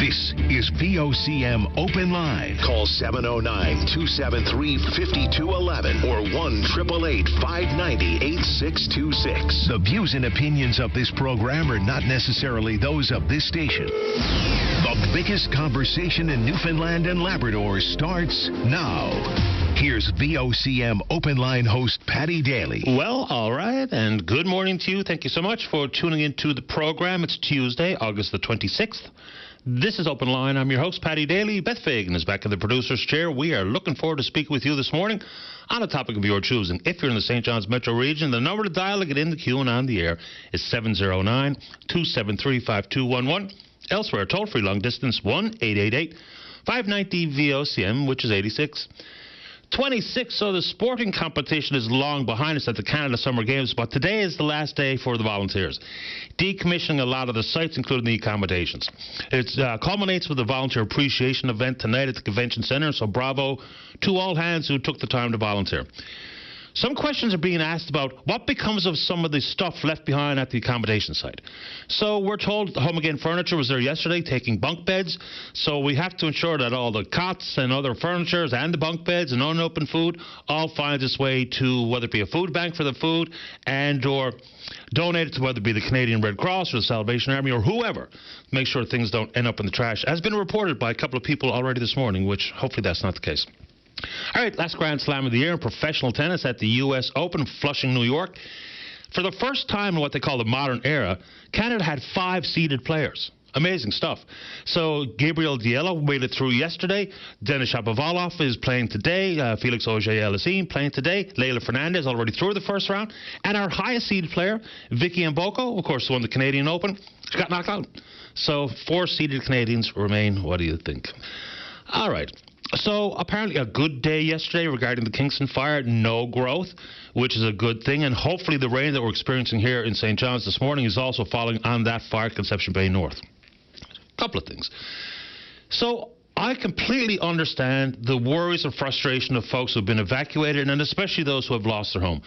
This is VOCM Open Line. Call 709-273-5211 or 1-888-590-8626. The views and opinions of this program are not necessarily those of this station. The biggest conversation in Newfoundland and Labrador starts now. Here's VOCM Open Line host Paddy Daly. Well, all right, and good morning to you. Thank you so much for tuning into the program. It's Tuesday, August the 26th. This is Open Line. I'm your host, Paddy Daly. Beth Fagan is back in the producer's chair. We are looking forward to speaking with you this morning on a topic of your choosing. If you're in the St. John's metro region, the number to dial to get in the queue and on the air is 709-273-5211. Elsewhere, toll-free long distance, 1-888-590-VOCM, which is 86. 26, so the sporting competition is long behind us at the Canada Summer Games, but today is the last day for the volunteers, decommissioning a lot of the sites, including the accommodations. It culminates with a volunteer appreciation event tonight at the Convention Centre, so bravo to all hands who took the time to volunteer. Some questions are being asked about what becomes of some of the stuff left behind at the accommodation site. So we're told Home Again Furniture was there yesterday taking bunk beds. So we have to ensure that all the cots and other furniture and the bunk beds and unopened food all finds its way to whether it be a food bank for the food and or donated to whether it be the Canadian Red Cross or the Salvation Army or whoever. Make sure things don't end up in the trash, as been reported by a couple of people already this morning, which hopefully that's not the case. All right, last Grand Slam of the year in professional tennis at the U.S. Open, Flushing, New York. For the first time in what they call the modern era, Canada had 5 seeded players. Amazing stuff. So Gabriel Diallo made it through yesterday. Denis Shapovalov is playing today. Felix Auger-Aliassime playing today. Leylah Fernandez already through the first round. And our highest seeded player, Vicky Mboko, of course, won the Canadian Open. She got knocked out. So 4 seeded Canadians remain. What do you think? All right. So apparently a good day yesterday regarding the Kingston fire, no growth, which is a good thing. And hopefully the rain that we're experiencing here in St. John's this morning is also falling on that fire at Conception Bay North. A couple of things. So I completely understand the worries and frustration of folks who have been evacuated, and especially those who have lost their home.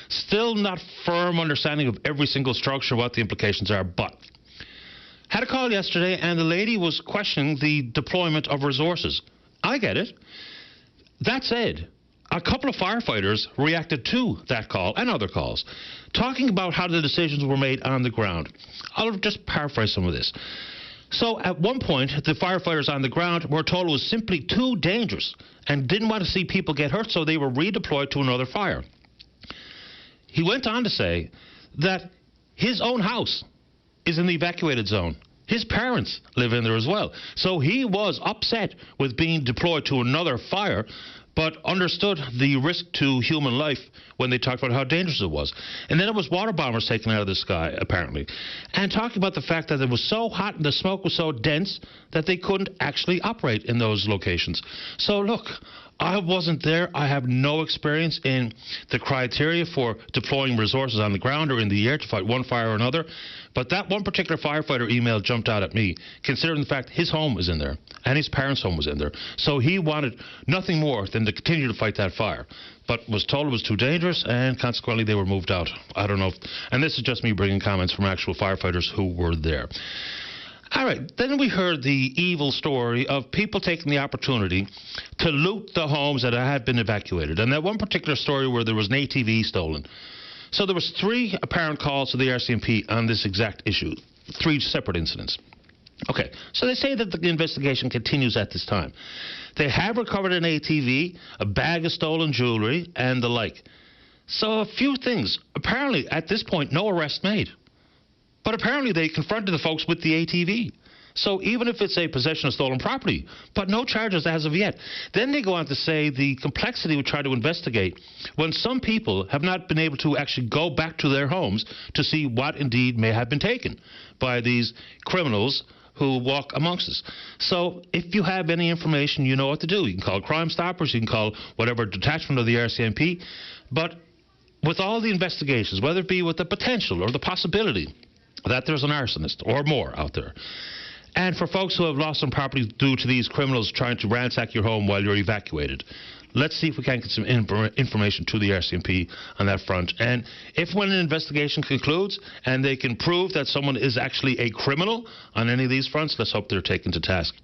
Still not firm understanding of every single structure, what the implications are, but had a call yesterday and the lady was questioning the deployment of resources. I get it. That said, a couple of firefighters reacted to that call and other calls, talking about how the decisions were made on the ground. I'll just paraphrase some of this. So at one point, the firefighters on the ground were told it was simply too dangerous and didn't want to see people get hurt, so they were redeployed to another fire. He went on to say that his own house is in the evacuated zone. His parents live in there as well. So he was upset with being deployed to another fire, but understood the risk to human life when they talked about how dangerous it was. And then it was water bombers taken out of the sky, apparently. And talking about the fact that it was so hot and the smoke was so dense that they couldn't actually operate in those locations. So look, I wasn't there. I have no experience in the criteria for deploying resources on the ground or in the air to fight one fire or another. But that one particular firefighter email jumped out at me, considering the fact his home was in there and his parents' home was in there. So he wanted nothing more than to continue to fight that fire, but was told it was too dangerous, and consequently they were moved out. I don't know. And this is just me bringing comments from actual firefighters who were there. All right, then we heard the evil story of people taking the opportunity to loot the homes that had been evacuated. And that one particular story where there was an ATV stolen. So there was 3 apparent calls to the RCMP on this exact issue, 3 separate incidents. Okay, so they say that the investigation continues at this time. They have recovered an ATV, a bag of stolen jewelry, and the like. So a few things. Apparently, at this point, no arrest made. But apparently they confronted the folks with the ATV. So even if it's a possession of stolen property, but no charges as of yet. Then they go on to say the complexity would try to investigate when some people have not been able to actually go back to their homes to see what indeed may have been taken by these criminals who walk amongst us. So if you have any information, you know what to do. You can call Crime Stoppers, you can call whatever detachment of the RCMP. But with all the investigations, whether it be with the potential or the possibility that there's an arsonist or more out there, And for folks who have lost some property due to these criminals trying to ransack your home while you're evacuated. Let's see if we can get some information to the RCMP on that front. And if when an investigation concludes and they can prove that someone is actually a criminal on any of these fronts, let's hope they're taken to task.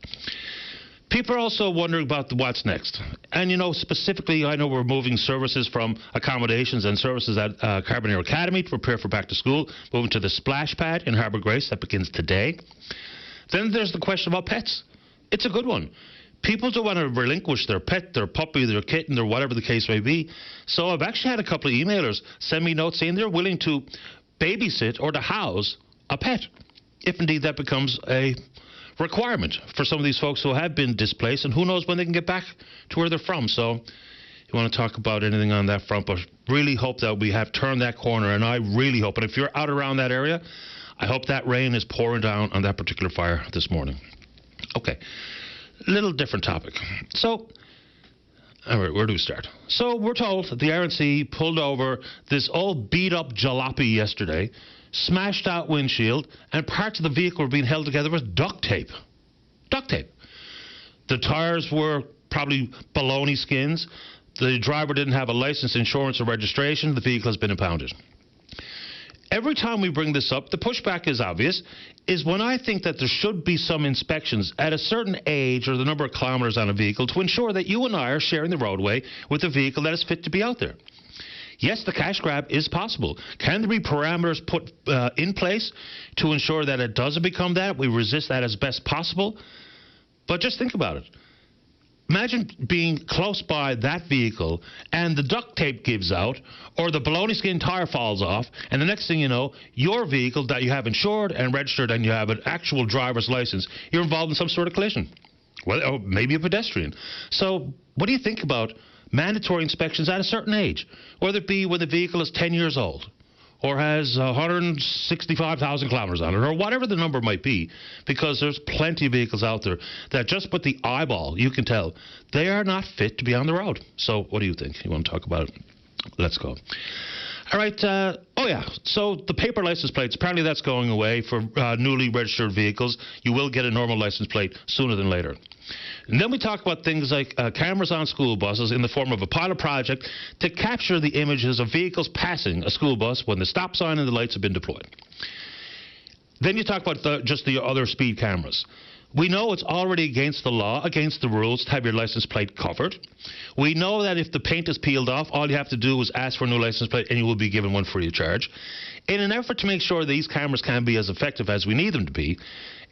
People are also wondering about what's next. And, specifically, I know we're moving services from accommodations and services at Carbonear Academy to prepare for back to school, moving to the splash pad in Harbour Grace. That begins today. Then there's the question about pets. It's a good one. People don't want to relinquish their pet, their puppy, their kitten, or whatever the case may be. So I've actually had a couple of emailers send me notes saying they're willing to babysit or to house a pet, if indeed that becomes a requirement for some of these folks who have been displaced, and who knows when they can get back to where they're from. So you want to talk about anything on that front, but really hope that we have turned that corner, and I really hope, and if you're out around that area, I hope that rain is pouring down on that particular fire this morning. Okay, little different topic. So, all right, where do we start? So we're told that the RNC pulled over this old beat-up jalopy yesterday, smashed out windshield, and parts of the vehicle were being held together with duct tape. Duct tape. The tires were probably baloney skins. The driver didn't have a license, insurance, or registration. The vehicle has been impounded. Every time we bring this up, the pushback is obvious, is when I think that there should be some inspections at a certain age or the number of kilometers on a vehicle to ensure that you and I are sharing the roadway with a vehicle that is fit to be out there. Yes, the cash grab is possible. Can there be parameters put in place to ensure that it doesn't become that? We resist that as best possible. But just think about it. Imagine being close by that vehicle and the duct tape gives out or the baloney skin tire falls off, and the next thing you know, your vehicle that you have insured and registered and you have an actual driver's license, you're involved in some sort of collision. Well, or maybe a pedestrian. So what do you think about mandatory inspections at a certain age, whether it be when the vehicle is 10 years old or has 165,000 kilometers on it, or whatever the number might be, because there's plenty of vehicles out there that just with the eyeball, you can tell they are not fit to be on the road. So what do you think? You want to talk about it? Let's go. All right. So the paper license plates, apparently that's going away for newly registered vehicles. You will get a normal license plate sooner than later. And then we talk about things like cameras on school buses in the form of a pilot project to capture the images of vehicles passing a school bus when the stop sign and the lights have been deployed. Then you talk about just the other speed cameras. We know it's already against the law, against the rules, to have your license plate covered. We know that if the paint is peeled off, all you have to do is ask for a new license plate and you will be given one free of charge. In an effort to make sure these cameras can be as effective as we need them to be,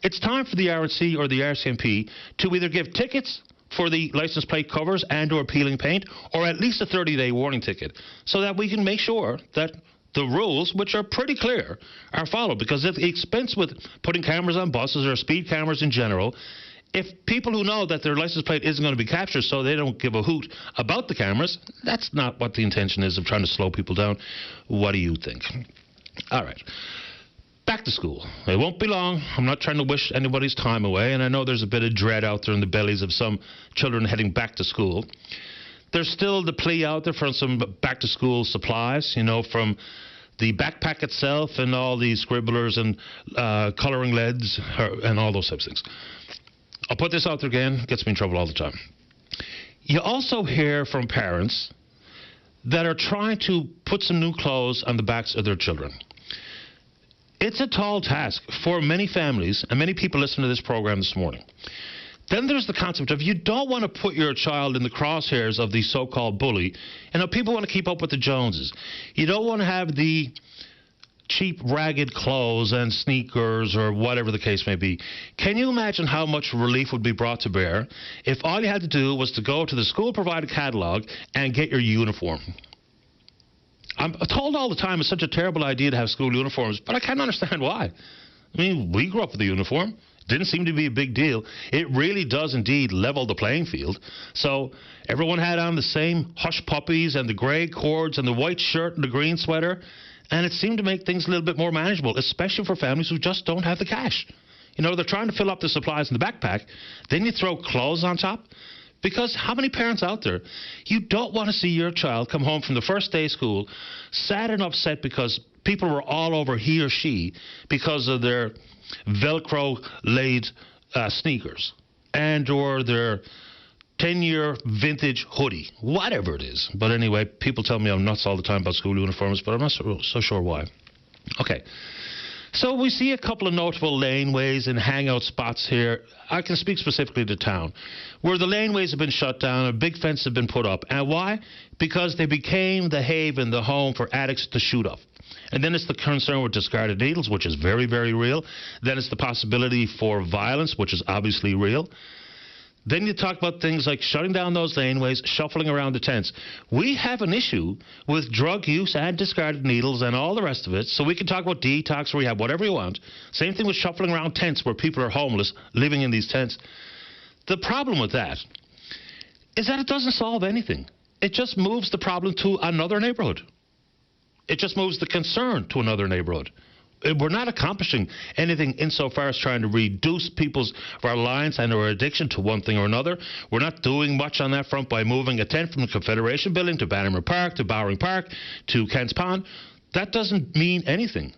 it's time for the RNC or the RCMP to either give tickets for the license plate covers and or peeling paint, or at least a 30-day warning ticket, so that we can make sure that the rules, which are pretty clear, are followed. Because if the expense with putting cameras on buses or speed cameras in general, if people who know that their license plate isn't going to be captured so they don't give a hoot about the cameras, that's not what the intention is of trying to slow people down. What do you think? All right. Back to school. It won't be long. I'm not trying to wish anybody's time away, and I know there's a bit of dread out there in the bellies of some children heading back to school. There's still the plea out there for some back-to-school supplies, from the backpack itself and all the scribblers and colouring leads and all those types of things. I'll put this out there again. Gets me in trouble all the time. You also hear from parents that are trying to put some new clothes on the backs of their children. It's a tall task for many families and many people listening to this program this morning. Then there's the concept of you don't want to put your child in the crosshairs of the so-called bully. People want to keep up with the Joneses. You don't want to have the cheap, ragged clothes and sneakers or whatever the case may be. Can you imagine how much relief would be brought to bear if all you had to do was to go to the school-provided catalog and get your uniform? I'm told all the time it's such a terrible idea to have school uniforms, but I can't understand why. We grew up with a uniform. Didn't seem to be a big deal. It really does indeed level the playing field. So everyone had on the same hush puppies and the gray cords and the white shirt and the green sweater, and it seemed to make things a little bit more manageable, especially for families who just don't have the cash. They're trying to fill up the supplies in the backpack. Then you throw clothes on top. Because how many parents out there, you don't want to see your child come home from the first day of school sad and upset because people were all over he or she because of their Velcro-laid sneakers and or their 10-year vintage hoodie, whatever it is. But anyway, people tell me I'm nuts all the time about school uniforms, but I'm not so sure why. Okay. So we see a couple of notable laneways and hangout spots here. I can speak specifically to town, where the laneways have been shut down, a big fence has been put up. And why? Because they became the haven, the home for addicts to shoot up. And then it's the concern with discarded needles, which is very, very real. Then it's the possibility for violence, which is obviously real. Then you talk about things like shutting down those laneways, shuffling around the tents. We have an issue with drug use and discarded needles and all the rest of it, so we can talk about detox, rehab, whatever you want. Same thing with shuffling around tents where people are homeless, living in these tents. The problem with that is that it doesn't solve anything. It just moves the problem to another neighborhood. It just moves the concern to another neighborhood. We're not accomplishing anything insofar as trying to reduce people's reliance and their addiction to one thing or another. We're not doing much on that front by moving a tent from the Confederation Building to Bannerman Park to Bowring Park to Kent's Pond. That doesn't mean anything.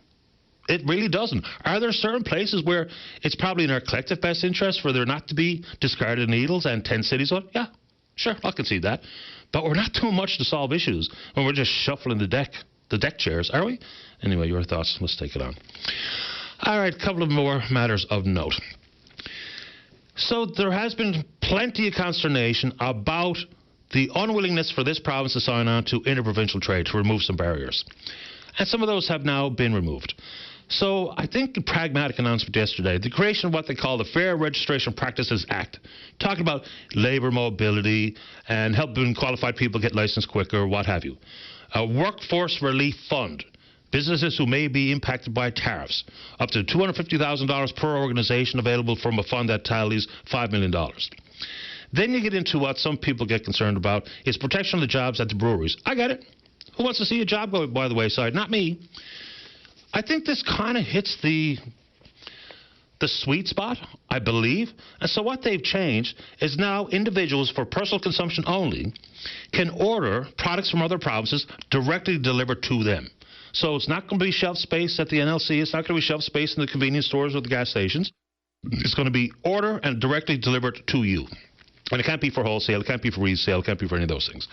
It really doesn't. Are there certain places where it's probably in our collective best interest for there not to be discarded needles and tent cities? Yeah, sure, I'll concede that. But we're not doing much to solve issues when we're just shuffling the deck chairs, are we? Anyway, your thoughts. Let's take it on. All right, a couple of more matters of note. So there has been plenty of consternation about the unwillingness for this province to sign on to interprovincial trade to remove some barriers. And some of those have now been removed. So I think a pragmatic announcement yesterday, the creation of what they call the Fair Registration Practices Act, talking about labor mobility and helping qualified people get licensed quicker, what have you. A workforce relief fund, businesses who may be impacted by tariffs, up to $250,000 per organization available from a fund that tallies $5 million. Then you get into what some people get concerned about, is protection of the jobs at the breweries. I get it. Who wants to see a job go by the wayside? Not me. I think this kind of hits the sweet spot, I believe. And so what they've changed is now individuals for personal consumption only can order products from other provinces directly delivered to them. So it's not going to be shelf space at the NLC. It's not going to be shelf space in the convenience stores or the gas stations. It's going to be order and directly delivered to you. And it can't be for wholesale. It can't be for resale. It can't be for any of those things.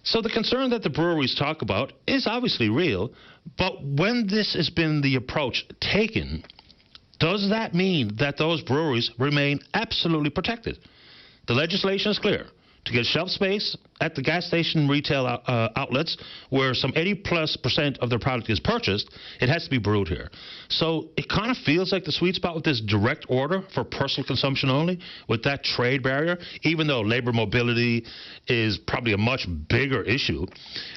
So the concern that the breweries talk about is obviously real. But when this has been the approach taken, does that mean that those breweries remain absolutely protected? The legislation is clear. To get shelf space at the gas station retail outlets where some 80+% of their product is purchased, it has to be brewed here. So it kind of feels like the sweet spot with this direct order for personal consumption only, with that trade barrier, even though labor mobility is probably a much bigger issue.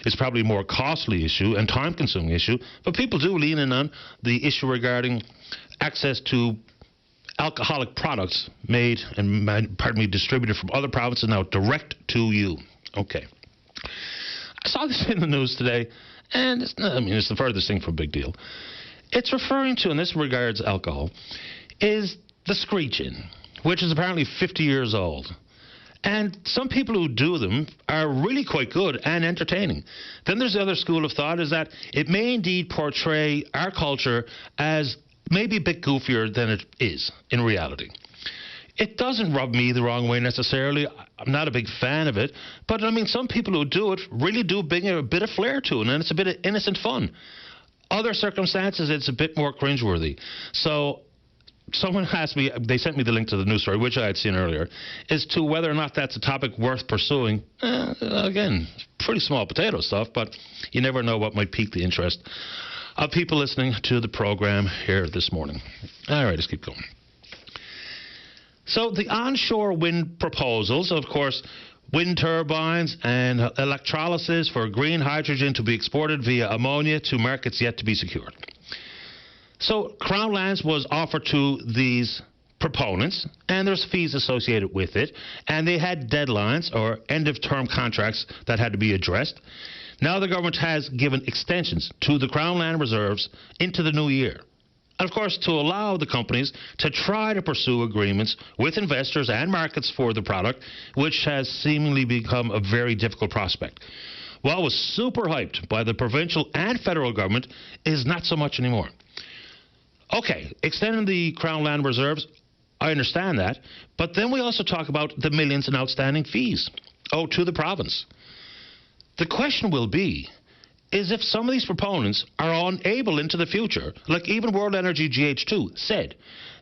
It's probably a more costly issue and time-consuming issue, but people do lean in on the issue regarding access to alcoholic products made and, distributed from other provinces now direct to you. Okay. I saw this in the news today, and it's the furthest thing from a big deal. It's referring to, and this regards alcohol, is the screech-in, which is apparently 50 years old. And some people who do them are really quite good and entertaining. Then there's the other school of thought, is that it may indeed portray our culture as maybe a bit goofier than it is in reality. It doesn't rub me the wrong way necessarily. I'm not a big fan of it. But, some people who do it really do bring a bit of flair to it, and it's a bit of innocent fun. Other circumstances, it's a bit more cringeworthy. So someone asked me, they sent me the link to the news story, which I had seen earlier, as to whether or not that's a topic worth pursuing. Again, pretty small potato stuff, but you never know what might pique the interest of people listening to the program here this morning. All right, let's keep going. So the onshore wind proposals, of course, wind turbines and electrolysis for green hydrogen to be exported via ammonia to markets yet to be secured. So Crown Lands was offered to these proponents, and there's fees associated with it, and they had deadlines or end-of-term contracts that had to be addressed. Now the government has given extensions to the Crown Land reserves into the new year. And, of course, to allow the companies to try to pursue agreements with investors and markets for the product, which has seemingly become a very difficult prospect. What was super hyped by the provincial and federal government is not so much anymore. Okay, extending the Crown land reserves, I understand that, but then we also talk about the millions in outstanding fees owed to the province. The question will be, is if some of these proponents are unable into the future, like even World Energy GH2 said,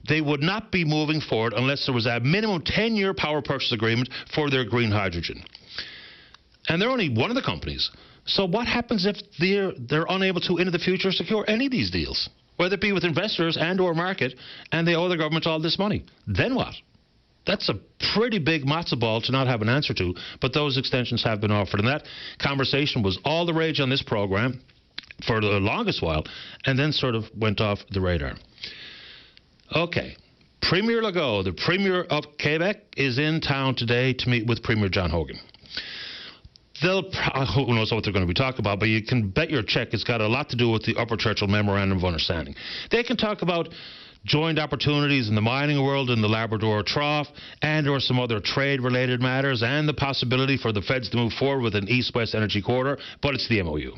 they would not be moving forward unless there was a minimum 10-year power purchase agreement for their green hydrogen. And they're only one of the companies. So what happens if they're unable to, into the future, secure any of these deals? Whether it be with investors and or market, and they owe the government all this money. Then what? That's a pretty big matzo ball to not have an answer to, but those extensions have been offered. And that conversation was all the rage on this program for the longest while, and then sort of went off the radar. Okay. Premier Legault, the Premier of Quebec, is in town today to meet with Premier John Hogan. Who knows what they're going to be talking about, but you can bet your check it's got a lot to do with the Upper Churchill Memorandum of Understanding. They can talk about joint opportunities in the mining world in the Labrador Trough and or some other trade-related matters and the possibility for the feds to move forward with an east-west energy corridor, but it's the MOU.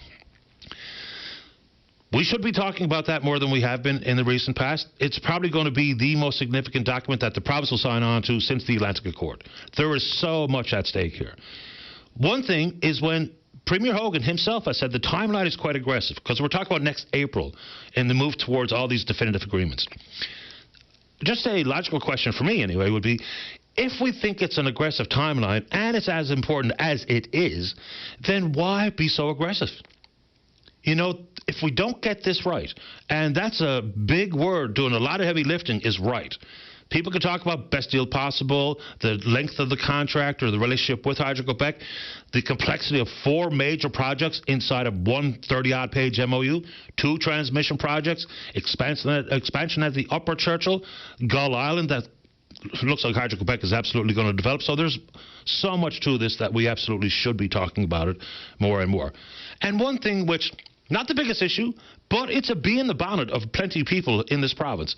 We should be talking about that more than we have been in the recent past. It's probably going to be the most significant document that the province will sign on to since the Atlantic Accord. There is so much at stake here. One thing is when Premier Hogan himself has said the timeline is quite aggressive because we're talking about next April in the move towards all these definitive agreements. Just a logical question for me anyway would be, if we think it's an aggressive timeline and it's as important as it is, then why be so aggressive? You know, if we don't get this right, and that's a big word, doing a lot of heavy lifting is right. People can talk about best deal possible, the length of the contract or the relationship with Hydro-Quebec, the complexity of 4 major projects inside of one 30-odd page MOU, 2 transmission projects, expansion at the Upper Churchill, Gull Island that looks like Hydro-Quebec is absolutely going to develop. So there's so much to this that we absolutely should be talking about it more and more. And one thing which, not the biggest issue, but it's a bee in the bonnet of plenty of people in this province.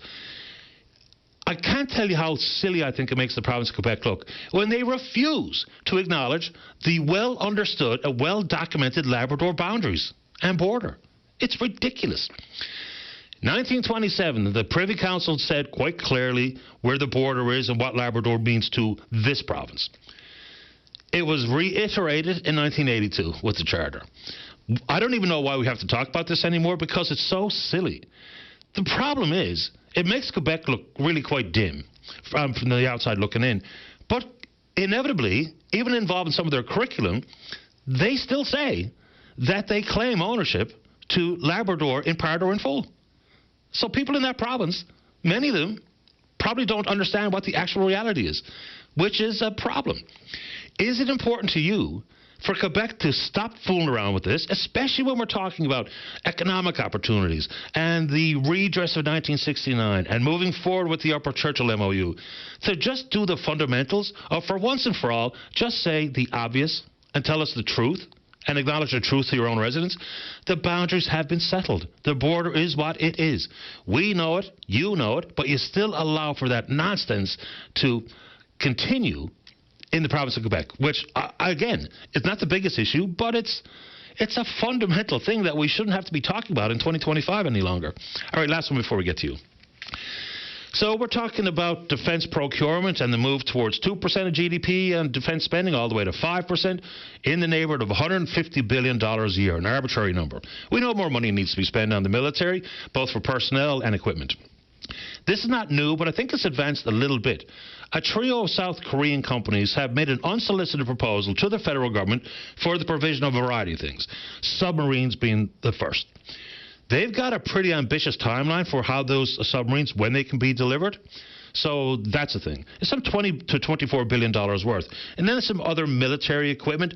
I can't tell you how silly I think it makes the province of Quebec look when they refuse to acknowledge the well-understood and well-documented Labrador boundaries and border. It's ridiculous. 1927, the Privy Council said quite clearly where the border is and what Labrador means to this province. It was reiterated in 1982 with the Charter. I don't even know why we have to talk about this anymore because it's so silly. The problem is, it makes Quebec look really quite dim from the outside looking in. But inevitably, even involved in some of their curriculum, they still say that they claim ownership to Labrador in part or in full. So people in that province, many of them, probably don't understand what the actual reality is, which is a problem. Is it important to you for Quebec to stop fooling around with this, especially when we're talking about economic opportunities and the redress of 1969 and moving forward with the Upper Churchill MOU, to just do the fundamentals, or for once and for all, just say the obvious and tell us the truth and acknowledge the truth to your own residents? The boundaries have been settled. The border is what it is. We know it, you know it, but you still allow for that nonsense to continue in the province of Quebec, which, again, is not the biggest issue, but it's a fundamental thing that we shouldn't have to be talking about in 2025 any longer. All right, last one before we get to you. So we're talking about defense procurement and the move towards 2% of GDP and defense spending all the way to 5% in the neighborhood of $150 billion a year, an arbitrary number. We know more money needs to be spent on the military, both for personnel and equipment. This is not new, but I think it's advanced a little bit. A trio of South Korean companies have made an unsolicited proposal to the federal government for the provision of a variety of things, submarines being the first. They've got a pretty ambitious timeline for how those submarines, when they can be delivered. So that's a thing. It's some $20 to $24 billion worth. And then some other military equipment,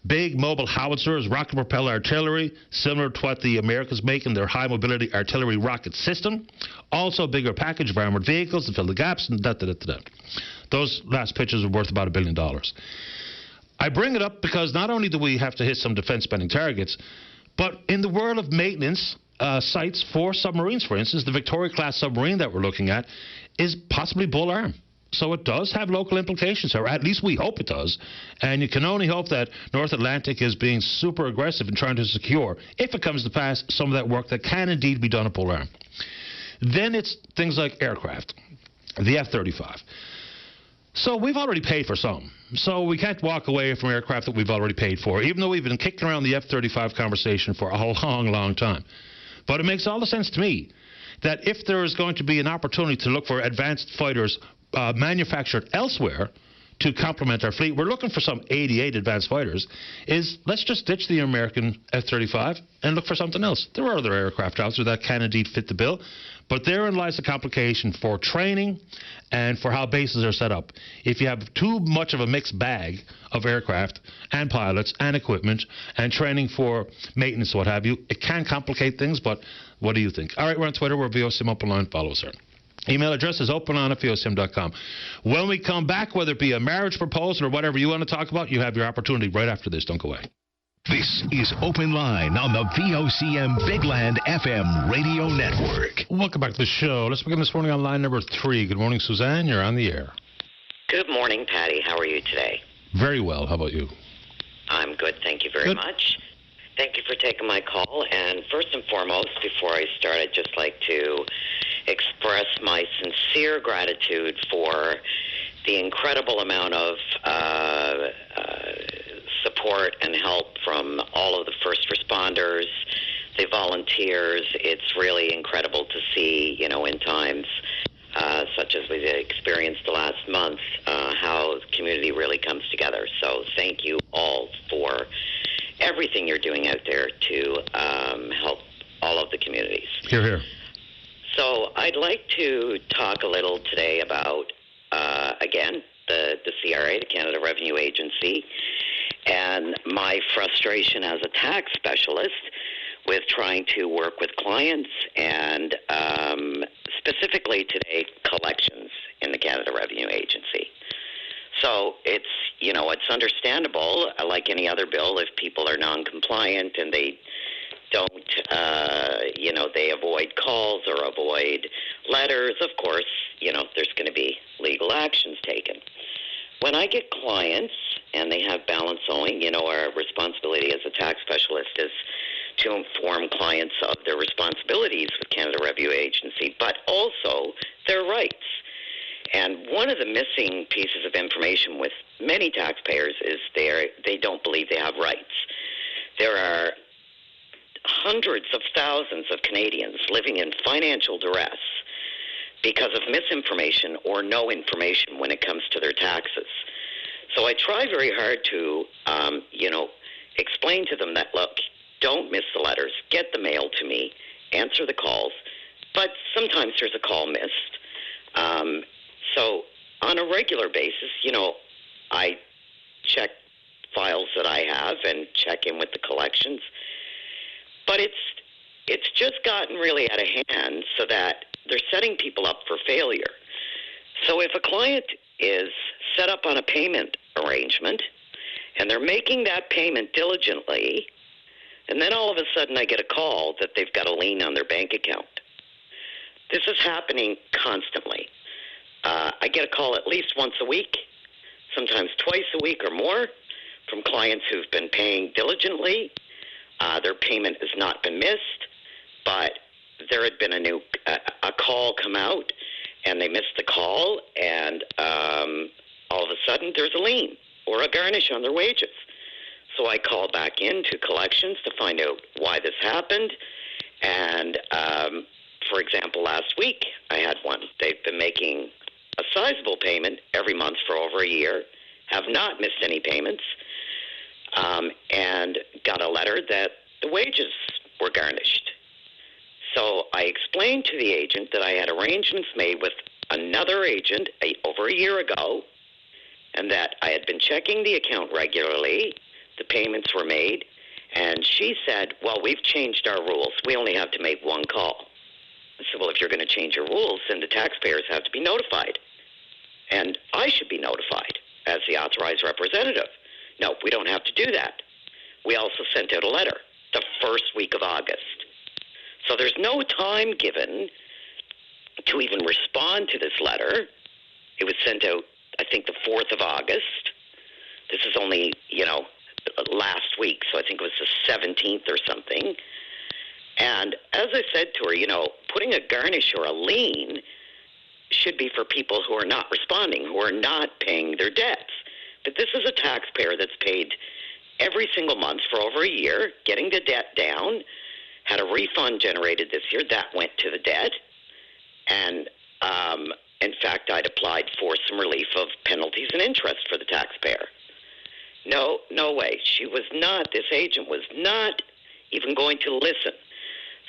big mobile howitzers, rocket-propelled artillery, similar to what the Americans make in their high-mobility artillery rocket system. Also a bigger package of armored vehicles to fill the gaps, and da-da-da-da-da. Those last pitches are worth about $1 billion. I bring it up because not only do we have to hit some defense spending targets, but in the world of maintenance sites for submarines, for instance. The Victoria-class submarine that we're looking at is possibly bull arm. So it does have local implications, or at least we hope it does. And you can only hope that North Atlantic is being super aggressive in trying to secure, if it comes to pass, some of that work that can indeed be done at bull arm. Then it's things like aircraft, the F-35. So we've already paid for some. So we can't walk away from aircraft that we've already paid for, even though we've been kicking around the F-35 conversation for a long, long time. But it makes all the sense to me that if there is going to be an opportunity to look for advanced fighters manufactured elsewhere to complement our fleet, we're looking for some 88 advanced fighters, is let's just ditch the American F-35 and look for something else. There are other aircraft out there that can indeed fit the bill, but therein lies the complication for training and for how bases are set up. If you have too much of a mixed bag of aircraft and pilots and equipment and training for maintenance, what have you, it can complicate things, but what do you think? All right, we're on Twitter. We're VOCM Open Line. Follow us here. Email address is openline@vocm.com. When we come back, whether it be a marriage proposal or whatever you want to talk about, you have your opportunity right after this. Don't go away. This is Open Line on the VOCM Bigland FM radio network. Welcome back to the show. Let's begin this morning on line number 3. Good morning, Suzanne. You're on the air. Good morning, Patty. How are you today? Very well. How about you? I'm good. Thank you very much. Thank you for taking my call. And first and foremost, before I start, I'd just like to express my sincere gratitude for the incredible amount of support and help from all of the first responders, the volunteers. It's really incredible to see, in times such as we've experienced the last month, how the community really comes together. So thank you all for everything you're doing out there to help all of the communities. Hear, hear. So I'd like to talk a little today about, again, the CRA, the Canada Revenue Agency, and my frustration as a tax specialist with trying to work with clients and specifically today, collections in the Canada Revenue Agency. So it's understandable, like any other bill, if people are non-compliant and they don't, they avoid calls or avoid letters, of course, there's going to be legal actions taken. When I get clients and they have balance owing, our responsibility as a tax specialist is to inform clients of their responsibilities with Canada Revenue Agency, but also their rights. And one of the missing pieces of information with many taxpayers is they don't believe they have rights. There are hundreds of thousands of Canadians living in financial duress because of misinformation or no information when it comes to their taxes. So I try very hard to, explain to them that, look, don't miss the letters, get the mail to me, answer the calls, but sometimes there's a call missed. So on a regular basis, I check files that I have and check in with the collections. But it's just gotten really out of hand so that they're setting people up for failure. So if a client is set up on a payment arrangement and they're making that payment diligently, and then all of a sudden I get a call that they've got a lien on their bank account. This is happening constantly. I get a call at least once a week, sometimes twice a week or more, from clients who've been paying diligently. Their payment has not been missed, but there had been a call come out, and they missed the call, and all of a sudden there's a lien or a garnish on their wages. So I call back into collections to find out why this happened. And, for example, last week I had one. They've been making a sizable payment every month for over a year, have not missed any payments, and got a letter that the wages were garnished. So I explained to the agent that I had arrangements made with another agent over a year ago, and that I had been checking the account regularly, the payments were made, and she said, well, we've changed our rules. We only have to make one call. I said, well, if you're going to change your rules, then the taxpayers have to be notified. And I should be notified as the authorized representative. No, we don't have to do that. We also sent out a letter the first week of August. So there's no time given to even respond to this letter. It was sent out, I think, the 4th of August. This is only, last week, so I think it was the 17th or something. And as I said to her, putting a garnish or a lien should be for people who are not responding, who are not paying their debts. But this is a taxpayer that's paid every single month for over a year, getting the debt down, had a refund generated this year. That went to the debt. And, in fact, I'd applied for some relief of penalties and interest for the taxpayer. No way. This agent was not even going to listen.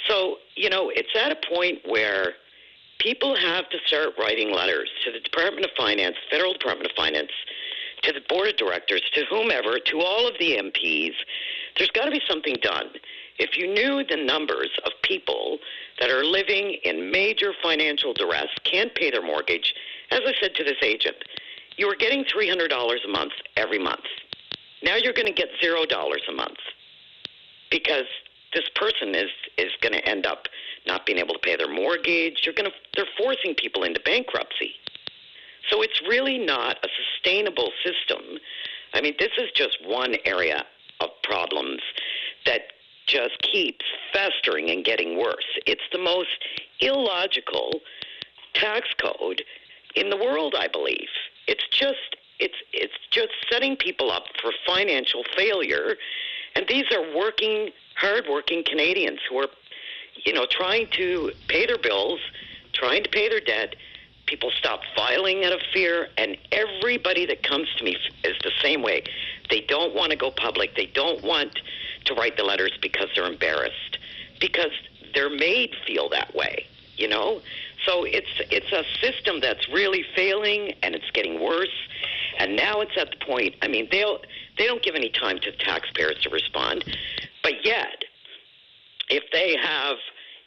So, it's at a point where people have to start writing letters to the Department of Finance, Federal Department of Finance, to the Board of Directors, to whomever, to all of the MPs. There's got to be something done. If you knew the numbers of people that are living in major financial duress, can't pay their mortgage, as I said to this agent, you were getting $300 a month every month. Now you're going to get $0 a month because this person is going to end up not being able to pay their mortgage. They're forcing people into bankruptcy. So it's really not a sustainable system. I mean, this is just one area of problems that just keeps festering and getting worse. It's the most illogical tax code in the world, I believe. It's just setting people up for financial failure. And these are hard-working Canadians who are, trying to pay their bills, trying to pay their debt. People stop filing out of fear, and everybody that comes to me is the same way. They don't want to go public. They don't want to write the letters because they're embarrassed, because they're made feel that way, So it's a system that's really failing, and it's getting worse. And now it's at the point, they don't give any time to taxpayers to respond. But yet, if they have,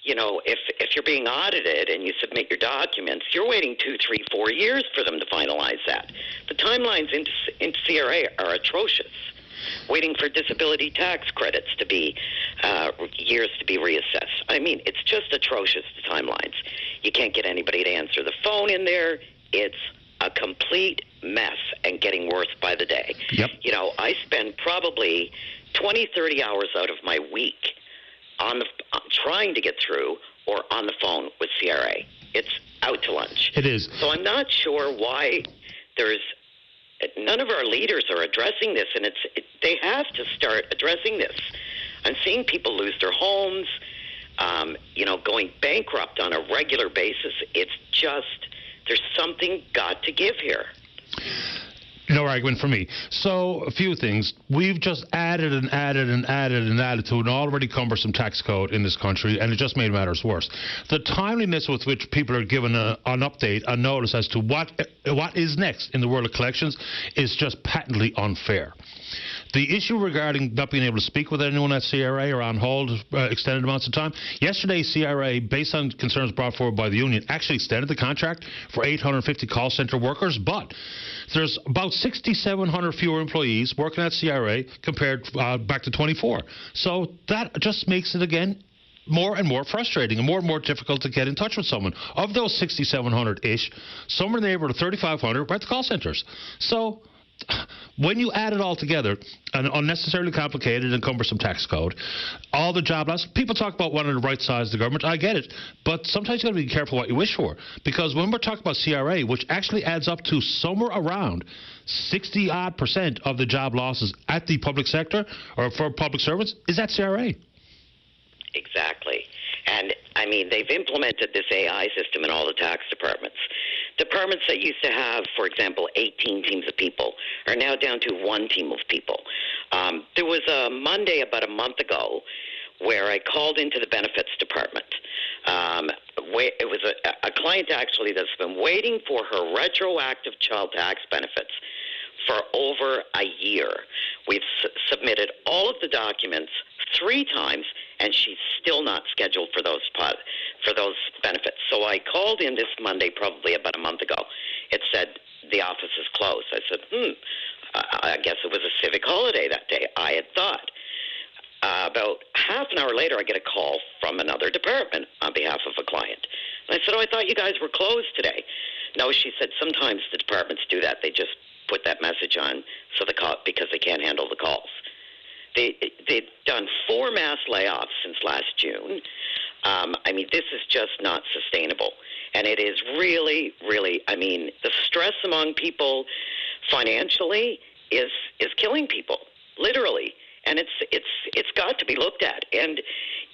if you're being audited and you submit your documents, you're waiting 2, 3, 4 years for them to finalize that. The timelines into CRA are atrocious. Waiting for disability tax credits to be years to be reassessed. It's just atrocious, the timelines. You can't get anybody to answer the phone in there. It's a complete mess and getting worse by the day. Yep. I spend probably 20, 30 hours out of my week trying to get through or on the phone with CRA. It's out to lunch. It is. So I'm not sure why none of our leaders are addressing this, and they have to start addressing this. I'm seeing people lose their homes, going bankrupt on a regular basis. It's just, there's something got to give here. No argument for me. So, a few things. We've just added and added and added and added to an already cumbersome tax code in this country, and it just made matters worse. The timeliness with which people are given an update, a notice as to what is next in the world of collections is just patently unfair. The issue regarding not being able to speak with anyone at CRA or on hold extended amounts of time, yesterday CRA, based on concerns brought forward by the union, actually extended the contract for 850 call center workers, but there's about 6,700 fewer employees working at CRA compared back to 24. So that just makes it, again, more and more frustrating and more difficult to get in touch with someone. Of those 6,700-ish, somewhere in the neighborhood of 3,500 were at the call centers. So when you add it all together, an unnecessarily complicated and cumbersome tax code, all the job loss, people talk about wanting to right-size the government. I get it. But sometimes you've got to be careful what you wish for. Because when we're talking about CRA, which actually adds up to somewhere around 60-odd% of the job losses at the public sector or for public servants, is at CRA. Exactly. And, they've implemented this AI system in all the tax departments. Departments that used to have, for example, 18 teams of people are now down to one team of people. There was a Monday about a month ago where I called into the benefits department. It was a client, actually, that's been waiting for her retroactive child tax benefits for over a year. We've submitted all of the documents 3 times, and she's still not scheduled for those benefits. So I called in this Monday, probably about a month ago. It said the office is closed. I said, I guess it was a civic holiday that day. I had thought. About half an hour later, I get a call from another department on behalf of a client. And I said, I thought you guys were closed today. No, she said, sometimes the departments do that. They just put that message on because they can't handle the calls. They've done 4 mass layoffs since last June. This is just not sustainable. And it is really, really, the stress among people financially is killing people, literally. And it's got to be looked at. And,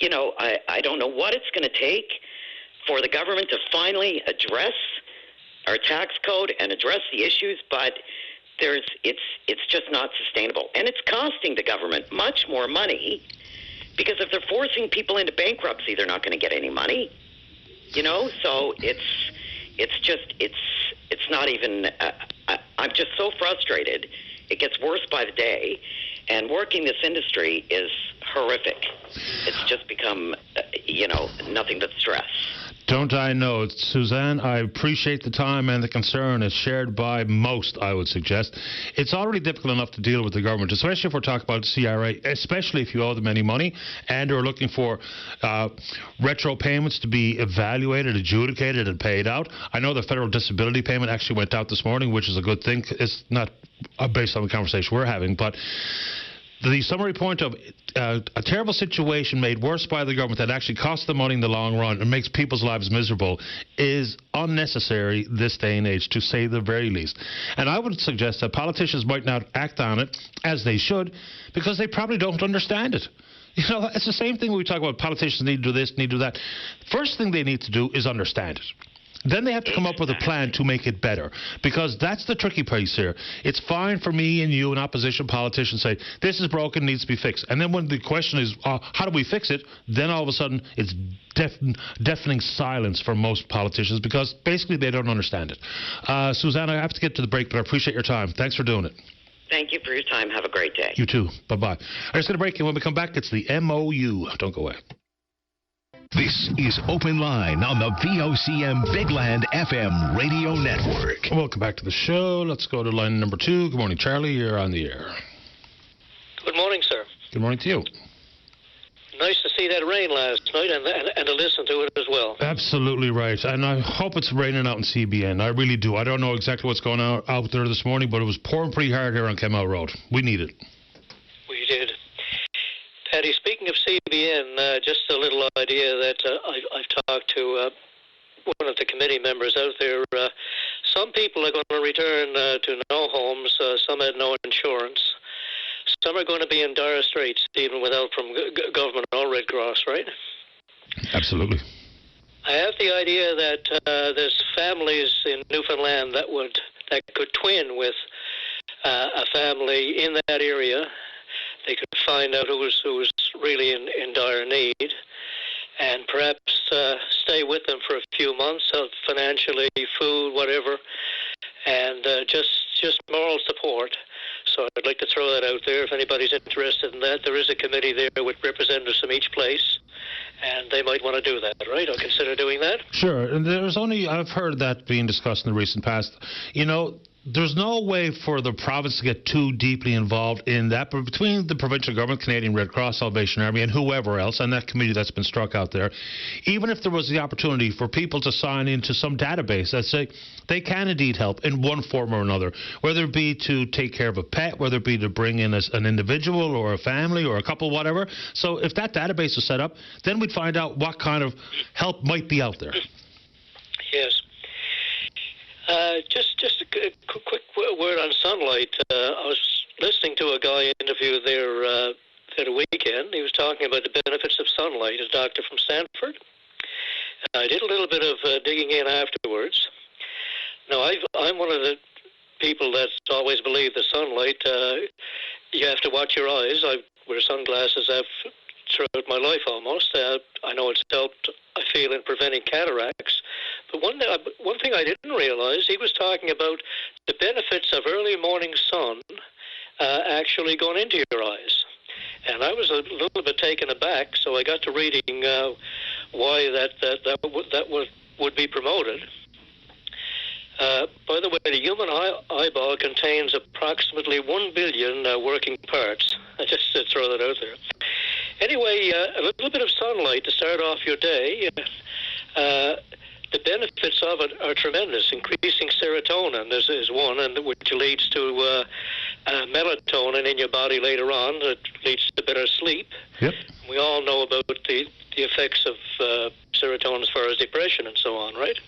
I don't know what it's going to take for the government to finally address our tax code and address the issues, but it's just not sustainable. And it's costing the government much more money, because if they're forcing people into bankruptcy, they're not going to get any money. So it's not even, I'm just so frustrated. It gets worse by the day, and working this industry is horrific. It's just become, nothing but stress. Don't I know it, Suzanne? I appreciate the time and the concern. It's shared by most, I would suggest. It's already difficult enough to deal with the government, especially if we're talking about CRA, especially if you owe them any money and are looking for retro payments to be evaluated, adjudicated, and paid out. I know the federal disability payment actually went out this morning, which is a good thing. It's not based on the conversation we're having, but the summary point of a terrible situation made worse by the government that actually costs the money in the long run and makes people's lives miserable is unnecessary this day and age, to say the very least. And I would suggest that politicians might not act on it as they should, because they probably don't understand it. It's the same thing when we talk about politicians need to do this, need to do that. First thing they need to do is understand it. Then they have to come up with a plan to make it better, because that's the tricky piece here. It's fine for me and you and opposition politicians say, this is broken, needs to be fixed. And then when the question is, how do we fix it? Then all of a sudden it's deafening silence for most politicians, because basically they don't understand it. Suzanne, I have to get to the break, but I appreciate your time. Thanks for doing it. Thank you for your time. Have a great day. You too. Bye-bye. I'm just going to break, and when we come back, it's the MOU. Don't go away. This is Open Line on the VOCM Bigland FM radio network. Welcome back to the show. Let's go to line number 2. Good morning, Charlie. You're on the air. Good morning, sir. Good morning to you. Nice to see that rain last night and to listen to it as well. Absolutely right. And I hope it's raining out in CBN. I really do. I don't know exactly what's going on out there this morning, but it was pouring pretty hard here on Kemmel Road. We need it. We did. Paddy, speaking of CBN, just a little idea that I've talked to one of the committee members out there. Some people are going to return to no homes. Some had no insurance. Some are going to be in dire straits, even without from government or Red Cross, right? Absolutely. I have the idea that there's families in Newfoundland that could twin with a family in that area. They could find out who was really in dire need, and perhaps stay with them for a few months, financially, food, whatever, and just moral support. So I'd like to throw that out there. If anybody's interested in that, there is a committee there with representatives from each place, and they might want to do that, right? Or consider doing that. Sure. And I've heard that being discussed in the recent past. There's no way for the province to get too deeply involved in that, but between the provincial government, Canadian Red Cross, Salvation Army, and whoever else, and that committee that's been struck out there, even if there was the opportunity for people to sign into some database that say they can indeed help in one form or another, whether it be to take care of a pet, whether it be to bring in an individual or a family or a couple, whatever. So if that database is set up, then we'd find out what kind of help might be out there. Yes. Just a quick word on sunlight. I was listening to a guy interview there at a weekend. He was talking about the benefits of sunlight, a doctor from Stanford. I did a little bit of digging in afterwards. Now, I'm one of the people that's always believed the sunlight, you have to watch your eyes. I wear sunglasses throughout my life almost. I know it's helped, I feel, in preventing cataracts. But one thing I didn't realize, he was talking about the benefits of early morning sun actually going into your eyes. And I was a little bit taken aback, so I got to reading why that would be promoted. By the way, the human eyeball contains approximately 1 billion working parts. I just throw that out there. Anyway, a little bit of sunlight to start off your day. The benefits of it are tremendous. Increasing serotonin is one, and which leads to melatonin in your body later on. That leads to better sleep. Yep. We all know about the effects of serotonin as far as depression and so on, right?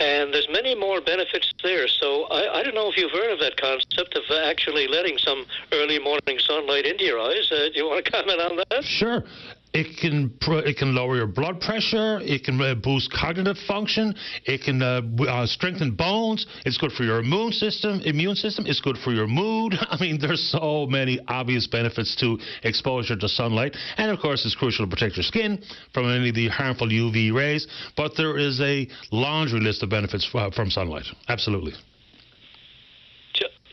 And there's many more benefits there. So I don't know if you've heard of that concept of actually letting some early morning sunlight into your eyes. Do you want to comment on that? Sure. It can lower your blood pressure. It can boost cognitive function. It can strengthen bones. It's good for your immune system. It's good for your mood. I mean, there's so many obvious benefits to exposure to sunlight. And, of course, it's crucial to protect your skin from any of the harmful UV rays. But there is a laundry list of benefits from sunlight. Absolutely.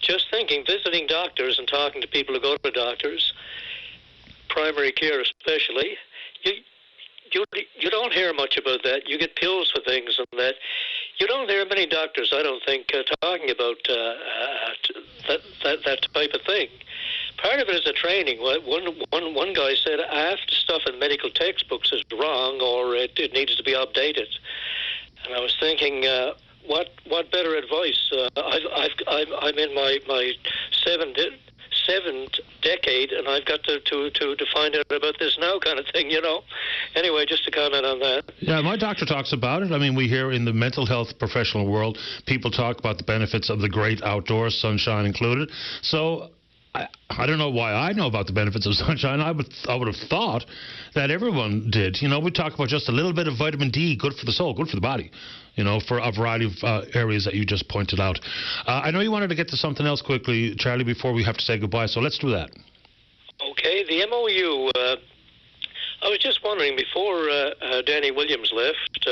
Just thinking, visiting doctors and talking to people who go to doctors, primary care especially, you don't hear much about that. You get pills for things and that. You don't hear many doctors, I don't think, talking about that type of thing. Part of it is a training. One guy said half the stuff in medical textbooks is wrong or it needs to be updated. And I was thinking, what better advice? I'm in my seventh decade, and I've got to find out about this now kind of thing, you know. Anyway, just to comment on that. Yeah, my doctor talks about it. I mean, we hear in the mental health professional world, people talk about the benefits of the great outdoors, sunshine included. So I don't know why I know about the benefits of sunshine. I would have thought that everyone did. You know, we talk about just a little bit of vitamin D, good for the soul, good for the body, you know, for a variety of areas that you just pointed out. I know you wanted to get to something else quickly, Charlie, before we have to say goodbye, so let's do that. Okay, the MOU, I was just wondering, before Danny Williams left,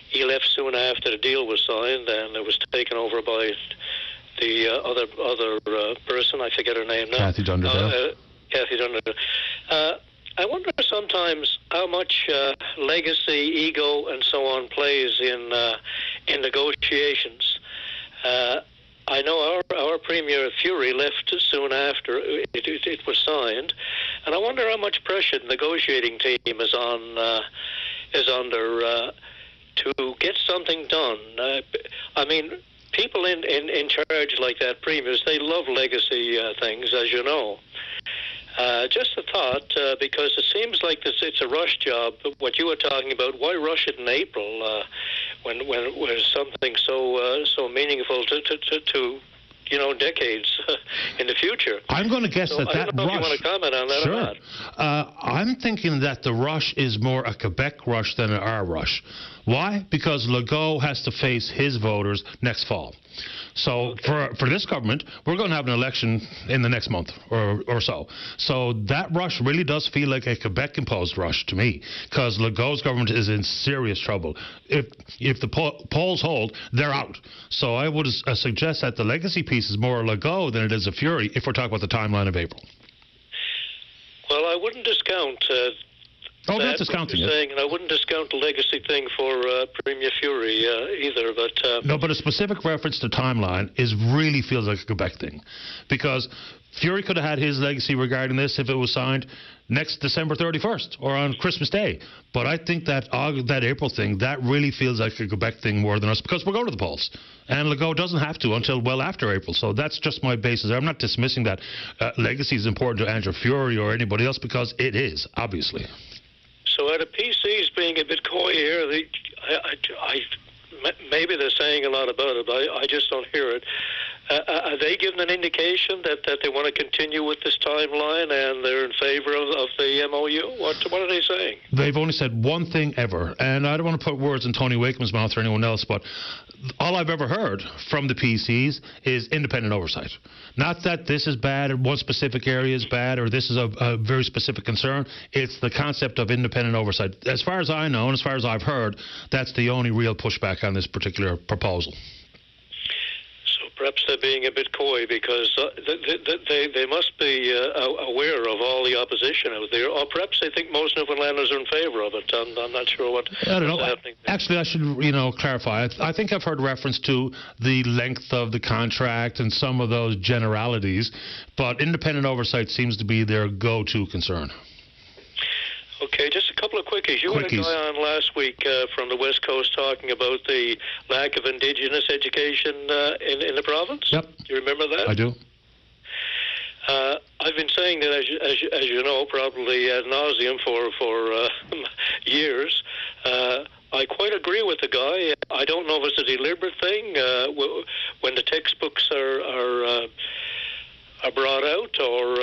he left soon after the deal was signed, and it was taken over by the other person, I forget her name now. Kathy Dunderdale. Kathy Dunderdale. I wonder sometimes how much legacy, ego, and so on plays in negotiations. I know our Premier Fury left soon after it was signed, and I wonder how much pressure the negotiating team is under to get something done. I mean, people in charge like that, premiers, they love legacy things, as you know. Just a thought, because it seems like it's a rush job. What you were talking about, why rush it in April when it was something so meaningful to you know, decades in the future? I'm going to guess that I don't know rush. If you want to comment on that Sure. or not. I'm thinking that the rush is more a Quebec rush than our rush. Why? Because Legault has to face his voters next fall. So for this government, we're going to have an election in the next month or so. So that rush really does feel like a Quebec-imposed rush to me, because Legault's government is in serious trouble. If the polls hold, they're out. So I would suggest that the legacy piece is more Legault than it is a Fury, if we're talking about the timeline of April. Well, I wouldn't discount that's discounting it. Saying, and I wouldn't discount the legacy thing for Premier Fury either. But no, but a specific reference to timeline really feels like a Quebec thing, because Fury could have had his legacy regarding this if it was signed next December 31st or on Christmas Day. But I think that April thing, that really feels like a Quebec thing more than us, because we're going to the polls. And Legault doesn't have to until well after April. So that's just my basis. I'm not dismissing that legacy is important to Andrew Fury or anybody else, because it is, obviously. So are the PCs being a bit coy here? Maybe they're saying a lot about it, but I just don't hear it. Are they giving an indication that they want to continue with this timeline and they're in favor of the MOU? What are they saying? They've only said one thing ever, and I don't want to put words in Tony Wakeman's mouth or anyone else, but all I've ever heard from the PCs is independent oversight. Not that this is bad or one specific area is bad or this is a very specific concern. It's the concept of independent oversight. As far as I know and as far as I've heard, that's the only real pushback on this particular proposal. Perhaps they're being a bit coy because they must be aware of all the opposition out there, or perhaps they think most Newfoundlanders are in favor of it. I'm not sure what's happening. Actually, I should clarify. I think I've heard reference to the length of the contract and some of those generalities, but independent oversight seems to be their go-to concern. Okay, just a couple of quickies. You had a guy on last week from the West Coast talking about the lack of Indigenous education in the province. Yep. Do you remember that? I do. I've been saying that, as you know, probably ad nauseum for years. I quite agree with the guy. I don't know if it's a deliberate thing when the textbooks are brought out, or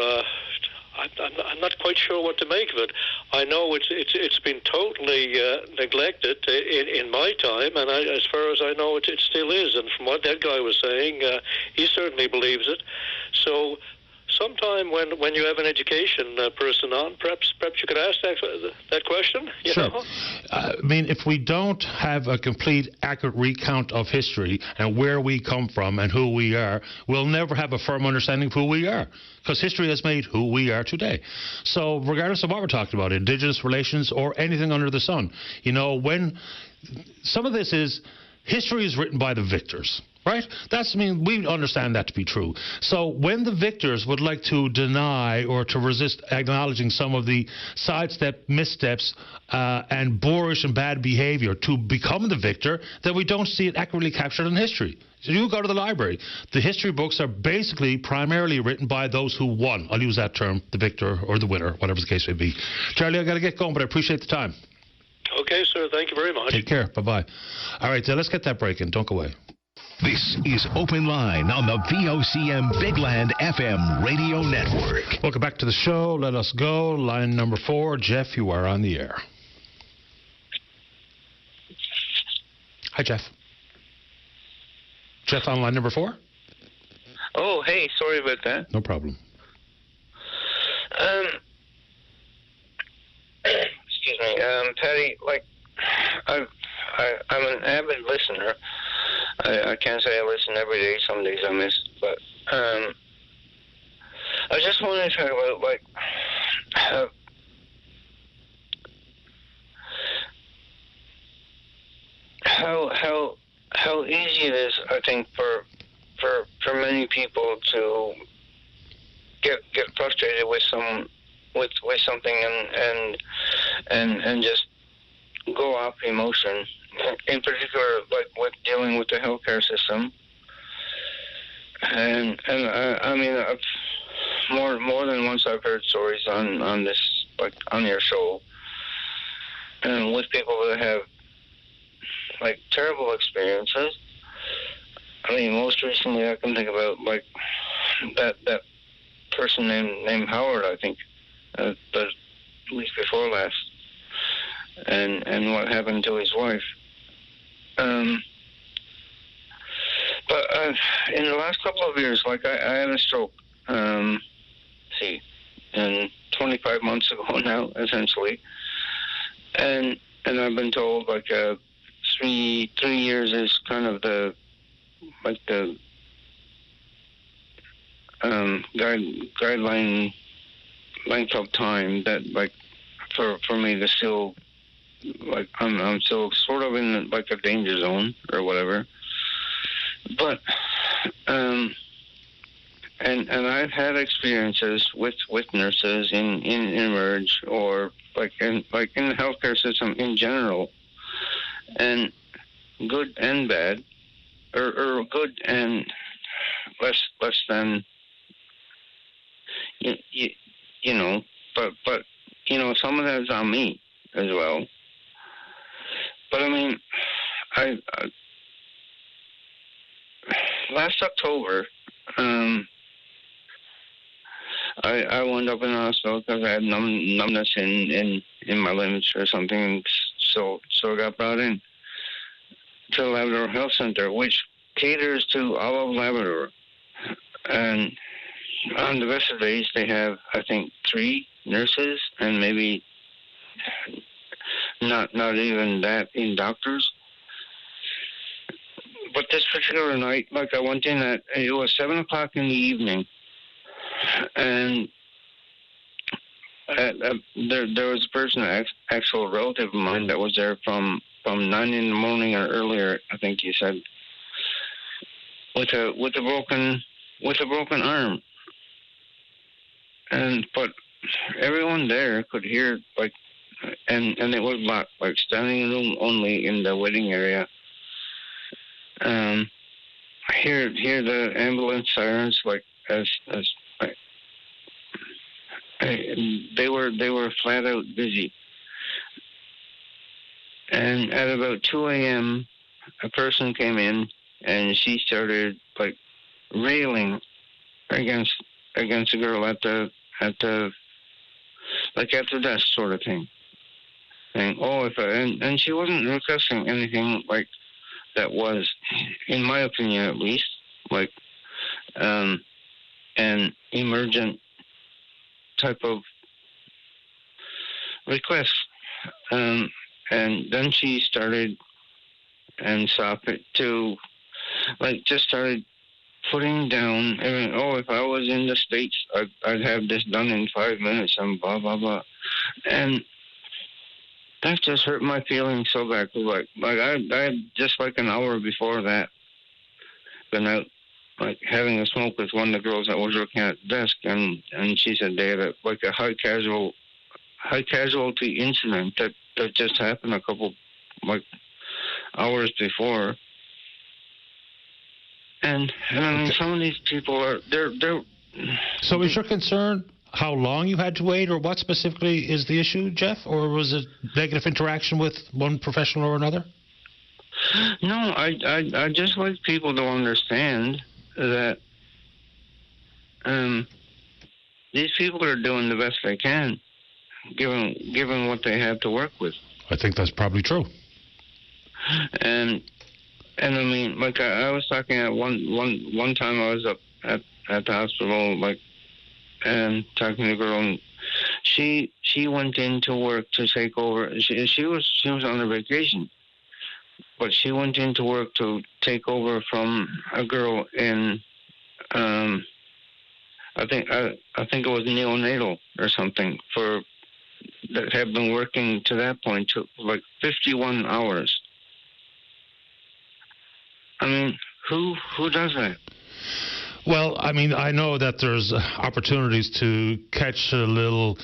I'm not quite sure what to make of it. I know it's been totally neglected in my time, and as far as I know, it still is. And from what that guy was saying, he certainly believes it. So sometime when you have an education person on, perhaps you could ask that question. Sure. Know? I mean, if we don't have a complete, accurate recount of history and where we come from and who we are, we'll never have a firm understanding of who we are, because history has made who we are today. So regardless of what we're talking about, Indigenous relations or anything under the sun, when some of this is history is written by the victors. Right? We understand that to be true. So when the victors would like to deny or to resist acknowledging some of the sidestep, missteps, and boorish and bad behavior to become the victor, then we don't see it accurately captured in history. So you go to the library. The history books are basically primarily written by those who won. I'll use that term, the victor or the winner, whatever the case may be. Charlie, I got to get going, but I appreciate the time. Okay, sir. Thank you very much. Take care. Bye-bye. All right, let's get that break in. Don't go away. This is Open Line on the VOCM Big Land FM radio network. Welcome back to the show. Let us go. Line number 4. Jeff, you are on the air. Hi, Jeff. Jeff on line number 4? Oh, hey, sorry about that. No problem. Excuse me, Patty, I'm an avid listener. I can't say I listen every day. Some days I miss. But I just wanted to talk about how easy it is, I think, for many people to get frustrated with something and just go off emotion. In particular, with dealing with the healthcare system, and I mean, more than once I've heard stories on this, on your show, and with people that have terrible experiences. I mean, most recently I can think about that person named Howard, I think, the week before last, and what happened to his wife. But in the last couple of years, I had a stroke, and 25 months ago now, essentially. And I've been told 3 years is kind of the guideline length of time that for me to still I'm still sort of in a danger zone or whatever. But and I've had experiences with nurses in Emerge or in the healthcare system in general, and good and bad, or good and less than you know, but some of that is on me as well. But I mean, I last October, I wound up in the hospital because I had numbness in my limbs or something, so I got brought in to the Labrador Health Center, which caters to all of Labrador. And on the best of days, they have, I think, 3 nurses and maybe not even that in doctors. But this particular night, I went in it was 7 o'clock in the evening, and there was a person, an actual relative of mine, that was there from 9 in the morning or earlier, I think you said, with a broken arm. But everyone there could hear and it was locked, like standing room only in the waiting area. Hear the ambulance sirens, like as like, they were flat out busy. And at about 2 a.m., a person came in, and she started like railing against a girl at the desk, sort of thing. Saying, and she wasn't requesting anything like that was, in my opinion at least, like an emergent type of request. And then she started and stopped it to, like, just started putting down, if I was in the States, I'd have this done in 5 minutes and blah, blah, blah. And that just hurt my feelings so bad. Like I just like an hour before that, been out, like, having a smoke with one of the girls that was working at the desk, and she said they had like a high casualty incident that just happened a couple, like, hours before. And I mean, some of these people are they're. So is your concern how long you had to wait, or what specifically is the issue, Jeff? Or was it negative interaction with one professional or another? No, I just like people to understand that these people are doing the best they can, given what they have to work with. I think that's probably true. And I mean, like, I was talking at one time I was up at the hospital, like, and talking to a girl, and she went into work to take over. She was on a vacation, but she went into work to take over from a girl in I think it was neonatal or something, for that had been working to that point to like 51 hours. I mean, who does that? Well, I mean, I know that there's opportunities to catch a little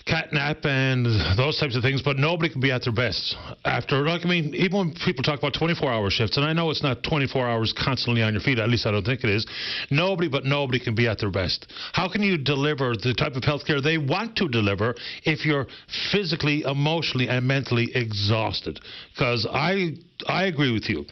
catnap and those types of things, but nobody can be at their best after, like, I mean, even when people talk about 24-hour shifts, and I know it's not 24 hours constantly on your feet, at least I don't think it is, nobody can be at their best. How can you deliver the type of health care they want to deliver if you're physically, emotionally, and mentally exhausted? Because I agree with you.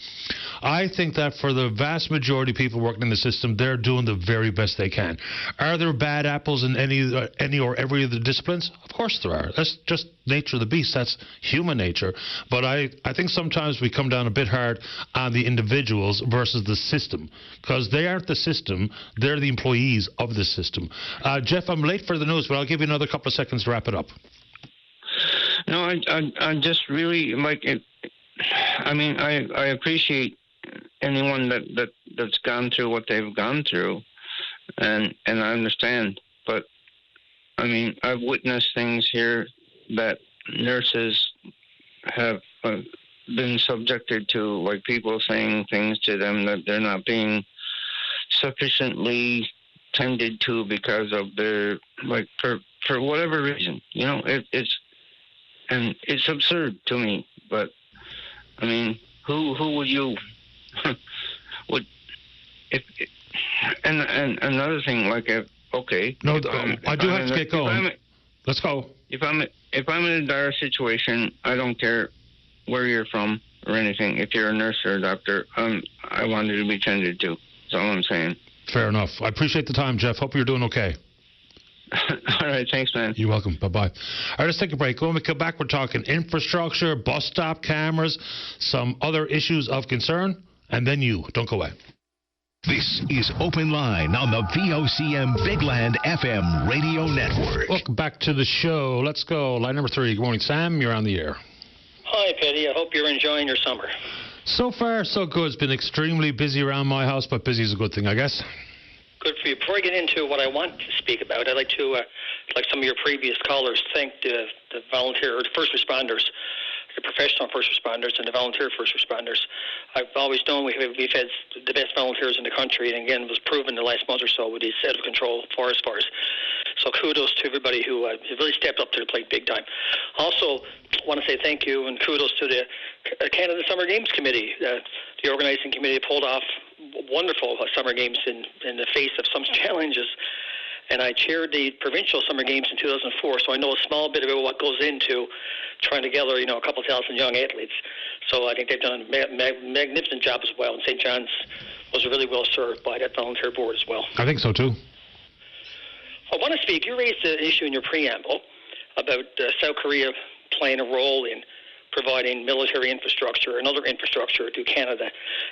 I think that for the vast majority of people working in the system, they're doing the very best they can. Are there bad apples in any or every of the disciplines? Of course there are. That's just nature of the beast. That's human nature. But I think sometimes we come down a bit hard on the individuals versus the system, because they aren't the system. They're the employees of the system. Jeff, I'm late for the news, but I'll give you another couple of seconds to wrap it up. No, I just really like it. I mean, I appreciate anyone that's gone through what they've gone through, and I understand. But I mean, I've witnessed things here that nurses have been subjected to, like people saying things to them that they're not being sufficiently tended to because of their, like, for whatever reason. You know, it's absurd to me. But I mean, who would you would if and another thing, like, if okay. No, I do have to get going. Let's go. If I'm in a dire situation, I don't care where you're from or anything. If you're a nurse or a doctor, I want you to be tended to. That's all I'm saying. Fair enough. I appreciate the time, Jeff. Hope you're doing okay. All right, thanks, man. You're welcome. Bye-bye. All right, let's take a break. When we come back, we're talking infrastructure, bus stop cameras, some other issues of concern, and then you. Don't go away. This is Open Line on the VOCM Bigland FM radio network. Welcome back to the show. Let's go. Line number 3. Good morning, Sam. You're on the air. Hi, Petty. I hope you're enjoying your summer. So far, so good. It's been extremely busy around my house, but busy is a good thing, I guess. Good for you. Before I get into what I want to speak about, I'd like to, like some of your previous callers, thank the volunteer or the first responders the professional first responders and the volunteer first responders. I've always known we've had the best volunteers in the country, and again, it was proven the last month or so with these out-of-control forest fires. So kudos to everybody who really stepped up to the plate big time. Also, want to say thank you and kudos to the Canada Summer Games Committee. The organizing committee pulled off wonderful Summer Games in the face of some challenges. And I chaired the provincial Summer Games in 2004, so I know a small bit about what goes into trying to gather, a couple thousand young athletes. So I think they've done a magnificent job as well, and St. John's was really well served by that volunteer board as well. I think so too. I want to speak. You raised the issue in your preamble about South Korea playing a role in providing military infrastructure and other infrastructure to Canada.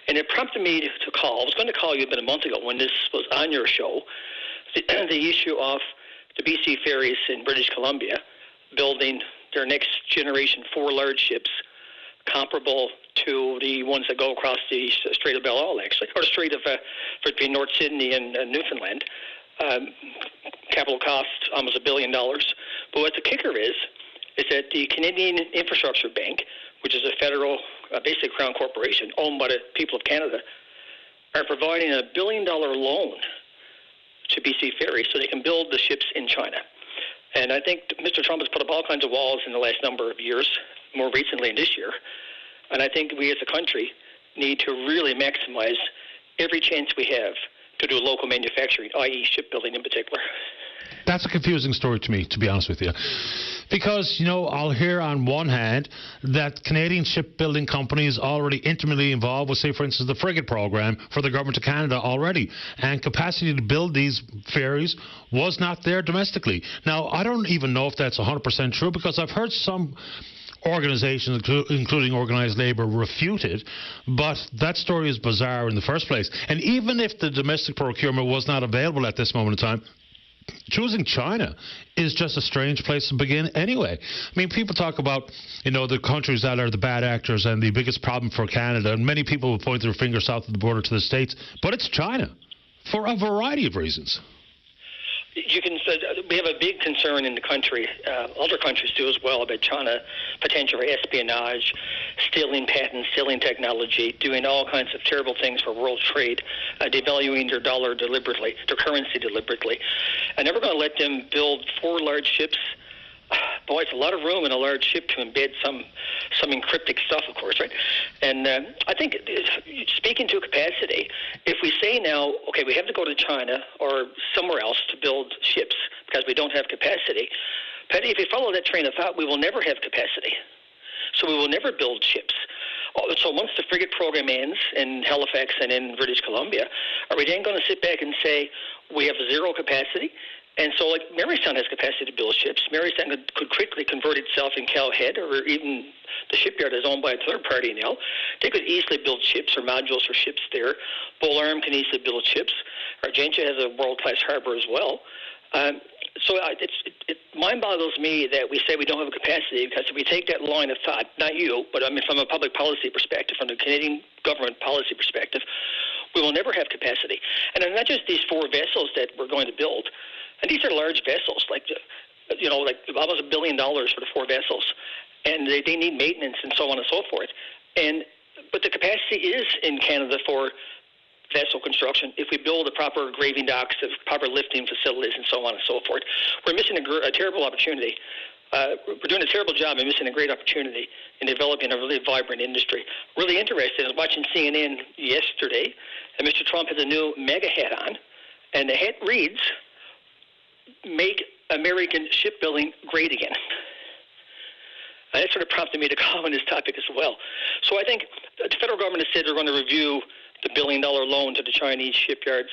And it prompted me to call. I was going to call you about a month ago when this was on your show, the issue of the BC Ferries in British Columbia building their next generation 4 large ships comparable to the ones that go across the Strait of Belle Isle, actually, or the Strait of between North Sydney and Newfoundland. Capital cost almost $1 billion. But what the kicker is that the Canadian Infrastructure Bank, which is a federal, basic crown corporation owned by the people of Canada, are providing a $1 billion loan to BC Ferries so they can build the ships in China. And I think Mr. Trump has put up all kinds of walls in the last number of years, more recently in this year. And I think we as a country need to really maximize every chance we have to do local manufacturing, i.e. shipbuilding in particular. That's a confusing story to me, to be honest with you. Because, I'll hear on one hand that Canadian shipbuilding companies already intimately involved with, say, for instance, the frigate program for the government of Canada already. And capacity to build these ferries was not there domestically. Now, I don't even know if that's 100% true, because I've heard some organizations, including organised labour, refuted, but that story is bizarre in the first place. And even if the domestic procurement was not available at this moment in time, choosing China is just a strange place to begin anyway. I mean, people talk about, the countries that are the bad actors and the biggest problem for Canada, and many people will point their finger south of the border to the States, but it's China for a variety of reasons. We have a big concern in the country, other countries do as well, about China potential for espionage, stealing patents, stealing technology, doing all kinds of terrible things for world trade, devaluing their dollar deliberately, their currency deliberately. And we're going to let them build 4 large ships. Boy, it's a lot of room in a large ship to embed some encryptic stuff, of course, right? And I think, speaking to capacity, if we say now, okay, we have to go to China or somewhere else to build ships because we don't have capacity, Patty, if we follow that train of thought, we will never have capacity. So we will never build ships. So once the frigate program ends in Halifax and in British Columbia, are we then going to sit back and say we have zero capacity? And so, like, Marystown has capacity to build ships. Marystown could quickly convert itself in Calhead, or even the shipyard is owned by a third party now. They could easily build ships or modules for ships there. Bull Arm can easily build ships. Argentia has a world-class harbor as well. So it mind boggles me that we say we don't have a capacity, because if we take that line of thought, not you, but I mean from a public policy perspective, from the Canadian government policy perspective, we will never have capacity. And it's not just these 4 vessels that we're going to build. And these are large vessels, like almost $1 billion for the 4 vessels. And they need maintenance and so on and so forth. But the capacity is in Canada for vessel construction if we build the proper graving docks, the proper lifting facilities, and so on and so forth. We're missing a terrible opportunity. We're doing a terrible job and missing a great opportunity in developing a really vibrant industry. Really interested. I was watching CNN yesterday, and Mr. Trump has a new mega hat on, and the hat reads, "Make American shipbuilding great again." And that sort of prompted me to comment on this topic as well. So I think the federal government has said they're going to review the $1 billion loan to the Chinese shipyards.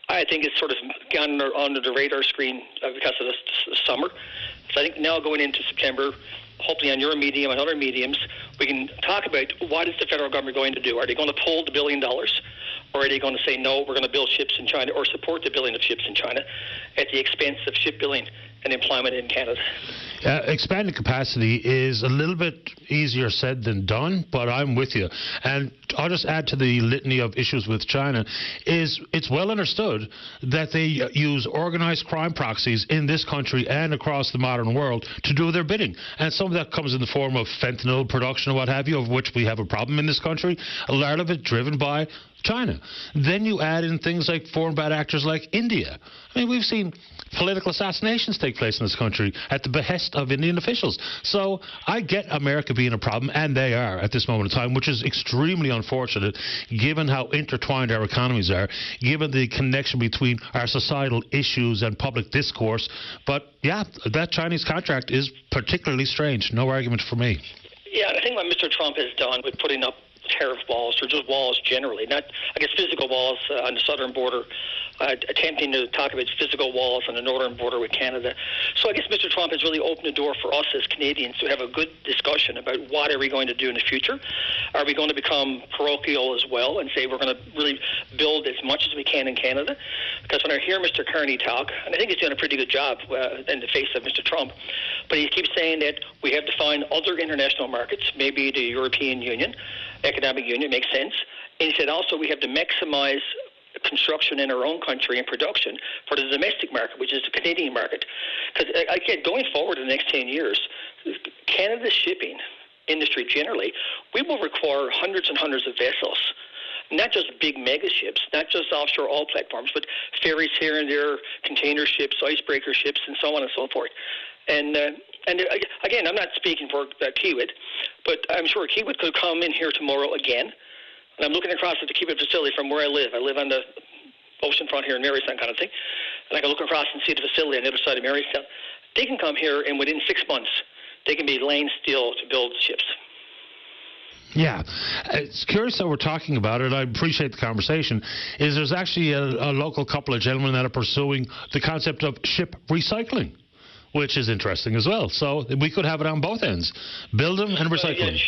I think it's sort of gone under the radar screen because of the summer. So I think now going into September, hopefully on your medium and other mediums, we can talk about what is the federal government going to do. Are they going to pull the $1 billion? Or are they going to say, no, we're going to build ships in China, or support the building of ships in China at the expense of shipbuilding and employment in Canada? Expanding capacity is a little bit easier said than done, but I'm with you. And I'll just add to the litany of issues with China is it's well understood that they use organized crime proxies in this country and across the modern world to do their bidding. And some of that comes in the form of fentanyl production or what have you, of which we have a problem in this country, a lot of it driven by China. Then you add in things like foreign bad actors like India. I mean, we've seen political assassinations take place in this country at the behest of Indian officials. So I get America being a problem, and they are at this moment in time, which is extremely unfortunate given how intertwined our economies are, given the connection between our societal issues and public discourse. But yeah, that Chinese contract is particularly strange. No argument for me. Yeah, I think what Mr. Trump has done with putting up tariff walls, or just walls generally, not, I guess, physical walls on the southern border, attempting to talk about physical walls on the northern border with Canada. So I guess Mr. Trump has really opened the door for us as Canadians to have a good discussion about what are we going to do in the future. Are we going to become parochial as well and say we're going to really build as much as we can in Canada? Because when I hear Mr. Carney talk, and I think he's doing a pretty good job in the face of Mr. Trump, but he keeps saying that we have to find other international markets, maybe the European Union, economic union, makes sense. And he said also we have to maximize construction in our own country and production for the domestic market, which is the Canadian market. Because, again, going forward in the next 10 years, Canada's shipping industry generally, we will require hundreds and hundreds of vessels, not just big mega ships, not just offshore oil platforms, but ferries here and there, container ships, icebreaker ships, and so on and so forth. And again, I'm not speaking for Kiewit, but I'm sure Kiewit could come in here tomorrow again. And I'm looking across at the Kiewit facility from where I live. I live on the ocean front here in Marystown kind of thing. And I can look across and see the facility on the other side of Marystown. They can come here, and within 6 months, they can be laying steel to build ships. Yeah, it's curious that we're talking about it. I appreciate the conversation. There's actually a local couple of gentlemen that are pursuing the concept of ship recycling, which is interesting as well. So we could have it on both ends. Build them and recycling.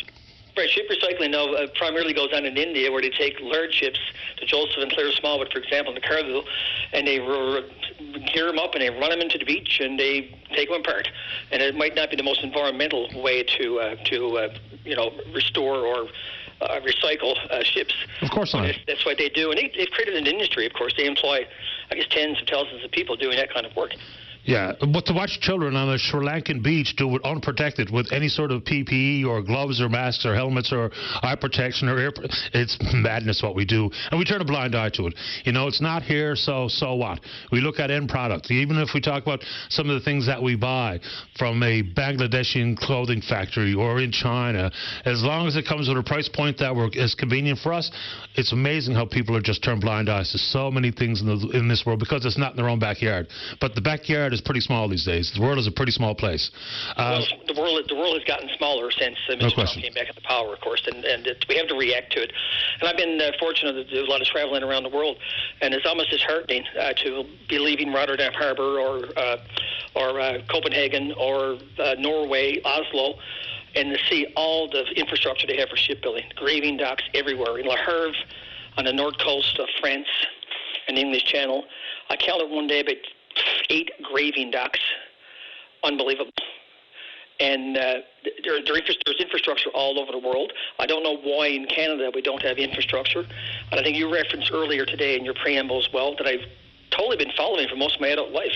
Right, ship recycling now primarily goes on in India, where they take large ships, the Joseph and Claire Smallwood, for example, in the cargo, and they gear them up and they run them into the beach and they take them apart. And it might not be the most environmental way to restore or recycle ships. Of course not. That's what they do. And they've created an industry, of course. They employ, I guess, tens of thousands of people doing that kind of work. Yeah, but to watch children on a Sri Lankan beach do it unprotected with any sort of PPE or gloves or masks or helmets or eye protection or it's madness what we do. And we turn a blind eye to it. You know, it's not here, so what? We look at end product. Even if we talk about some of the things that we buy from a Bangladeshi clothing factory or in China, as long as it comes with a price point that is convenient for us, it's amazing how people are just turned blind eyes to so many things in this world because it's not in their own backyard. But the backyard is pretty small these days. The world is a pretty small place. The world has gotten smaller since Mr. Trump came back into power, of course, and we have to react to it. And I've been fortunate to do a lot of traveling around the world, and it's almost disheartening to be leaving Rotterdam Harbour or Copenhagen or Norway, Oslo, and to see all the infrastructure they have for shipbuilding, graving docks everywhere. In Le Havre, on the north coast of France and the English Channel, I counted one day about 8 graving docks. Unbelievable. And there's infrastructure all over the world. I don't know why in Canada we don't have infrastructure. And I think you referenced earlier today in your preamble as well that I've totally been following for most of my adult life.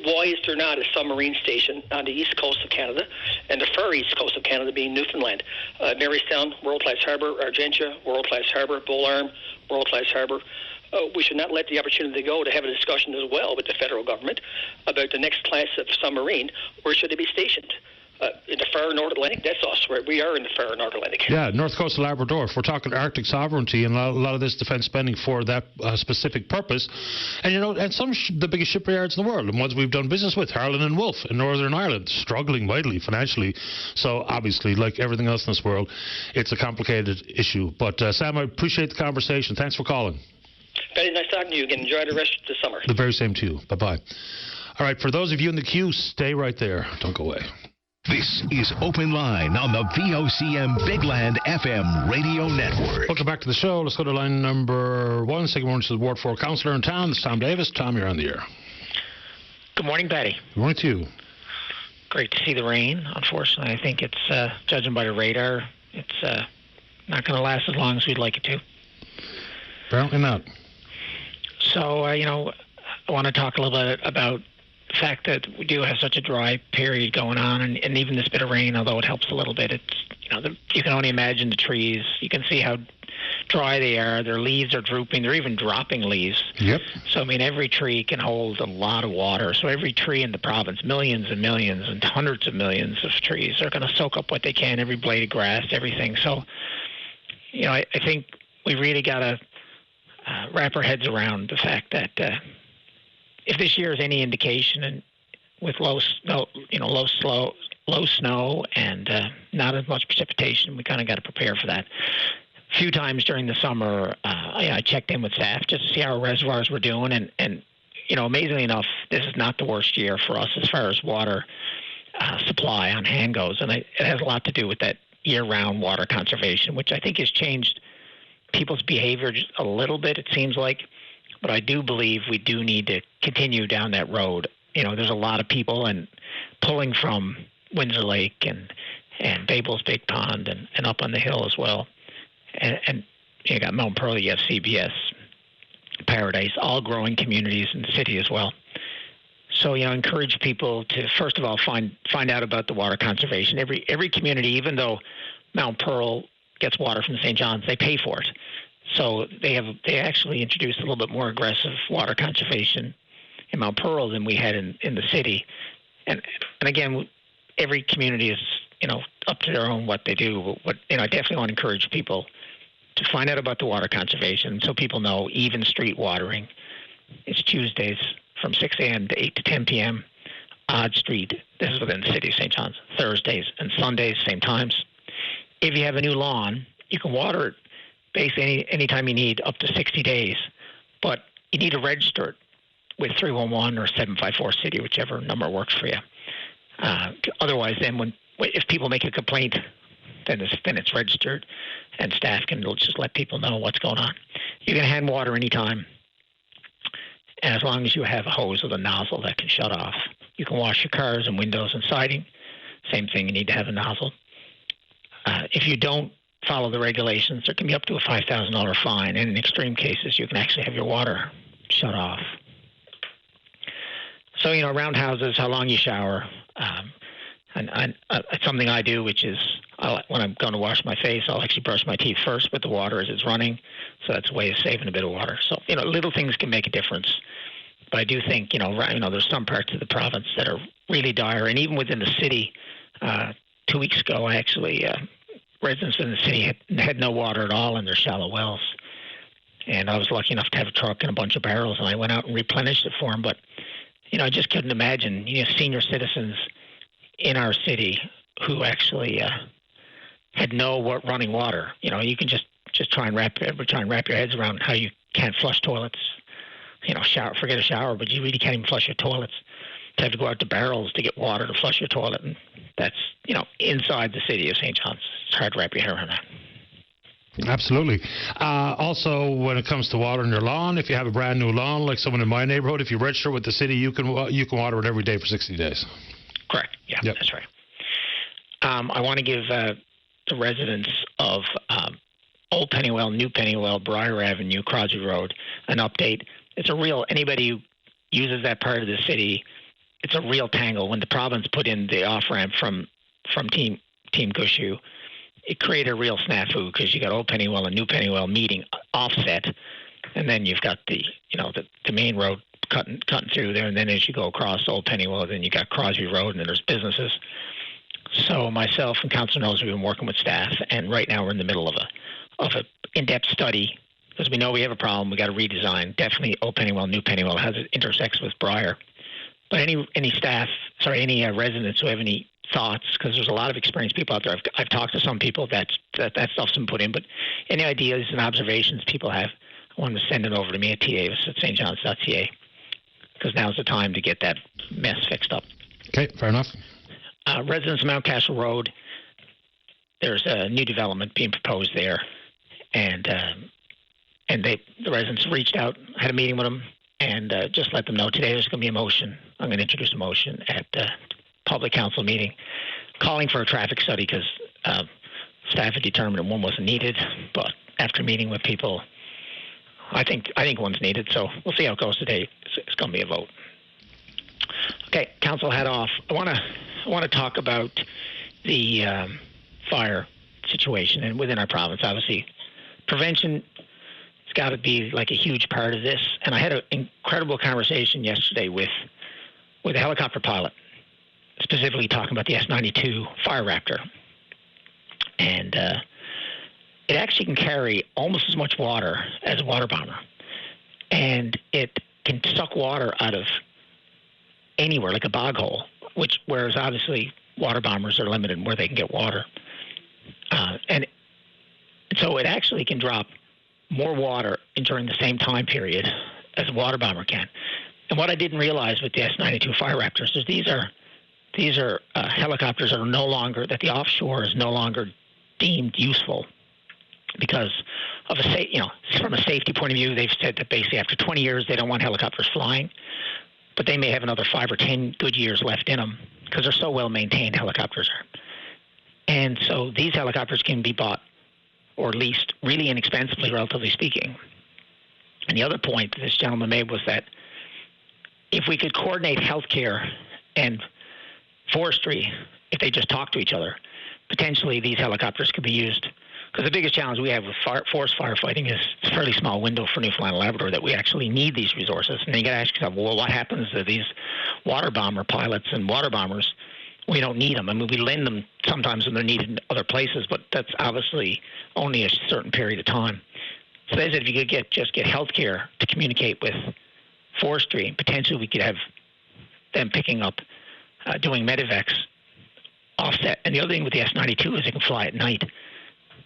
Why is there not a submarine station on the east coast of Canada and the far east coast of Canada being Newfoundland? Marystown, world-class harbour. Argentia, world-class harbour. Bull Arm, world-class harbour. We should not let the opportunity go to have a discussion as well with the federal government about the next class of submarine. Where should they be stationed? In the far North Atlantic? That's us. We are in the far North Atlantic. Yeah, north coast of Labrador. If we're talking Arctic sovereignty and a lot of this defence spending for that specific purpose. And, and some the biggest shipyards in the world, and ones we've done business with, Harland and Wolff in Northern Ireland, struggling mightily financially. So, obviously, like everything else in this world, it's a complicated issue. But, Sam, I appreciate the conversation. Thanks for calling. Very nice talking to you again. Enjoy the rest of the summer. The very same to you. Bye-bye. All right, for those of you in the queue, stay right there. Don't go away. This is Open Line on the VOCM Big Land FM radio network. Welcome back to the show. Let's go to line number 1. Second one to the Ward 4 councillor in town. It's Tom Davis. Tom, you're on the air. Good morning, Patty. Good morning to you. Great to see the rain. Unfortunately, I think it's, judging by the radar, it's not going to last as long as we'd like it to. Apparently not. So, I want to talk a little bit about the fact that we do have such a dry period going on, and even this bit of rain, although it helps a little bit, it's, you can only imagine the trees. You can see how dry they are. Their leaves are drooping. They're even dropping leaves. Yep. So, every tree can hold a lot of water. So every tree in the province, millions and millions and hundreds of millions of trees are going to soak up what they can, every blade of grass, everything. So, I think we really got to wrap our heads around the fact that if this year is any indication, and with low snow and not as much precipitation, we kind of got to prepare for that. A few times during the summer, I checked in with staff just to see how our reservoirs were doing, and amazingly enough, this is not the worst year for us as far as water supply on hand goes, and it has a lot to do with that year-round water conservation, which I think has changed people's behavior just a little bit, it seems like. But I do believe we do need to continue down that road. There's a lot of people and pulling from Windsor Lake and Babel's Big Pond and up on the hill as well. And you got Mount Pearl, you have CBS, Paradise, all growing communities in the city as well. So, encourage people to, first of all, find out about the water conservation. Every community, even though Mount Pearl gets water from St. John's, they pay for it. So they actually introduced a little bit more aggressive water conservation in Mount Pearl than we had in the city. And again, every community is, up to their own what they do. But I definitely want to encourage people to find out about the water conservation so people know even street watering. It's Tuesdays from 6 a.m. to 8 to 10 p.m. Odd Street. This is within the city of St. John's. Thursdays and Sundays, same times. If you have a new lawn, you can water it basically anytime you need, up to 60 days. But you need to register it with 311 or 754 City, whichever number works for you. Otherwise, then if people make a complaint, then it's registered, and staff can just let people know what's going on. You can hand water anytime, and as long as you have a hose with a nozzle that can shut off. You can wash your cars and windows and siding. Same thing, you need to have a nozzle. If you don't follow the regulations, there can be up to a $5,000 fine, and in extreme cases, you can actually have your water shut off. So, around houses, how long you shower. And it's something I do, which is when I'm going to wash my face, I'll actually brush my teeth first with the water as it's running. So that's a way of saving a bit of water. So, little things can make a difference. But I do think, there's some parts of the province that are really dire. And even within the city, 2 weeks ago, I actually... residents in the city had no water at all in their shallow wells. And I was lucky enough to have a truck and a bunch of barrels, and I went out and replenished it for them. But, I just couldn't imagine, senior citizens in our city who actually had no running water. You can just try and wrap your heads around how you can't flush toilets. Forget a shower, but you really can't even flush your toilets. To have to go out to barrels to get water to flush your toilet, and that's, inside the city of St. John's. It's hard to wrap your hair around that. Absolutely. Also, when it comes to watering your lawn, if you have a brand new lawn, like someone in my neighborhood, if you register with the city, you can water it every day for 60 days. Correct. Yeah, yep. That's right. I want to give the residents of Old Pennywell, New Pennywell, Briar Avenue, Crosby Road an update. It's anybody who uses that part of the city, it's a real tangle. When the province put in the off-ramp from Team Gushu, it created a real snafu because you got Old Pennywell and New Pennywell meeting offset, and then you've got the main road cutting through there, and then as you go across Old Pennywell, then you got Crosby Road, and then there's businesses. So myself and Councillor Knowles, we've been working with staff, and right now we're in the middle of a in-depth study because we know we have a problem. We got to redesign. Definitely Old Pennywell, New Pennywell has it intersects with Briar. But any residents who have any thoughts, because there's a lot of experienced people out there. I've talked to some people that stuff's been put in, but any ideas and observations people have, I want them to send it over to me at tdavis@stjohns.ca, because now's the time to get that mess fixed up. Okay, fair enough. residents of Mount Castle Road, there's a new development being proposed there, and the residents reached out, had a meeting with them, and just let them know today there's going to be a motion. I'm going to introduce a motion at public council meeting calling for a traffic study because staff had determined that one wasn't needed, but after meeting with people, I think one's needed, so we'll see how it goes today. It's going to be a vote. Okay, council hat off. I want to talk about the fire situation and within our province. Obviously, prevention has got to be like a huge part of this. And I had an incredible conversation yesterday with a helicopter pilot, specifically talking about the S-92 Fire Raptor. And it actually can carry almost as much water as a water bomber. And it can suck water out of anywhere, like a bog hole, whereas obviously water bombers are limited in where they can get water. And so it actually can drop more water during the same time period as a water bomber can. And what I didn't realize with the S-92 Fire Raptors is these are helicopters that are no longer, that the offshore is no longer deemed useful because of from a safety point of view, they've said that basically after 20 years they don't want helicopters flying, but they may have another 5 or 10 good years left in them because they're so well maintained, helicopters are. And so these helicopters can be bought or leased really inexpensively, relatively speaking. And the other point that this gentleman made was that if we could coordinate healthcare and forestry, if they just talk to each other, potentially these helicopters could be used. Because the biggest challenge we have with forest firefighting is it's a fairly small window for Newfoundland and Labrador that we actually need these resources. And then you got to ask yourself, well, what happens to these water bomber pilots and water bombers? We don't need them. I mean, we lend them sometimes when they're needed in other places, but that's obviously only a certain period of time. So they said if you could just get healthcare to communicate with forestry, potentially we could have them picking up, doing medevacs offset. And the other thing with the S-92 is it can fly at night,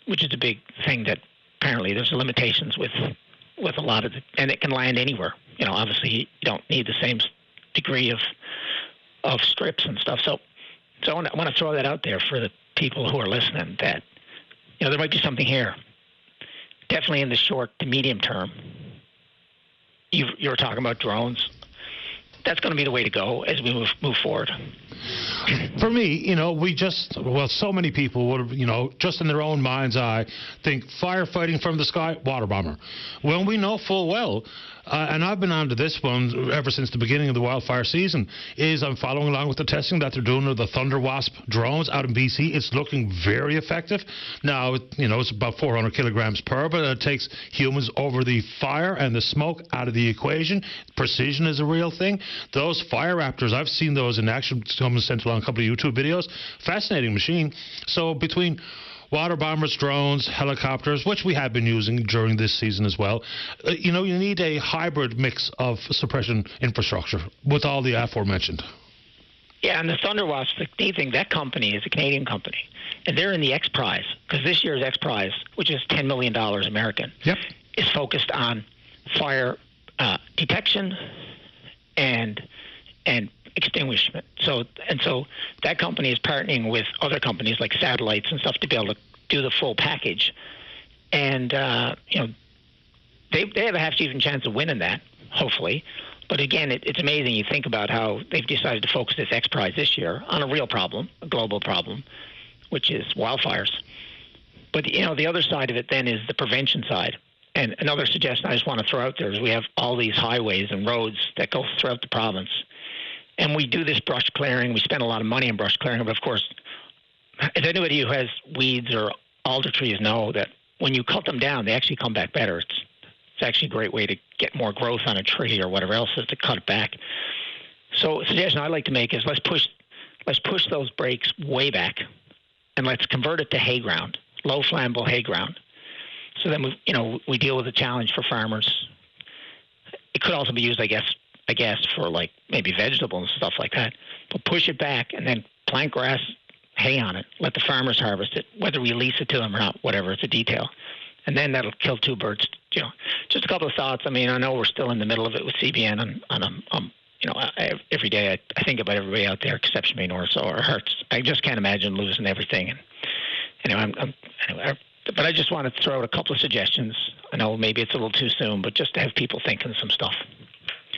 which is a big thing that apparently there's limitations with a lot of it, and it can land anywhere. You know, obviously you don't need the same degree of strips and stuff. So I want to throw that out there for the people who are listening that, you know, there might be something here. Definitely in the short to medium term. You were talking about drones. That's going to be the way to go as we move forward. For me, you know, so many people would, you know, just in their own mind's eye, think firefighting from the sky, water bomber. When we know full well, and I've been onto this one ever since the beginning of the wildfire season, is I'm following along with the testing that they're doing of the Thunder Wasp drones out in BC. It's looking very effective. Now, you know, it's about 400 kilograms per, but it takes humans over the fire and the smoke out of the equation. Precision is a real thing. Those Fire Raptors, I've seen those in action. Someone sent along a couple of YouTube videos. Fascinating machine. So between water bombers, drones, helicopters, which we have been using during this season as well, you know, you need a hybrid mix of suppression infrastructure with all the aforementioned. Yeah, and the Thunder Wasp, the neat thing, that company is a Canadian company, and they're in the X Prize, because this year's X Prize, which is $10 million American, is focused on fire detection and extinguishment. So that company is partnering with other companies like satellites and stuff to be able to do the full package. And you know, they have a half-even chance of winning that, hopefully. But again, it's amazing. You think about how they've decided to focus this X Prize this year on a real problem, a global problem, which is wildfires. But you know, the other side of it then is the prevention side. And another suggestion I just want to throw out there is we have all these highways and roads that go throughout the province. And we do this brush clearing. We spend a lot of money on brush clearing. But, of course, as anybody who has weeds or alder trees know that when you cut them down, they actually come back better. It's actually a great way to get more growth on a tree or whatever else is to cut it back. So a suggestion I'd like to make is let's push those breaks way back, and let's convert it to hay ground, low flammable hay ground. So then we deal with the challenge for farmers. It could also be used, I guess, for like maybe vegetables and stuff like that. But push it back and then plant grass, hay on it. Let the farmers harvest it, whether we lease it to them or not, whatever. It's a detail. And then that'll kill two birds. You know, just a couple of thoughts. I mean, I know we're still in the middle of it with CBN on every day I think about everybody out there, except me, or so it hurts. I just can't imagine losing everything. And but I just want to throw out a couple of suggestions. I know maybe it's a little too soon, but just to have people thinking some stuff.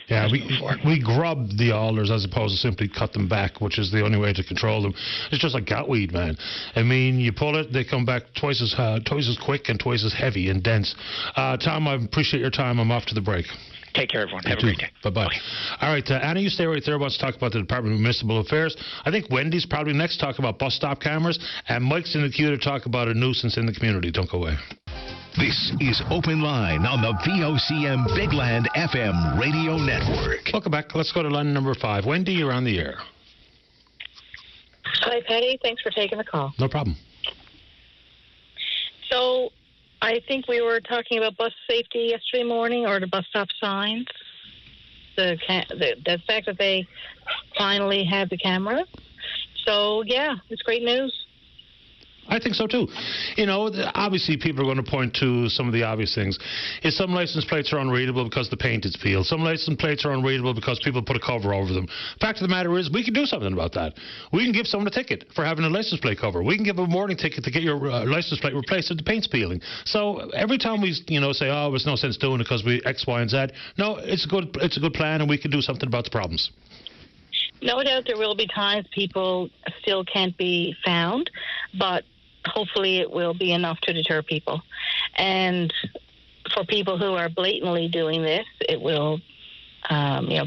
Yeah, we grub the alders as opposed to simply cut them back, which is the only way to control them. It's just like goutweed, man. I mean, you pull it, they come back twice as quick and twice as heavy and dense. Tom, I appreciate your time. I'm off to the break. Take care, everyone. Have a great day. Bye-bye. Okay. All right, Anna, you stay right there. Wants to talk about the Department of Municipal Affairs. I think Wendy's probably next to talk about bus stop cameras, and Mike's in the queue to talk about a nuisance in the community. Don't go away. This is Open Line on the VOCM Big Land FM radio network. Welcome back. Let's go to line number 5. Wendy, you're on the air. Hi, Patty. Thanks for taking the call. No problem. So I think we were talking about bus safety yesterday morning, or the bus stop signs. The fact that they finally have the camera. So, yeah, it's great news. I think so, too. Obviously people are going to point to some of the obvious things. Some license plates are unreadable because the paint is peeled. Some license plates are unreadable because people put a cover over them. Fact of the matter is, we can do something about that. We can give someone a ticket for having a license plate cover. We can give a warning ticket to get your license plate replaced if the paint's peeling. So every time we, say, oh, there's no sense doing it because we X, Y, and Z. No, it's a good plan, and we can do something about the problems. No doubt there will be times people still can't be found, but hopefully it will be enough to deter people. And for people who are blatantly doing this, it will,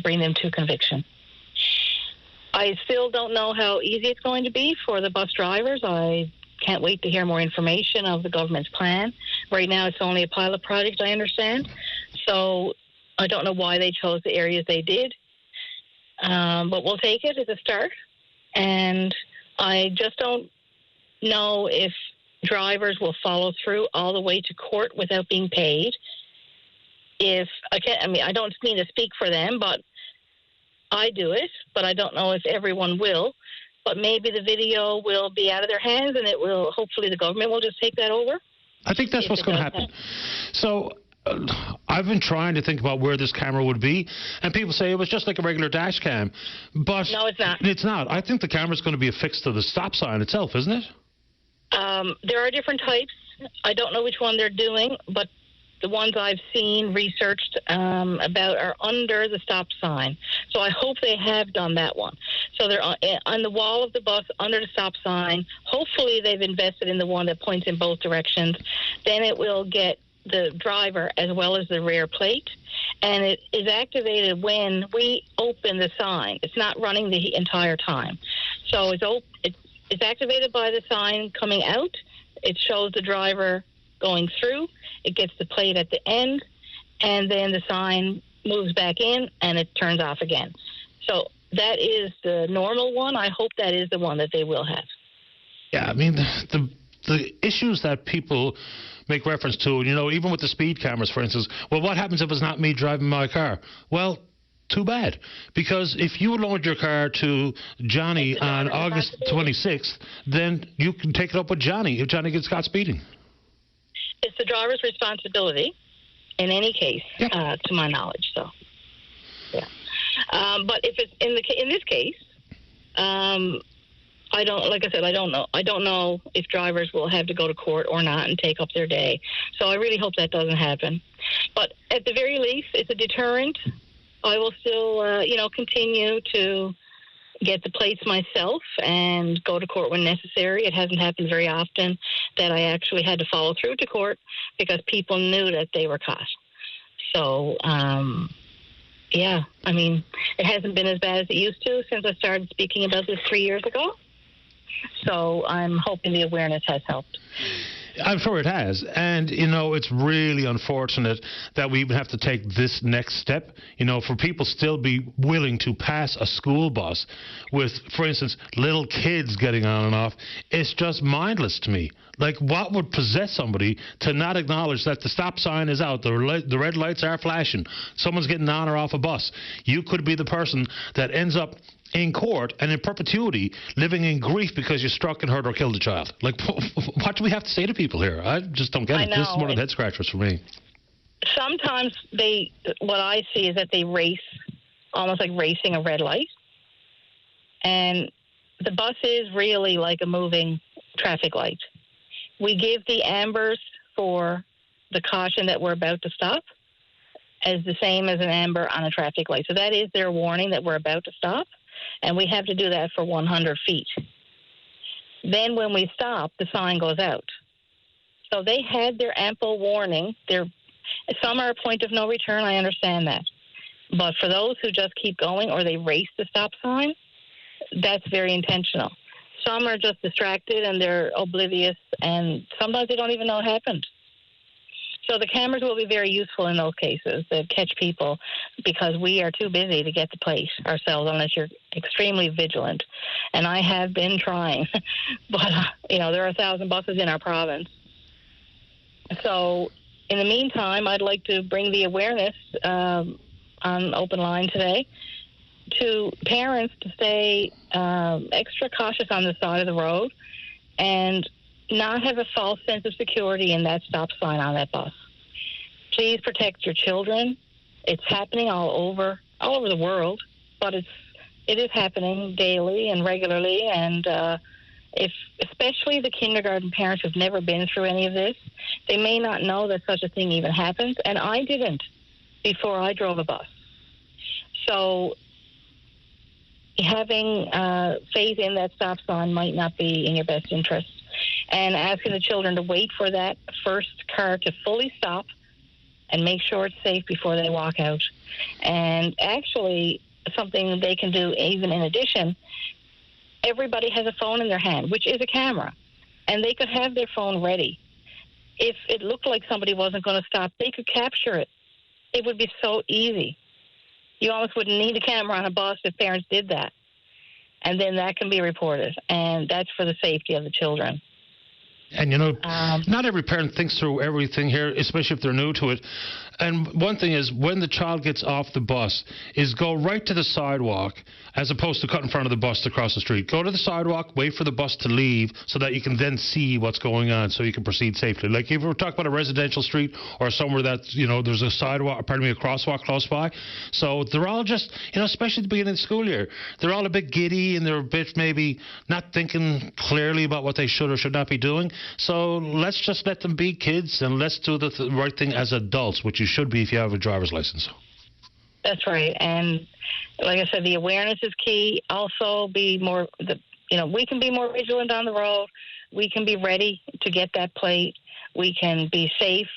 bring them to conviction. I still don't know how easy it's going to be for the bus drivers. I can't wait to hear more information of the government's plan. Right now it's only a pilot project, I understand. So I don't know why they chose the areas they did. But we'll take it as a start. And I just don't know if drivers will follow through all the way to court without being paid. I don't mean to speak for them, but I do it, but I don't know if everyone will. But maybe the video will be out of their hands, and hopefully the government will just take that over. I think that's what's going to happen. So I've been trying to think about where this camera would be, and people say it was just like a regular dash cam. But no, it's not. It's not. I think the camera's going to be affixed to the stop sign itself, isn't it? There are different types. I don't know which one they're doing, but the ones I've seen, researched about are under the stop sign. So I hope they have done that one. So they're on the wall of the bus under the stop sign. Hopefully they've invested in the one that points in both directions. Then it will get the driver as well as the rear plate, and it is activated when we open the sign. It's not running the entire time. So it's activated by the sign coming out. It shows the driver going through. It gets the plate at the end, and then the sign moves back in, and it turns off again. So that is the normal one. I hope that is the one that they will have. Yeah, I mean, the issues that people make reference to, even with the speed cameras, for instance, well, what happens if it's not me driving my car? Well, too bad. Because if you loaned your car to Johnny on August 26th, then you can take it up with Johnny if Johnny gets caught speeding. It's the driver's responsibility in any case, to my knowledge. So, yeah. But if it's in this case, I don't know. I don't know if drivers will have to go to court or not and take up their day. So I really hope that doesn't happen. But at the very least, it's a deterrent. I will still, continue to get the plates myself and go to court when necessary. It hasn't happened very often that I actually had to follow through to court because people knew that they were caught. So, it hasn't been as bad as it used to since I started speaking about this 3 years ago. So I'm hoping the awareness has helped. I'm sure it has. And, it's really unfortunate that we even have to take this next step, for people still be willing to pass a school bus with, for instance, little kids getting on and off. It's just mindless to me. Like, what would possess somebody to not acknowledge that the stop sign is out, the red lights are flashing, someone's getting on or off a bus? You could be the person that ends up in court and in perpetuity living in grief because you struck and hurt or killed a child. Like, what do we have to say to people here? I just don't get it. This is one of the head scratchers for me. Sometimes what I see is that they race almost like racing a red light. And the bus is really like a moving traffic light. We give the ambers for the caution that we're about to stop as the same as an amber on a traffic light. So that is their warning that we're about to stop, and we have to do that for 100 feet. Then when we stop, the sign goes out. So they had their ample warning. Some are a point of no return, I understand that. But for those who just keep going or they race the stop sign, that's very intentional. Some are just distracted and they're oblivious, and sometimes they don't even know it happened. So the cameras will be very useful in those cases that catch people, because we are too busy to get the plate ourselves unless you're extremely vigilant. And I have been trying, but there are 1,000 buses in our province. So in the meantime, I'd like to bring the awareness on Open Line today to parents to stay extra cautious on the side of the road and not have a false sense of security in that stop sign on that bus. Please protect your children. It's happening all over the world, but it is happening daily and regularly. And if especially the kindergarten parents who've never been through any of this, they may not know that such a thing even happens. And I didn't before I drove a bus. So having faith in that stop sign might not be in your best interest. And asking the children to wait for that first car to fully stop and make sure it's safe before they walk out. And actually, something they can do even in addition, everybody has a phone in their hand, which is a camera, and they could have their phone ready. If it looked like somebody wasn't going to stop, they could capture it. It would be so easy. You almost wouldn't need a camera on a bus if parents did that. And then that can be reported, and that's for the safety of the children. And, not every parent thinks through everything here, especially if they're new to it. And one thing is, when the child gets off the bus, is go right to the sidewalk as opposed to cut in front of the bus to cross the street. Go to the sidewalk, wait for the bus to leave so that you can then see what's going on so you can proceed safely. Like if we're talking about a residential street or somewhere that, there's a sidewalk, a crosswalk close by. So they're all just, especially at the beginning of the school year, they're all a bit giddy and they're a bit maybe not thinking clearly about what they should or should not be doing. So let's just let them be kids and let's do the right thing as adults, which you should be if you have a driver's license. That's right. And like I said, the awareness is key. Also be more, we can be more vigilant on the road. We can be ready to get that plate. We can be safe.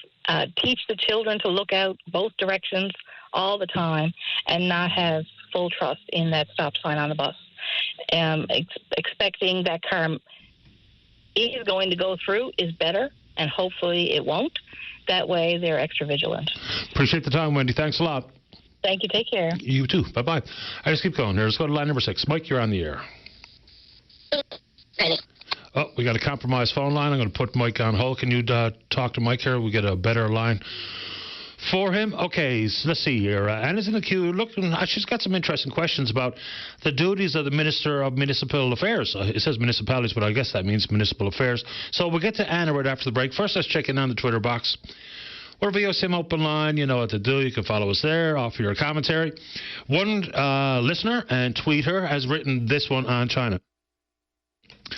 Teach the children to look out both directions all the time and not have full trust in that stop sign on the bus. Expecting that car is going to go through is better, and hopefully it won't. That way they're extra vigilant. Appreciate the time, Wendy. Thanks a lot. Thank you. Take care. You too. Bye-bye. All right, let's keep going here. Let's go to line number 6. Mike, you're on the air. Ready. Oh, we got a compromised phone line. I'm going to put Mike on hold. Can you talk to Mike here? We get a better line for him. Okay, so let's see here. Anna's in the queue. She's got some interesting questions about the duties of the Minister of Municipal Affairs. It says municipalities, but I guess that means municipal affairs. So we'll get to Anna right after the break. First, let's check in on the Twitter box. We're VOCM Open Line. You know what to do. You can follow us there, offer your commentary. One listener and tweeter has written this one on China.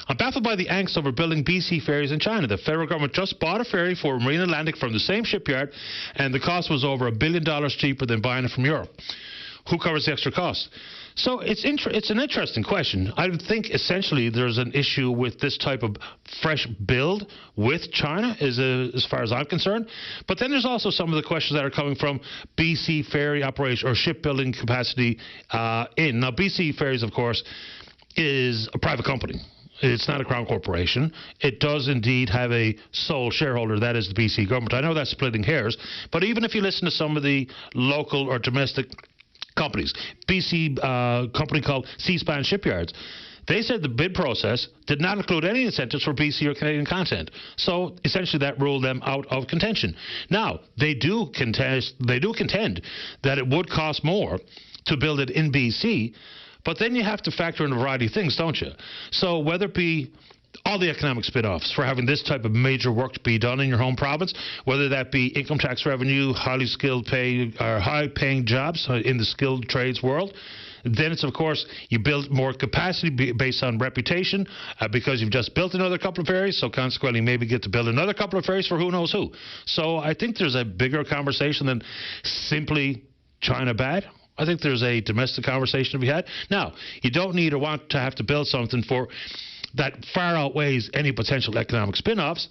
I'm baffled by the angst over building BC ferries in China. The federal government just bought a ferry for Marine Atlantic from the same shipyard, and the cost was over $1 billion cheaper than buying it from Europe. Who covers the extra cost? So it's an interesting question. I would think essentially there's an issue with this type of fresh build with China, as far as I'm concerned. But then there's also some of the questions that are coming from BC ferry operation or shipbuilding capacity Now, BC Ferries, of course, is a private company. It's not a crown corporation. It does indeed have a sole shareholder, that is the BC government. I know that's splitting hairs, but even if you listen to some of the local or domestic companies, BC company called Seaspan Shipyards, they said the bid process did not include any incentives for BC or Canadian content. So essentially that ruled them out of contention. Now, they do contend that it would cost more to build it in BC, but then you have to factor in a variety of things, don't you? So whether it be all the economic spin-offs for having this type of major work to be done in your home province, whether that be income tax revenue, highly skilled pay, or high-paying jobs in the skilled trades world. Then it's, of course, you build more capacity based on reputation because you've just built another couple of ferries, so consequently maybe get to build another couple of ferries for who knows who. So I think there's a bigger conversation than simply China bad. I think there's a domestic conversation to be had. Now, you don't need or want to have to build something for that far outweighs any potential economic spin-offs,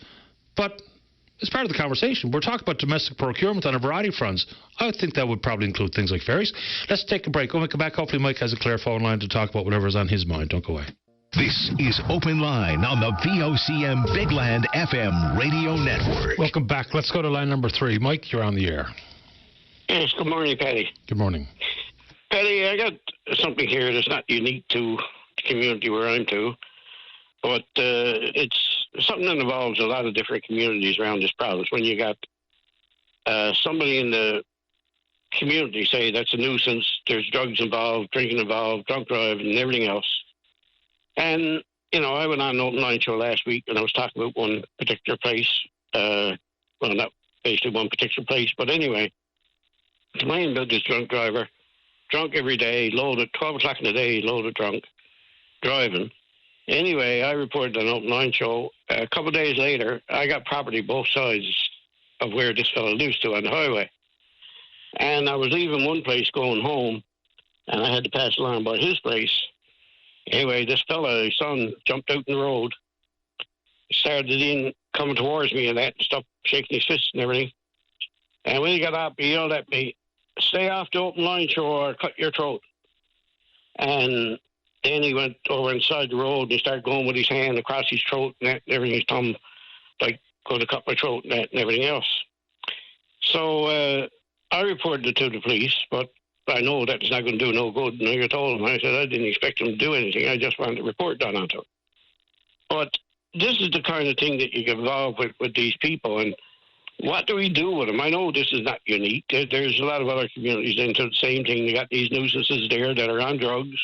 but it's part of the conversation. We're talking about domestic procurement on a variety of fronts. I think that would probably include things like ferries. Let's take a break. When we come back, hopefully Mike has a clear phone line to talk about whatever's on his mind. Don't go away. This is Open Line on the VOCM Bigland FM radio network. Welcome back. Let's go to line number 3. Mike, you're on the air. Yes, good morning, Paddy. Good morning. Paddy, I got something here that's not unique to the community where I'm to, but it's something that involves a lot of different communities around this province. When you got somebody in the community say that's a nuisance, there's drugs involved, drinking involved, drunk driving, and everything else. And, I went on an open line show last week and I was talking about one particular place. Well, not basically one particular place, but anyway, complaining about this drunk driver, drunk every day, loaded, 12 o'clock in the day, loaded drunk, driving. Anyway, I reported on an open line show. A couple of days later, I got property both sides of where this fellow lives to on the highway. And I was leaving one place going home, and I had to pass along by his place. Anyway, this fellow, his son, jumped out in the road, started in coming towards me and that, and stopped shaking his fists and everything. And when he got up, he yelled at me, "Stay off the open line show or cut your throat." And then he went over inside the road and he started going with his hand across his throat and that, and everything, his thumb, like, going to cut my throat and that and everything else. So I reported it to the police, but I know that it's not going to do no good. And I told him, I said, I didn't expect him to do anything. I just wanted a report done onto him. But this is the kind of thing that you get involved with these people. And what do we do with them? I know this is not unique. There's a lot of other communities into the same thing. They got these nuisances there that are on drugs.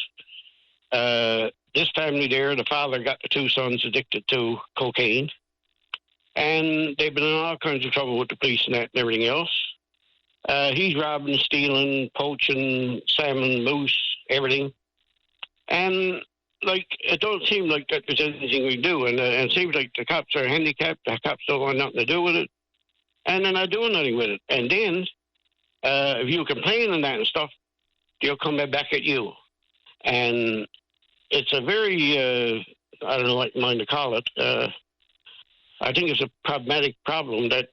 This family there, the father got the 2 sons addicted to cocaine. And they've been in all kinds of trouble with the police and that and everything else. He's robbing, stealing, poaching, salmon, moose, everything. And, it don't seem like that there's anything we do. And it seems like the cops are handicapped. The cops don't want nothing to do with it. And they're not doing anything with it. And then, if you complain and that and stuff, they'll come back at you. And it's a very, I don't know what you mind to call it, I think it's a problematic problem that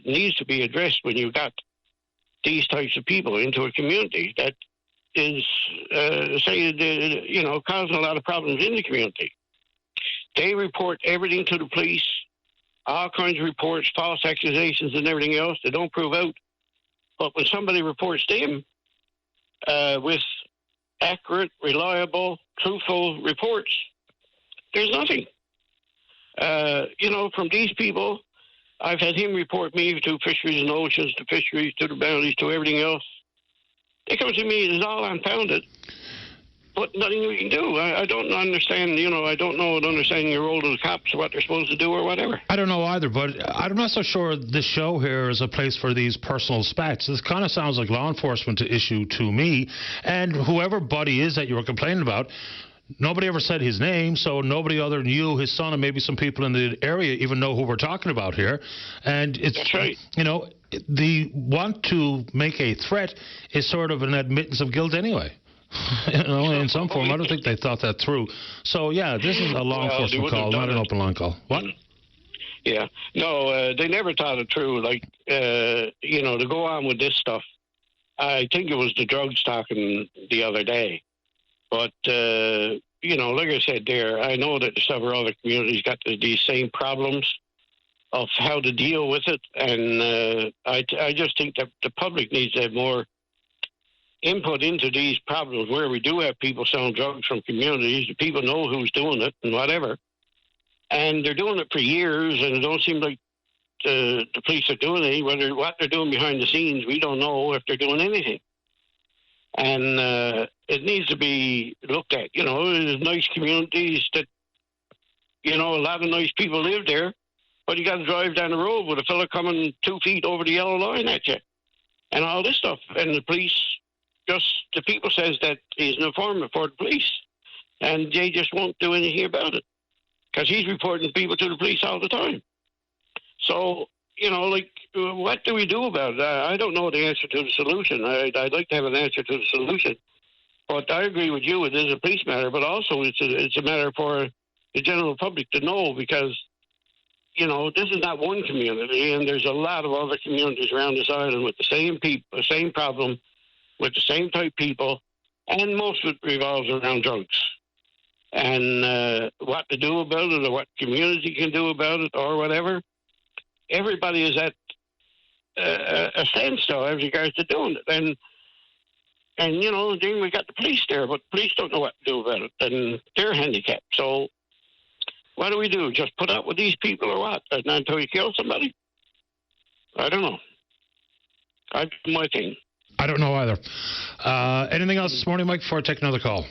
needs to be addressed when you've got these types of people into a community that is, causing a lot of problems in the community. They report everything to the police, all kinds of reports, false accusations and everything else. They don't prove out. But when somebody reports them with accurate, reliable, truthful reports, there's nothing. From these people, I've had him report me to fisheries and oceans, to fisheries, to the bounties, to everything else. They come to me, it's all unfounded. But nothing we can do. I don't understand, I don't know and understand your role to the cops, what they're supposed to do or whatever. I don't know either, but I'm not so sure this show here is a place for these personal spats. This kind of sounds like law enforcement issue to me. And whoever Buddy is that you were complaining about, nobody ever said his name, so nobody other than you, his son, and maybe some people in the area even know who we're talking about here. And it's, that's right. The want to make a threat is sort of an admittance of guilt anyway. In some form. I don't think they thought that through. So, yeah, this is a law enforcement call, not an open line call. What? Yeah. No, they never thought it through. To go on with this stuff, I think it was the drugs talking the other day. But, like I said there, I know that several other communities got these same problems of how to deal with it. And I just think that the public needs to have more input into these problems where we do have people selling drugs from communities. The people know who's doing it and whatever. And they're doing it for years, and it don't seem like the police are doing anything. What they're doing behind the scenes, we don't know if they're doing anything. And it needs to be looked at. There's nice communities that You know, a lot of nice people live there, but you got to drive down the road with a fella coming 2 feet over the yellow line at you, and all this stuff. And the police, the people says that he's an informant for the police, and they just won't do anything about it because he's reporting people to the police all the time. So, you know, like, what do we do about it? I don't know the answer to the solution. I'd like to have an answer to the solution. But I agree with you, it is a police matter, but also it's a matter for the general public to know, because, you know, this is not one community, and there's a lot of other communities around this island with the same people, the same problem, with the same type people, and most of it revolves around drugs. And what to do about it, or what community can do about it, or whatever, everybody is at a standstill as regards to doing it. And, you know, then we got the police there, but the police don't know what to do about it, and they're handicapped. So what do we do? Just put up with these people or what? Not until you kill somebody? I don't know. I do my thing. I don't know either. Anything else this morning, Mike, before I take another call?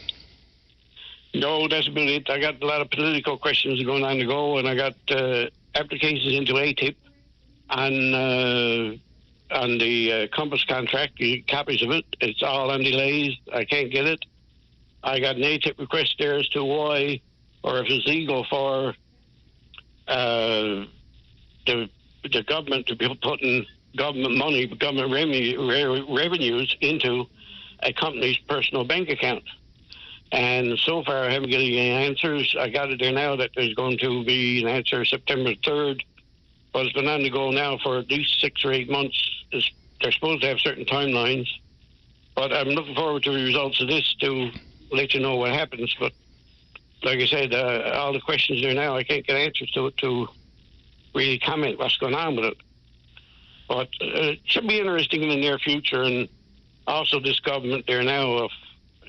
No, that's about it. I got a lot of political questions going on to go, and I got applications into ATIP on the Compass contract, copies of it. It's all on delays. I can't get it. I got an ATIP request there as to why, or if it's legal for the government to be putting government money, government revenues into a company's personal bank account. And so far, I haven't got any answers. I got it there now that there's going to be an answer September 3rd. But it's been on the go now for at least 6 or 8 months. They're supposed to have certain timelines. But I'm looking forward to the results of this to let you know what happens. But like I said, all the questions there now, I can't get answers to it to really comment what's going on with it. But it should be interesting in the near future. And also this government there now of,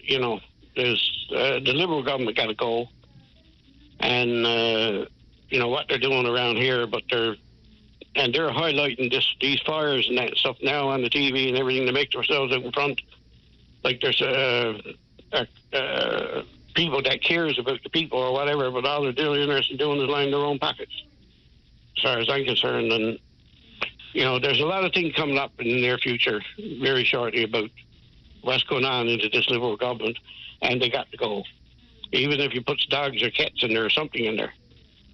you know, there's the Liberal government got to go. And, you know, what they're doing around here, but they're highlighting these fires and that stuff now on the TV and everything to make themselves out in front like there's people that cares about the people or whatever, but all they're really interested in doing is lining their own pockets, as far as I'm concerned. And, you know, there's a lot of things coming up in the near future very shortly about what's going on into this Liberal government, and they got to go. Even if you put dogs or cats in there or something in there,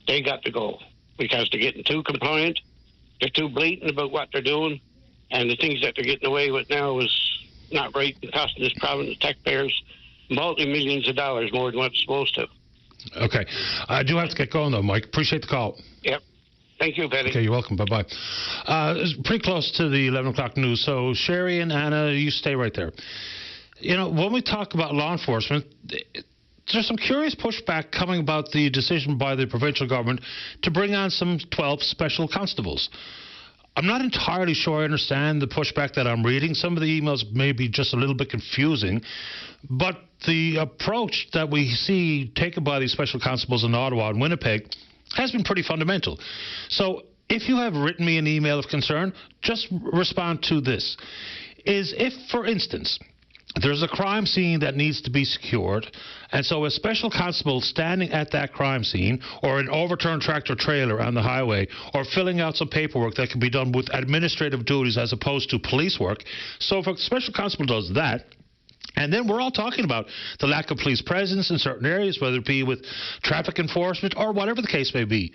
they got to go because they're getting too compliant. They're too blatant about what they're doing, and the things that they're getting away with now is not right and costing this province, taxpayers, multi-millions of dollars more than what it's supposed to. Okay. I do have to get going, though, Mike. Appreciate the call. Yep. Thank you, Betty. Okay, you're welcome. Bye-bye. It's pretty close to the 11 o'clock news, so Sherry and Anna, you stay right there. You know, when we talk about law enforcement, there's some curious pushback coming about the decision by the provincial government to bring on some 12 special constables. I'm not entirely sure I understand the pushback that I'm reading. Some of the emails may be just a little bit confusing, but the approach that we see taken by these special constables in Ottawa and Winnipeg has been pretty fundamental. So if you have written me an email of concern, just respond to this. If, for instance, there's a crime scene that needs to be secured, and so a special constable standing at that crime scene, or an overturned tractor trailer on the highway, or filling out some paperwork that can be done with administrative duties as opposed to police work. So if a special constable does that, and then we're all talking about the lack of police presence in certain areas, whether it be with traffic enforcement or whatever the case may be,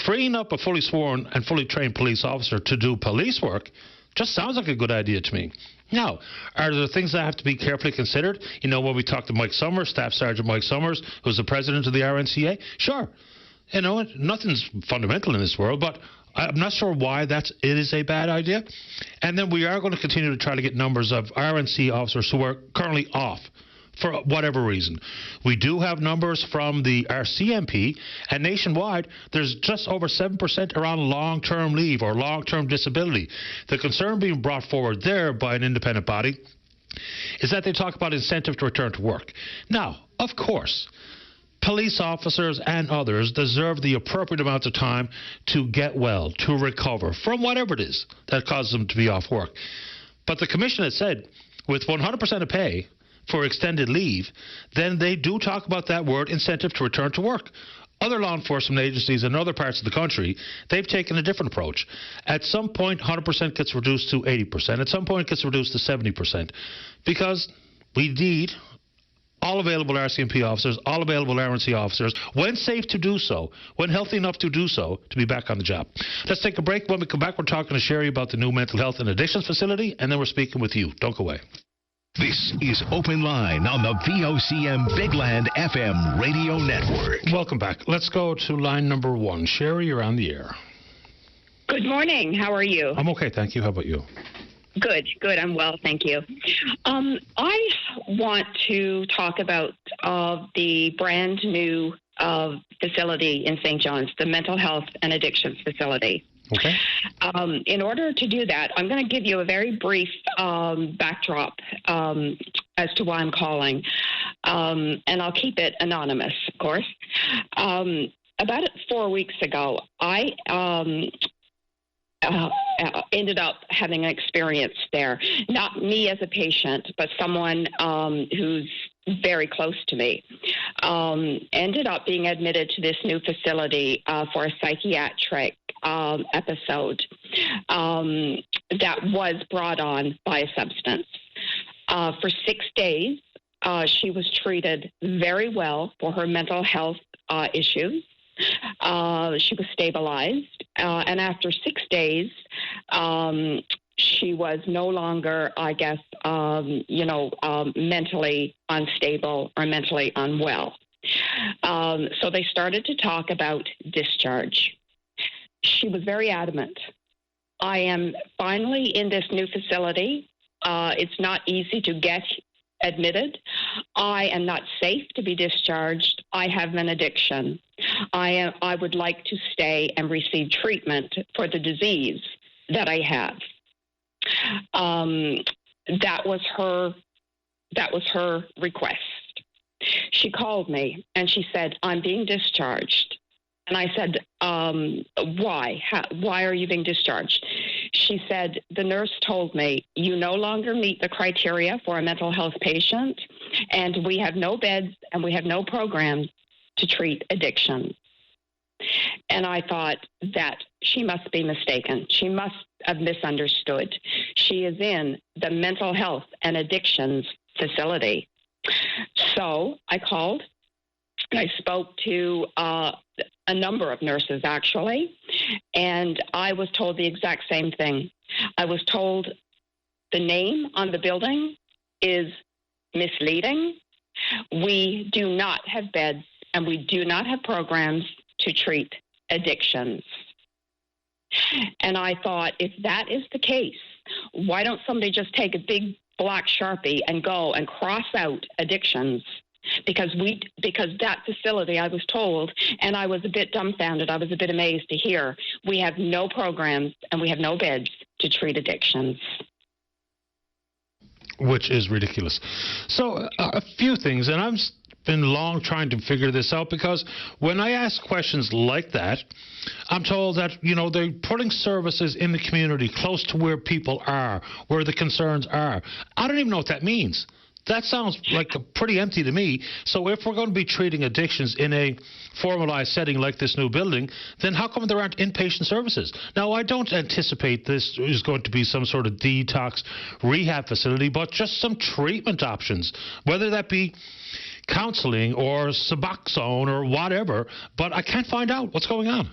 freeing up a fully sworn and fully trained police officer to do police work just sounds like a good idea to me. Now, are there things that have to be carefully considered? You know, when we talked to Mike Summers, Staff Sergeant Mike Summers, who's the president of the RNCA, sure. You know, nothing's fundamental in this world, but I'm not sure why it is a bad idea. And then we are going to continue to try to get numbers of RNC officers who are currently off for whatever reason. We do have numbers from the RCMP, and nationwide, there's just over 7% are on long-term leave or long-term disability. The concern being brought forward there by an independent body is that they talk about incentive to return to work. Now, of course, police officers and others deserve the appropriate amount of time to get well, to recover from whatever it is that causes them to be off work. But the Commission has said, with 100% of pay for extended leave, then they do talk about that word incentive to return to work. Other law enforcement agencies in other parts of the country, they've taken a different approach. At some point, 100% gets reduced to 80%. At some point, it gets reduced to 70%. Because we need all available RCMP officers, all available RNC officers, when safe to do so, when healthy enough to do so, to be back on the job. Let's take a break. When we come back, we're talking to Sherry about the new mental health and addictions facility, and then we're speaking with you. Don't go away. This is Open Line on the VOCM Big Land FM radio network. Welcome back. Let's go to line number 1. Sherry, you're on the air. Good morning. How are you? I'm okay, thank you. How about you? Good. I'm well, thank you. I want to talk about the brand new facility in St. John's, the Mental Health and Addictions Facility. Okay. In order to do that, I'm going to give you a very brief backdrop as to why I'm calling, and I'll keep it anonymous, of course. About 4 weeks ago, I ended up having an experience there. Not me as a patient, but someone who's very close to me. Ended up being admitted to this new facility for a psychiatric episode that was brought on by a substance. For 6 days, she was treated very well for her mental health issues. She was stabilized, and after 6 days, she was no longer, I guess, mentally unstable or mentally unwell. So they started to talk about discharge. She was very adamant. I am finally in this new facility. It's not easy to get admitted. I am not safe to be discharged. I have an addiction. I would like to stay and receive treatment for the disease that I have. That was her request. She called me and she said, "I'm being discharged." And I said, "Why? Why are you being discharged?" She said, "The nurse told me you no longer meet the criteria for a mental health patient, and we have no beds and we have no programs to treat addiction." And I thought that she must be mistaken. She must have misunderstood. She is in the mental health and addictions facility. So I called. I spoke to a number of nurses, actually, and I was told the exact same thing. I was told the name on the building is misleading. We do not have beds, and we do not have programs to treat addictions. And I thought, if that is the case, why don't somebody just take a big black Sharpie and go and cross out addictions? Because that facility, I was told, and I was a bit dumbfounded, I was a bit amazed to hear, we have no programs and we have no beds to treat addictions. Which is ridiculous. So a few things, and I've been long trying to figure this out, because when I ask questions like that, I'm told that, they're putting services in the community close to where people are, where the concerns are. I don't even know what that means. That sounds like pretty empty to me. So if we're going to be treating addictions in a formalized setting like this new building, then how come there aren't inpatient services? Now, I don't anticipate this is going to be some sort of detox rehab facility, but just some treatment options, whether that be counseling or Suboxone or whatever. But I can't find out what's going on.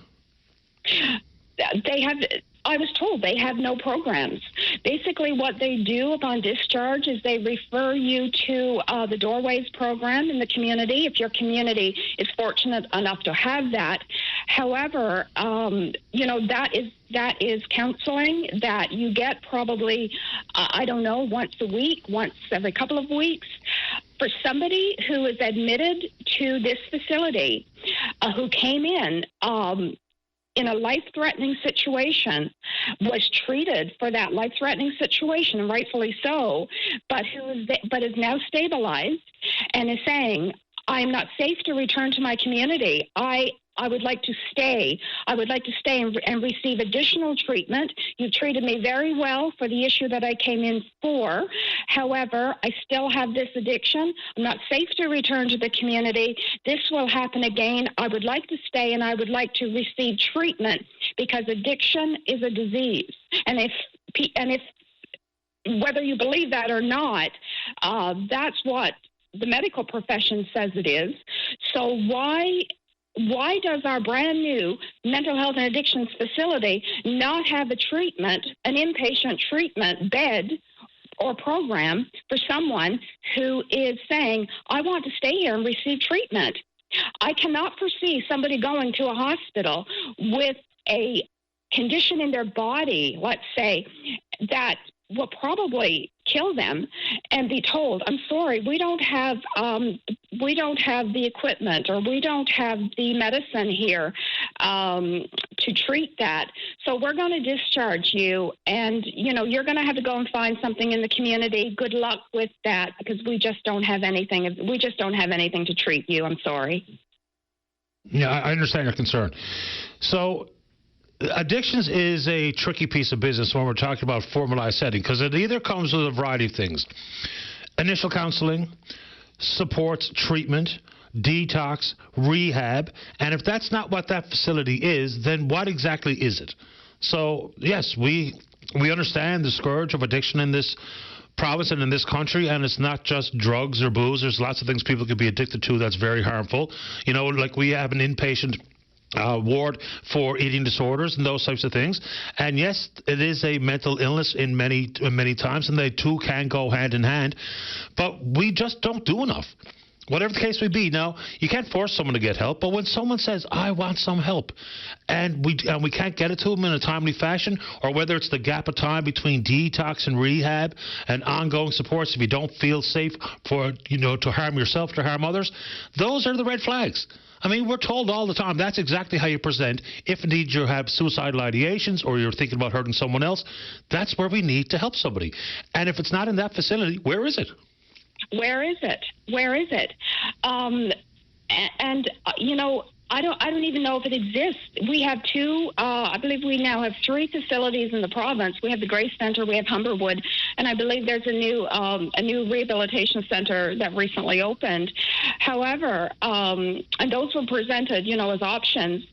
I was told they have no programs. Basically, what they do upon discharge is they refer you to the Doorways program in the community, if your community is fortunate enough to have that. However, that is counseling that you get probably, once a week, once every couple of weeks. For somebody who is admitted to this facility, who came in a life-threatening situation, was treated for that life-threatening situation, and rightfully so, but is now stabilized and is saying, "I'm not safe to return to my community. I I would like to stay. I would like to stay and receive additional treatment. You treated me very well for the issue that I came in for. However, I still have this addiction. I'm not safe to return to the community. This will happen again. I would like to stay, and I would like to receive treatment because addiction is a disease. And if whether you believe that or not, that's what the medical profession says it is. So why does our brand new mental health and addictions facility not have a treatment, an inpatient treatment bed or program for someone who is saying, I want to stay here and receive treatment? I cannot foresee somebody going to a hospital with a condition in their body, let's say, that will probably kill them, and be told, I'm sorry, we don't have the equipment, or we don't have the medicine here to treat that. So we're going to discharge you, and you're going to have to go and find something in the community. Good luck with that, because we just don't have anything. We just don't have anything to treat you. I'm sorry. Yeah, I understand your concern. So addictions is a tricky piece of business when we're talking about formalized setting, because it either comes with a variety of things: initial counseling, supports, treatment, detox, rehab, and if that's not what that facility is, then what exactly is it? So yes, we understand the scourge of addiction in this province and in this country, and it's not just drugs or booze. There's lots of things people could be addicted to that's very harmful. Like we have an inpatient ward for eating disorders and those types of things. And yes, it is a mental illness in many times, and they two can go hand in hand. But we just don't do enough. Whatever the case may be. Now, you can't force someone to get help, but when someone says, I want some help, and we can't get it to them in a timely fashion, or whether it's the gap of time between detox and rehab and ongoing supports, if you don't feel safe to harm yourself, to harm others, those are the red flags. I mean, we're told all the time that's exactly how you present. If indeed you have suicidal ideations or you're thinking about hurting someone else, that's where we need to help somebody. And if it's not in that facility, where is it? Where is it? Where is it? I don't even know if it exists. We have two, I believe we now have three facilities in the province. We have the Grace Center, we have Humberwood, and I believe there's a new rehabilitation center that recently opened. However, and those were presented, as options.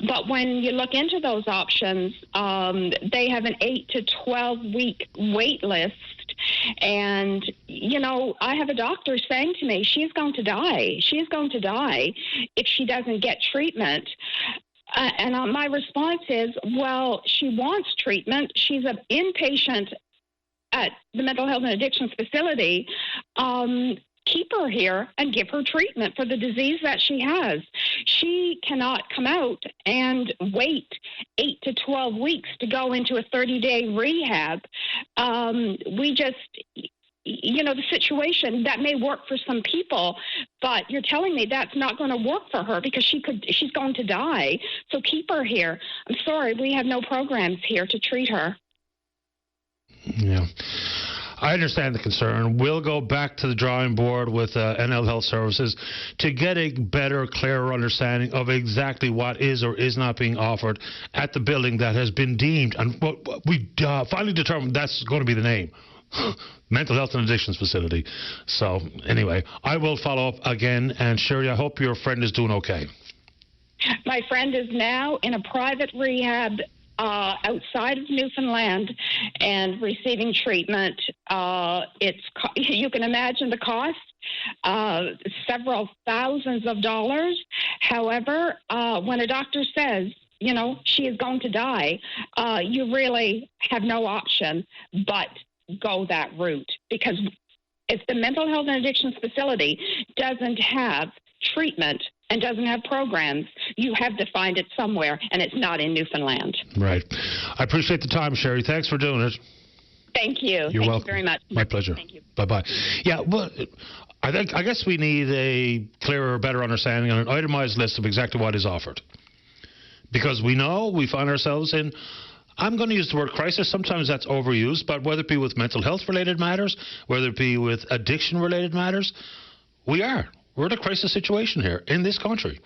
But when you look into those options, they have an 8 to 12 week wait list. And, I have a doctor saying to me, she's going to die. She's going to die if she doesn't get treatment. And my response is, well, she wants treatment. She's an inpatient at the mental health and addictions facility. Keep her here and give her treatment for the disease that she has. She cannot come out and wait 8 to 12 weeks to go into a 30-day rehab. The situation that may work for some people, but you're telling me that's not going to work for her because she's going to die. So keep her here. I'm sorry, we have no programs here to treat her. Yeah. I understand the concern. We'll go back to the drawing board with NL Health Services to get a better, clearer understanding of exactly what is or is not being offered at the building that has been deemed, and we finally determined that's going to be the name. Mental Health and Addictions Facility. So, anyway, I will follow up again, and Sherry, I hope your friend is doing okay. My friend is now in a private rehab outside of Newfoundland and receiving treatment. You can imagine the cost, several thousands of dollars. However, when a doctor says, she is going to die, you really have no option but go that route, because if the mental health and addictions facility doesn't have treatment and doesn't have programs, you have to find it somewhere, and it's not in Newfoundland. Right. I appreciate the time, Sherry. Thanks for doing it. Thank you. You're welcome. Thank you very much. My pleasure. Thank you. Bye-bye. Yeah, well, I guess we need a clearer, better understanding on an itemized list of exactly what is offered. Because we find ourselves in, I'm going to use the word crisis. Sometimes that's overused, but whether it be with mental health-related matters, whether it be with addiction-related matters, we are. We're in a crisis situation here in this country.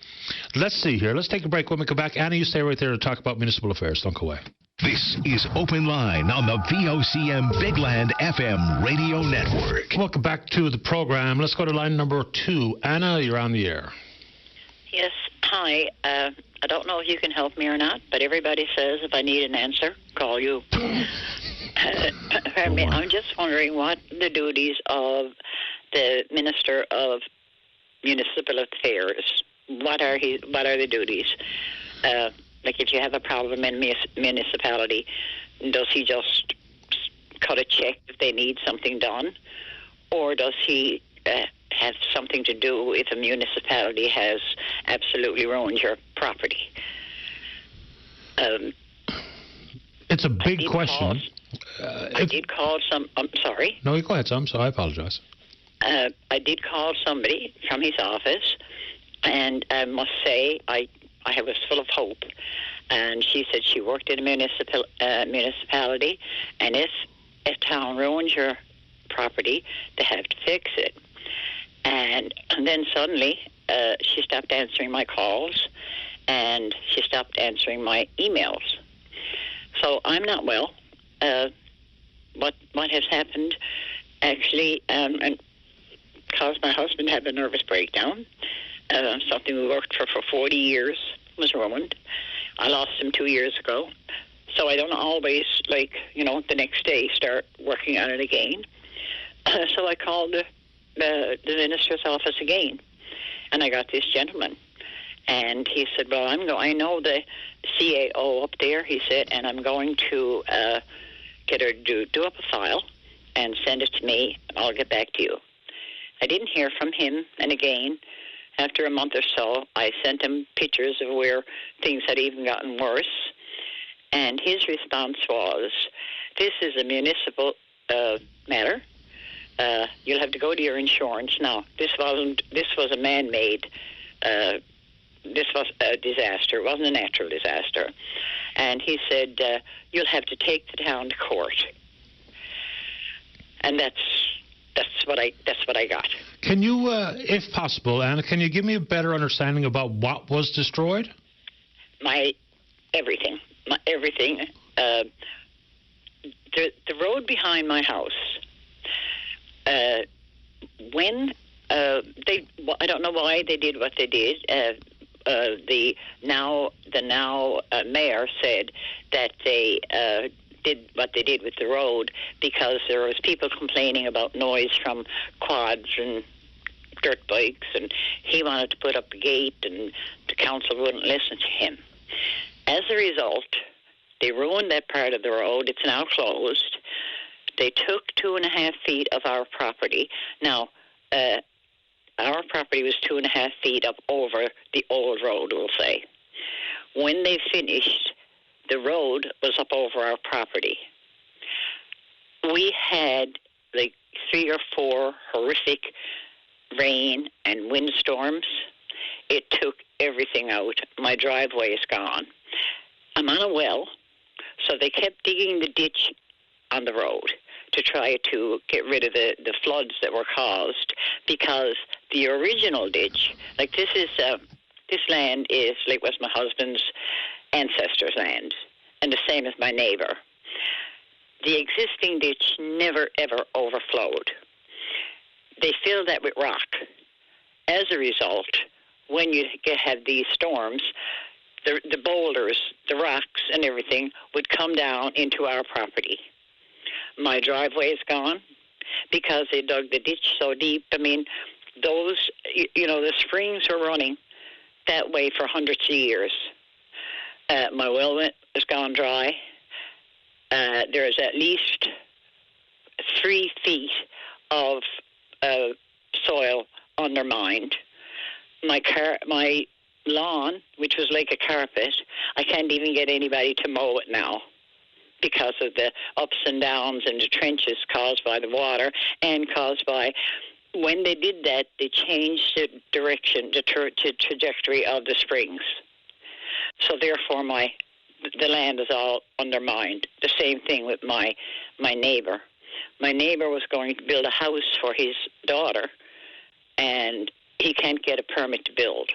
Let's see here. Let's take a break. When we come back, Anna, you stay right there to talk about municipal affairs. Don't go away. This is Open Line on the VOCM Big Land FM radio network. Welcome back to the program. Let's go to line number 2. Anna, you're on the air. Yes, hi. I don't know if you can help me or not, but everybody says if I need an answer, call you. I'm just wondering what the duties of the Minister of Municipal Affairs, what are the duties? Like if you have a problem in municipality, does he just cut a check if they need something done? Or does he have something to do if a municipality has absolutely ruined your property? It's a big question. I did call some... I'm sorry. No, you go ahead, Sam. So I apologize. I did call somebody from his office, and I must say I was full of hope. And she said she worked in a municipality, and if a town ruins your property, they have to fix it. And then suddenly she stopped answering my calls, and she stopped answering my emails. So I'm not well. What has happened actually and caused my husband to have a nervous breakdown. Something we worked for 40 years was ruined. I lost him 2 years ago. So I don't always, the next day start working on it again. So I called the minister's office again, and I got this gentleman. And he said, well, I know the CAO up there, he said, and I'm going to get her to do up a file and send it to me. I'll get back to you. I didn't hear from him, and again, after a month or so, I sent him pictures of where things had even gotten worse, and his response was, this is a municipal matter. You'll have to go to your insurance. Now, this was a man-made, this was a disaster. It wasn't a natural disaster. And he said, you'll have to take the town to court. And that's what I got. Can you, if possible, Anna, can you give me a better understanding about what was destroyed? Everything. The road behind my house. When I don't know why they did what they did. The now mayor said that they did what they did with the road because there was people complaining about noise from quads and dirt bikes, and he wanted to put up a gate, and the council wouldn't listen to him. As a result, they ruined that part of the road. It's now closed. They took 2.5 feet of our property. Now, our property was 2.5 feet up over the old road, we'll say. When they finished, the road was up over our property. We had 3 or 4 horrific rain and windstorms. It took everything out. My driveway is gone. I'm on a well, so they kept digging the ditch on the road to try to get rid of the floods that were caused, because the original ditch, this land was my husband's ancestors' land, and the same as my neighbor. The existing ditch never, ever overflowed. They filled that with rock. As a result, when you have these storms, the boulders, the rocks, and everything would come down into our property. My driveway is gone because they dug the ditch so deep. I mean, those, the springs were running that way for hundreds of years. My well has gone dry. There's at least 3 feet of soil undermined. My lawn, which was like a carpet, I can't even get anybody to mow it now because of the ups and downs and the trenches caused by the water and caused by, when they did that, they changed the direction, the trajectory of the springs. So therefore the land is all undermined. The same thing with my neighbor. My neighbor was going to build a house for his daughter, and he he can't get a permit to build.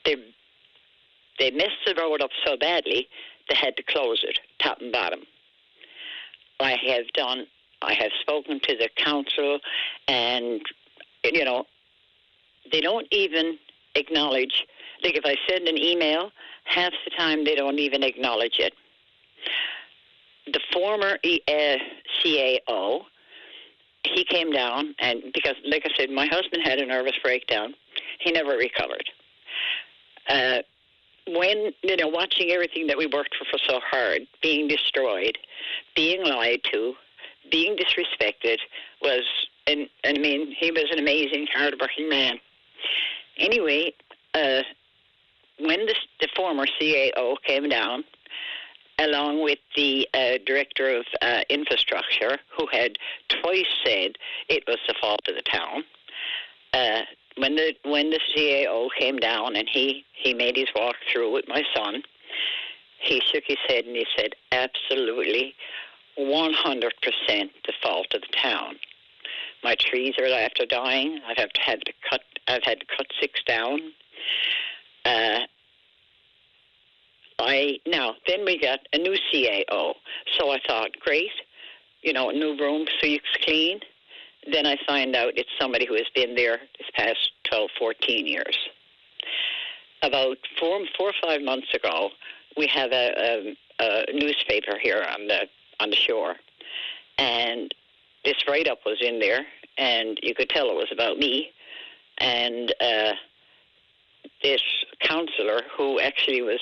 They messed the road up so badly they had to close it, top and bottom. I have spoken to the council, and they don't even acknowledge. Like if I send an email, half the time they don't even acknowledge it. The former CAO, he came down, and because, like I said, my husband had a nervous breakdown. He never recovered. When, watching everything that we worked for so hard being destroyed, being lied to, being disrespected he was an amazing, hard-working man. Anyway, when the former CAO came down, along with the director of infrastructure, who had twice said it was the fault of the town, when the CAO came down and he made his walk through with my son, he shook his head and he said, absolutely, 100% the fault of the town. My trees are after dying. I've had to cut 6 down. Then we got a new CAO. So I thought, great, a new room, sweeps clean. Then I find out it's somebody who has been there this past 12, 14 years. About 4 or 5 months ago, we have a newspaper here on the shore, and this write-up was in there, and you could tell it was about me. And this councillor, who actually was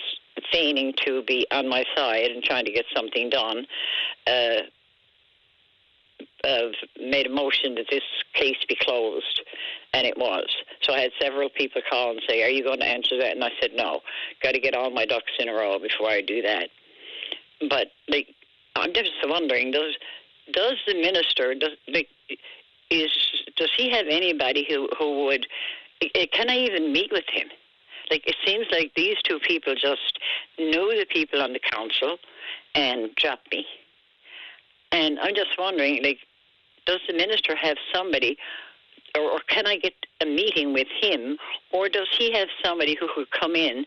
feigning to be on my side and trying to get something done, made a motion that this case be closed, and it was. So I had several people call and say, are you going to answer that? And I said, no, got to get all my ducks in a row before I do that. But I'm just wondering, does the minister, does he have anybody who would, can I even meet with him? It seems like these two people just knew the people on the council and dropped me. And I'm just wondering, does the minister have somebody, or can I get a meeting with him, or does he have somebody who could come in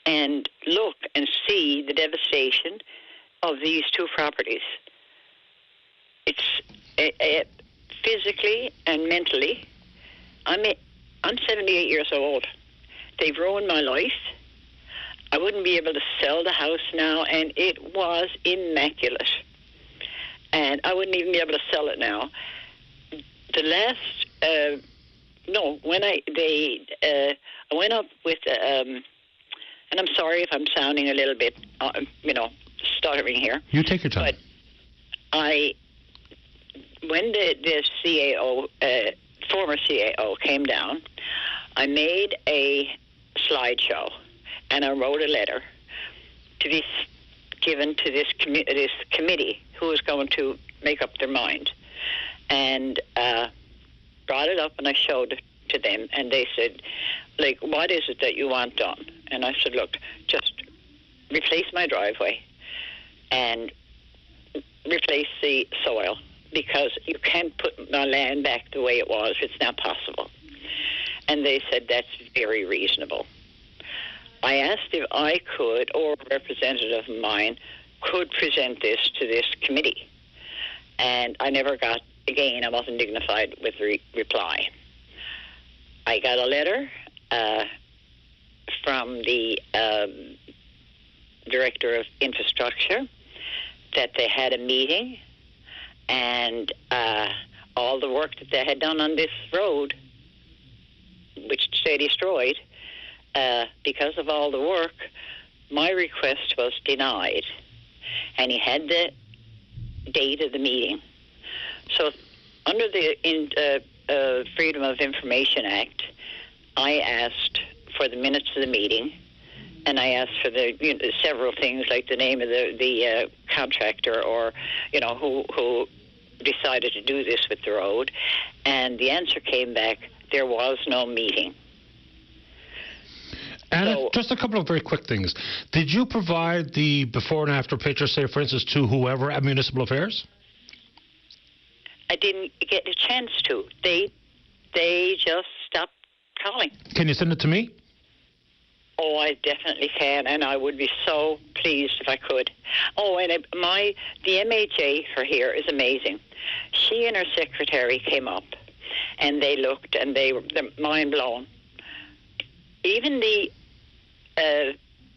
and look and see the devastation of these two properties? It's physically and mentally. I'm 78 years old. They've ruined my life. I wouldn't be able to sell the house now, and it was immaculate. And I wouldn't even be able to sell it now. The last, I went up with, and I'm sorry if I'm sounding a little bit, stuttering here. You take your time. But when the CAO, former CAO came down, I made a slideshow, and I wrote a letter to be given to this committee who was going to make up their mind, and brought it up and I showed it to them, and they said, what is it that you want done? And I said, look, just replace my driveway and replace the soil, because you can't put my land back the way it was. It's not possible. And they said, that's very reasonable. I asked if I could, or a representative of mine, could present this to this committee. And I never got, again, I wasn't dignified with reply. I got a letter from the director of infrastructure that they had a meeting, and all the work that they had done on this road, which they destroyed, because of all the work, my request was denied. And he had the date of the meeting. So under the Freedom of Information Act, I asked for the minutes of the meeting, and I asked for the several things like the name of the contractor, or who decided to do this with the road. And the answer came back, there was no meeting. And just a couple of very quick things. Did you provide the before and after pictures, say, for instance, to whoever at Municipal Affairs? I didn't get a chance to. They just stopped calling. Can you send it to me? Oh, I definitely can, and I would be so pleased if I could. Oh, and the MHA for here is amazing. She and her secretary came up, and they looked, and they're mind blown. Even the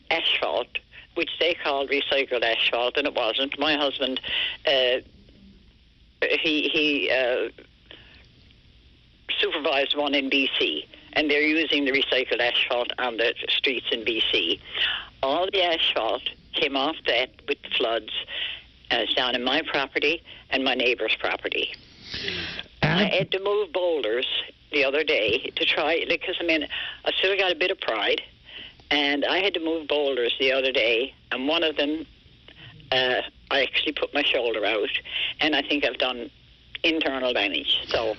asphalt, which they called recycled asphalt, and it wasn't. My husband, he supervised one in BC, and they're using the recycled asphalt on the streets in BC. All the asphalt came off that with the floods, and it's down in my property and my neighbor's property. I had to move boulders the other day to try, because, I still got a bit of pride, and I had to move boulders the other day, and one of them, I actually put my shoulder out, and I think I've done internal damage. So,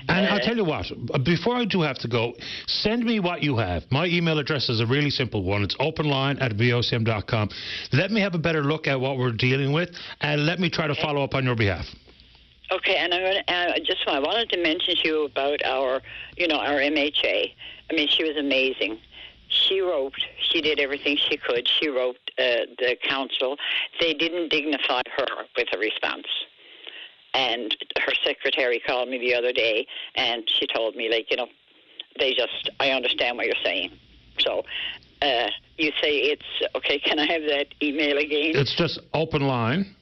and I'll tell you what, before I do have to go, send me what you have. My email address is a really simple one. It's openline@vocm.com. Let me have a better look at what we're dealing with, and let me try to follow up on your behalf. Okay, and I wanted to mention to you about our MHA. She was amazing. She did everything she could. She wrote the council. They didn't dignify her with a response. And her secretary called me the other day, and she told me, I understand what you're saying. So you say it's, okay, can I have that email again? It's just openline.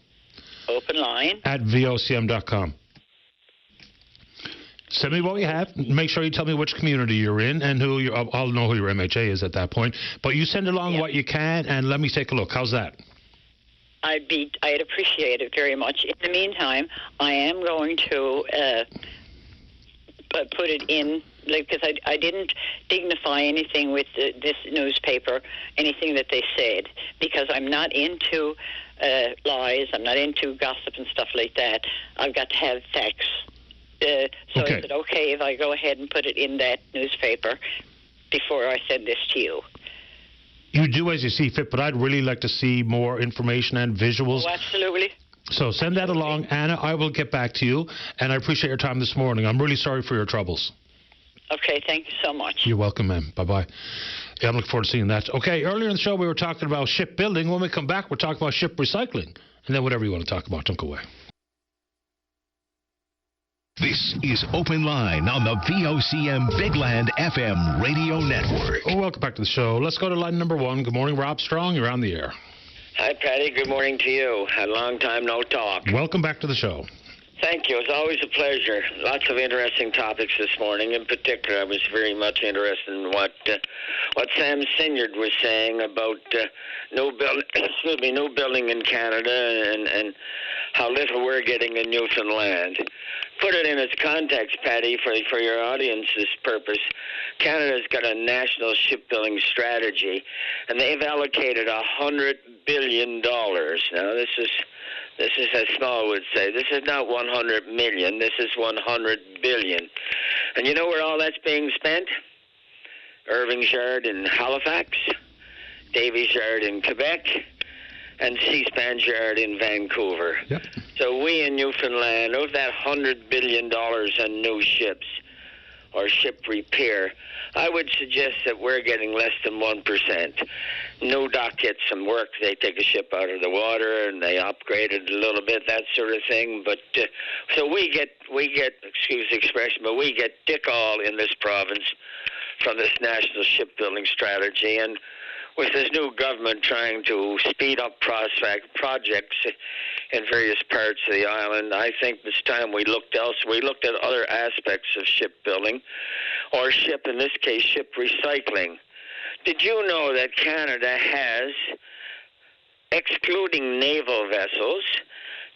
Openline. @vocm.com. Send me what you have. Make sure you tell me which community you're in and I'll know who your MHA is at that point. But you send along what you can, and let me take a look. How's that? I'd appreciate it very much. In the meantime, I am going to put it in, because I didn't dignify anything with this newspaper, anything that they said, because I'm not into lies. I'm not into gossip and stuff like that. I've got to have facts. So is it okay if I go ahead and put it in that newspaper before I send this to you? You do as you see fit, but I'd really like to see more information and visuals. Oh, absolutely. So send that along, Anna. I will get back to you, and I appreciate your time this morning. I'm really sorry for your troubles. Okay, thank you so much. You're welcome, ma'am. Bye-bye. Yeah, I'm looking forward to seeing that. Okay, earlier in the show we were talking about shipbuilding. When we come back, we're talking about ship recycling. And then whatever you want to talk about, don't go away. This is Open Line on the VOCM Bigland FM radio network. Welcome back to the show. Let's go to line number 1. Good morning, Rob Strong. You're on the air. Hi, Patty. Good morning to you. A long time no talk. Welcome back to the show. Thank you. It's always a pleasure. Lots of interesting topics this morning. In particular, I was very much interested in what Sam Sinyard was saying about new building in Canada and how little we're getting in Newfoundland. Put it in its context, Patty, for your audience's purpose. Canada's got a national shipbuilding strategy, and they've allocated $100 billion. Now, this is, as Small would say, this is not 100 million. This is 100 billion. And you know where all that's being spent? Irving's Yard in Halifax, Davies Yard in Quebec, and Seaspan's Yard in Vancouver. Yep. So we in Newfoundland, of that $100 billion on new ships or ship repair, I would suggest that we're getting less than 1%. New dock gets some work. They take a ship out of the water and they upgrade it a little bit, that sort of thing. But so we get, excuse the expression, but we get dick all in this province from this national shipbuilding strategy. And with this new government trying to speed up projects in various parts of the island, I think it's time we looked elsewhere. We looked at other aspects of shipbuilding, or in this case, ship recycling. Did you know that Canada has, excluding naval vessels,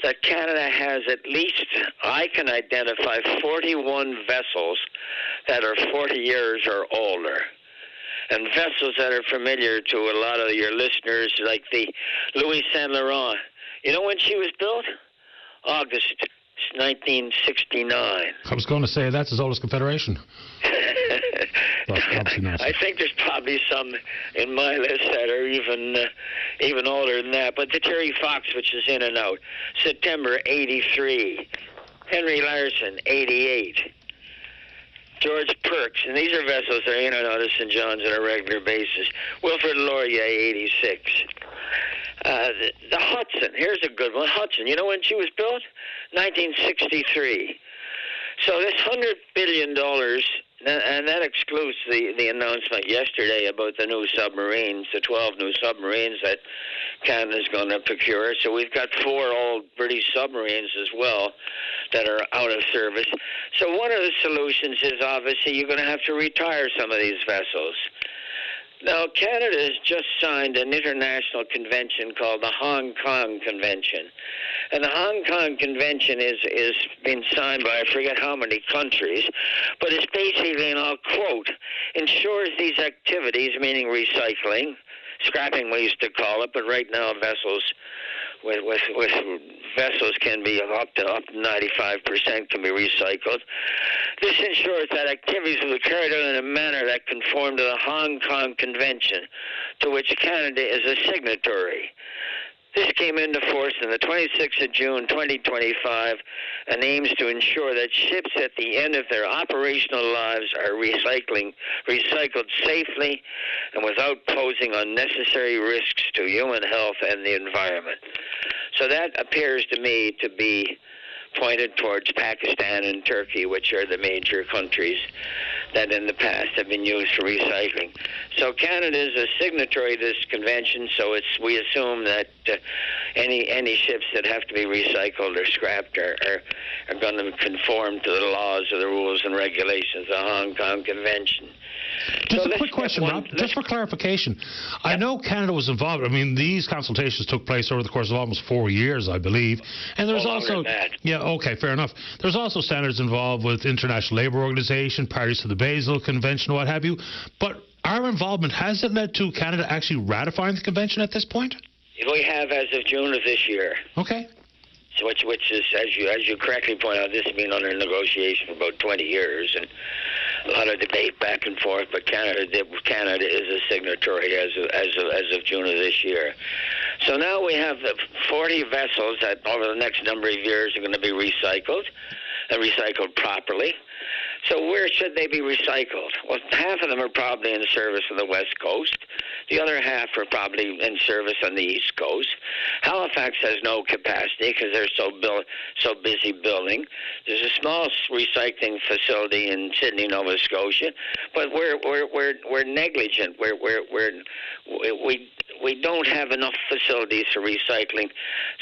that Canada has at least, I can identify 41 vessels that are 40 years or older. And vessels that are familiar to a lot of your listeners, like the Louis Saint Laurent. You know when she was built? August 1969. I was going to say that's as old as Confederation. Well, obviously not. I think there's probably some in my list that are even older than that. But the Terry Fox, which is in and out, September 83. Henry Larson, 88. George Perks, and these are vessels that are in and out of St. John's on a regular basis. Wilfred Laurier, 86. The Hudson, here's a good one. Hudson, you know when she was built? 1963. So this $100 billion, and that excludes the announcement yesterday about the new submarines, the 12 new submarines that Canada's going to procure. So we've got 4 old British submarines as well that are out of service. So one of the solutions is obviously you're going to have to retire some of these vessels. Now, Canada has just signed an international convention called the Hong Kong Convention. And the Hong Kong Convention is been signed by I forget how many countries, but it's basically, and I'll quote, ensures these activities, meaning recycling, scrapping we used to call it, but right now vessels with vessels can be up to 95% can be recycled. This ensures that activities will be carried out in a manner that conform to the Hong Kong Convention, to which Canada is a signatory. This came into force on the 26th of June, 2025, and aims to ensure that ships at the end of their operational lives are recycled safely and without posing unnecessary risks to human health and the environment. So that appears to me to be pointed towards Pakistan and Turkey, which are the major countries that in the past have been used for recycling. So Canada is a signatory to this convention, so we assume that any ships that have to be recycled or scrapped are going to conform to the laws or the rules and regulations of the Hong Kong Convention. Just a quick question, Rob, just for clarification. Yep. I know Canada was involved. I mean, these consultations took place over the course of almost 4 years, I believe. And there's also... Yeah, okay, fair enough. There's also standards involved with International Labour Organization, parties to the Basel Convention, what have you. But our involvement, has it led to Canada actually ratifying the convention at this point? We have as of June of this year. Okay. So which is, as you correctly point out, this has been under negotiation for about 20 years, and a lot of debate back and forth. But Canada is a signatory as of June of this year. So now we have 40 vessels that over the next number of years are going to be recycled, and recycled properly. So where should they be recycled? Well, half of them are probably in service on the West Coast. The other half are probably in service on the East Coast. Halifax has no capacity because they're so busy building. There's a small recycling facility in Sydney, Nova Scotia, but we're negligent. We don't have enough facilities for recycling.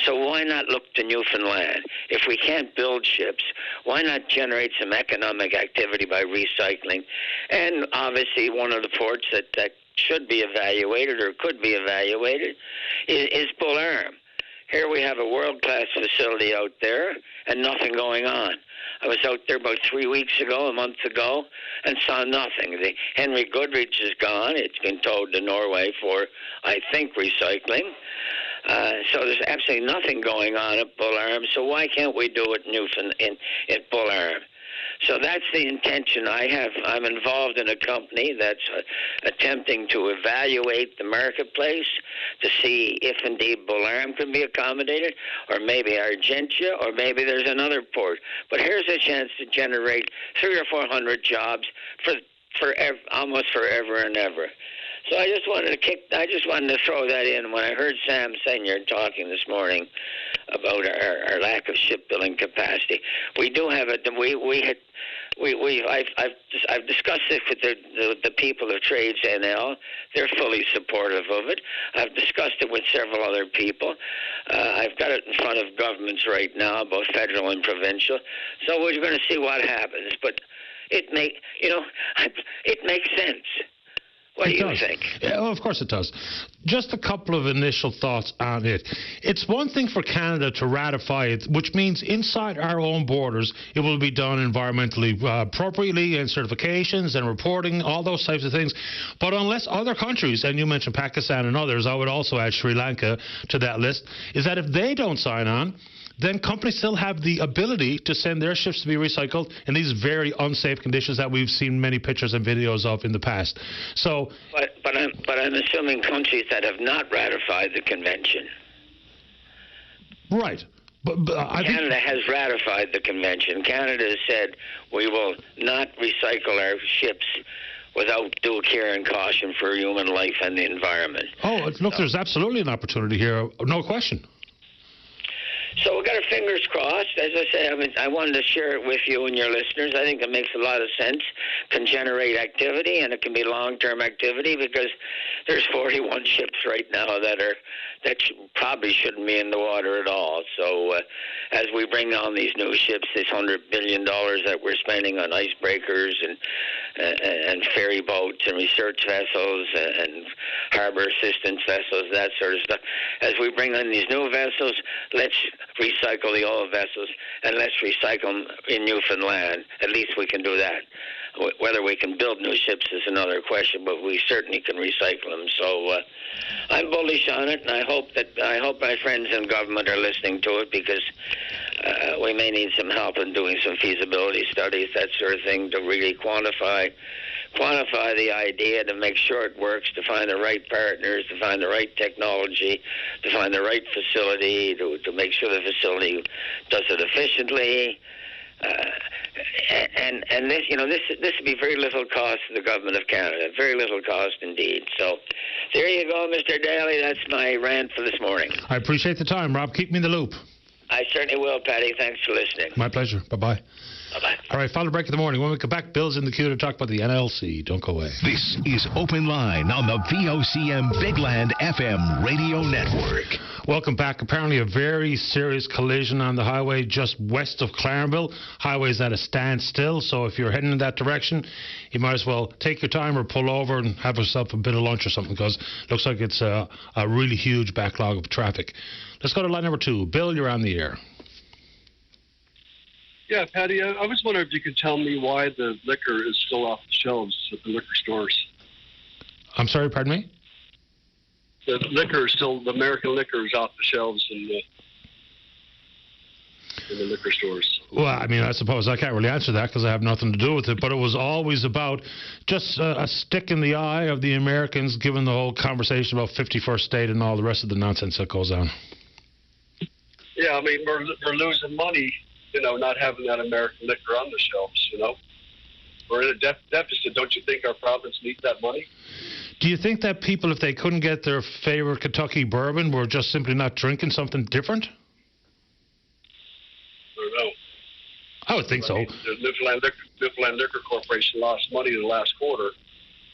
So why not look to Newfoundland? If we can't build ships, why not generate some economic activity by recycling? And obviously one of the ports that should be evaluated or could be evaluated is Bull Arm. Here we have a world-class facility out there and nothing going on. I was out there about 3 weeks ago, a month ago, and saw nothing. The Henry Goodrich is gone. It's been towed to Norway for, I think, recycling. So there's absolutely nothing going on at Bull Arm. So why can't we do it at Bull Arm? So that's the intention I have. I'm involved in a company that's attempting to evaluate the marketplace to see if indeed Bull Arm can be accommodated, or maybe Argentia, or maybe there's another port. But here's a chance to generate 300 or 400 jobs almost forever and ever. So I just wanted to throw that in when I heard Sam Senior talking this morning about our lack of shipbuilding capacity. We do have it. I've discussed this with the people of Trades NL. They're fully supportive of it. I've discussed it with several other people. I've got it in front of governments right now, both federal and provincial. So we're going to see what happens. But it makes sense. What do you think? Yeah, well, of course it does. Just a couple of initial thoughts on it. It's one thing for Canada to ratify it, which means inside our own borders it will be done environmentally appropriately, and certifications and reporting, all those types of things. But unless other countries, and you mentioned Pakistan and others, I would also add Sri Lanka to that list, is that if they don't sign on, then companies still have the ability to send their ships to be recycled in these very unsafe conditions that we've seen many pictures and videos of in the past. So, but I'm assuming countries that have not ratified the convention. Right. But Canada has ratified the convention. Canada has said we will not recycle our ships without due care and caution for human life and the environment. Oh, look, there's absolutely an opportunity here, no question. So we've got our fingers crossed. As I say, I wanted to share it with you and your listeners. I think it makes a lot of sense, can generate activity, and it can be long-term activity because there's 41 ships right now that probably shouldn't be in the water at all. So as we bring on these new ships, this $100 billion that we're spending on icebreakers and ferry boats and research vessels and harbor assistance vessels, that sort of stuff, as we bring on these new vessels, let's recycle the old vessels and let's recycle them in Newfoundland. At least we can do that. Whether we can build new ships is another question, but we certainly can recycle them. So I'm bullish on it, and I hope my friends in government are listening to it, because we may need some help in doing some feasibility studies, that sort of thing, to really quantify the idea, to make sure it works, to find the right partners, to find the right technology, to find the right facility, to make sure the facility does it efficiently. And this would be very little cost to the government of Canada, very little cost indeed. So there you go, Mr. Daly. That's my rant for this morning. I appreciate the time, Rob. Keep me in the loop. I certainly will, Paddy. Thanks for listening. My pleasure. Bye-bye. Bye-bye. All right, final break of the morning. When we come back, Bill's in the queue to talk about the NLC. Don't go away. This is Open Line on the VOCM Big Land FM radio network. Welcome back. Apparently a very serious collision on the highway just west of Clarenville. Highway's at a standstill, so if you're heading in that direction, you might as well take your time or pull over and have yourself a bit of lunch or something, because it looks like it's a really huge backlog of traffic. Let's go to line number 2. Bill, you're on the air. Yeah, Patty, I was wondering if you could tell me why the liquor is still off the shelves at the liquor stores. I'm sorry, pardon me? The liquor is still, the American liquor is off the shelves in the liquor stores. Well, I mean, I suppose I can't really answer that because I have nothing to do with it, but it was always about just a stick in the eye of the Americans, given the whole conversation about 51st State and all the rest of the nonsense that goes on. Yeah, I mean, we're losing money, not having that American liquor on the shelves, We're in a deficit. Don't you think our province needs that money? Do you think that people, if they couldn't get their favorite Kentucky bourbon, were just simply not drinking something different? I don't know. I would think so. The Newfoundland Liquor Corporation lost money in the last quarter.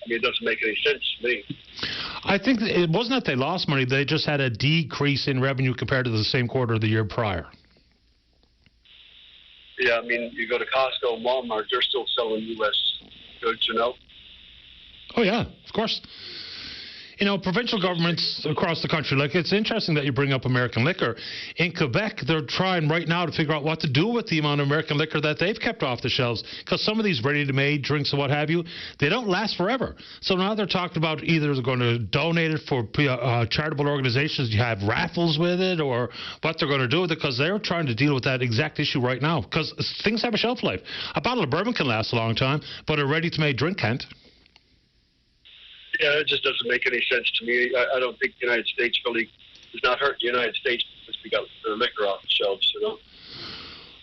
I mean, it doesn't make any sense to me. I think it wasn't that they lost money. They just had a decrease in revenue compared to the same quarter of the year prior. Yeah, I mean, you go to Costco and Walmart, they're still selling U.S. goods, Oh, yeah, of course. Provincial governments across the country, it's interesting that you bring up American liquor. In Quebec, they're trying right now to figure out what to do with the amount of American liquor that they've kept off the shelves, because some of these ready-to-made drinks and what have you, they don't last forever. So now they're talking about either they're going to donate it for charitable organizations, you have raffles with it, or what they're going to do with it, because they're trying to deal with that exact issue right now, because things have a shelf life. A bottle of bourbon can last a long time, but a ready-to-made drink can't. Yeah, it just doesn't make any sense to me. I don't think the United States really does not hurt the United States because we got their liquor off the shelves,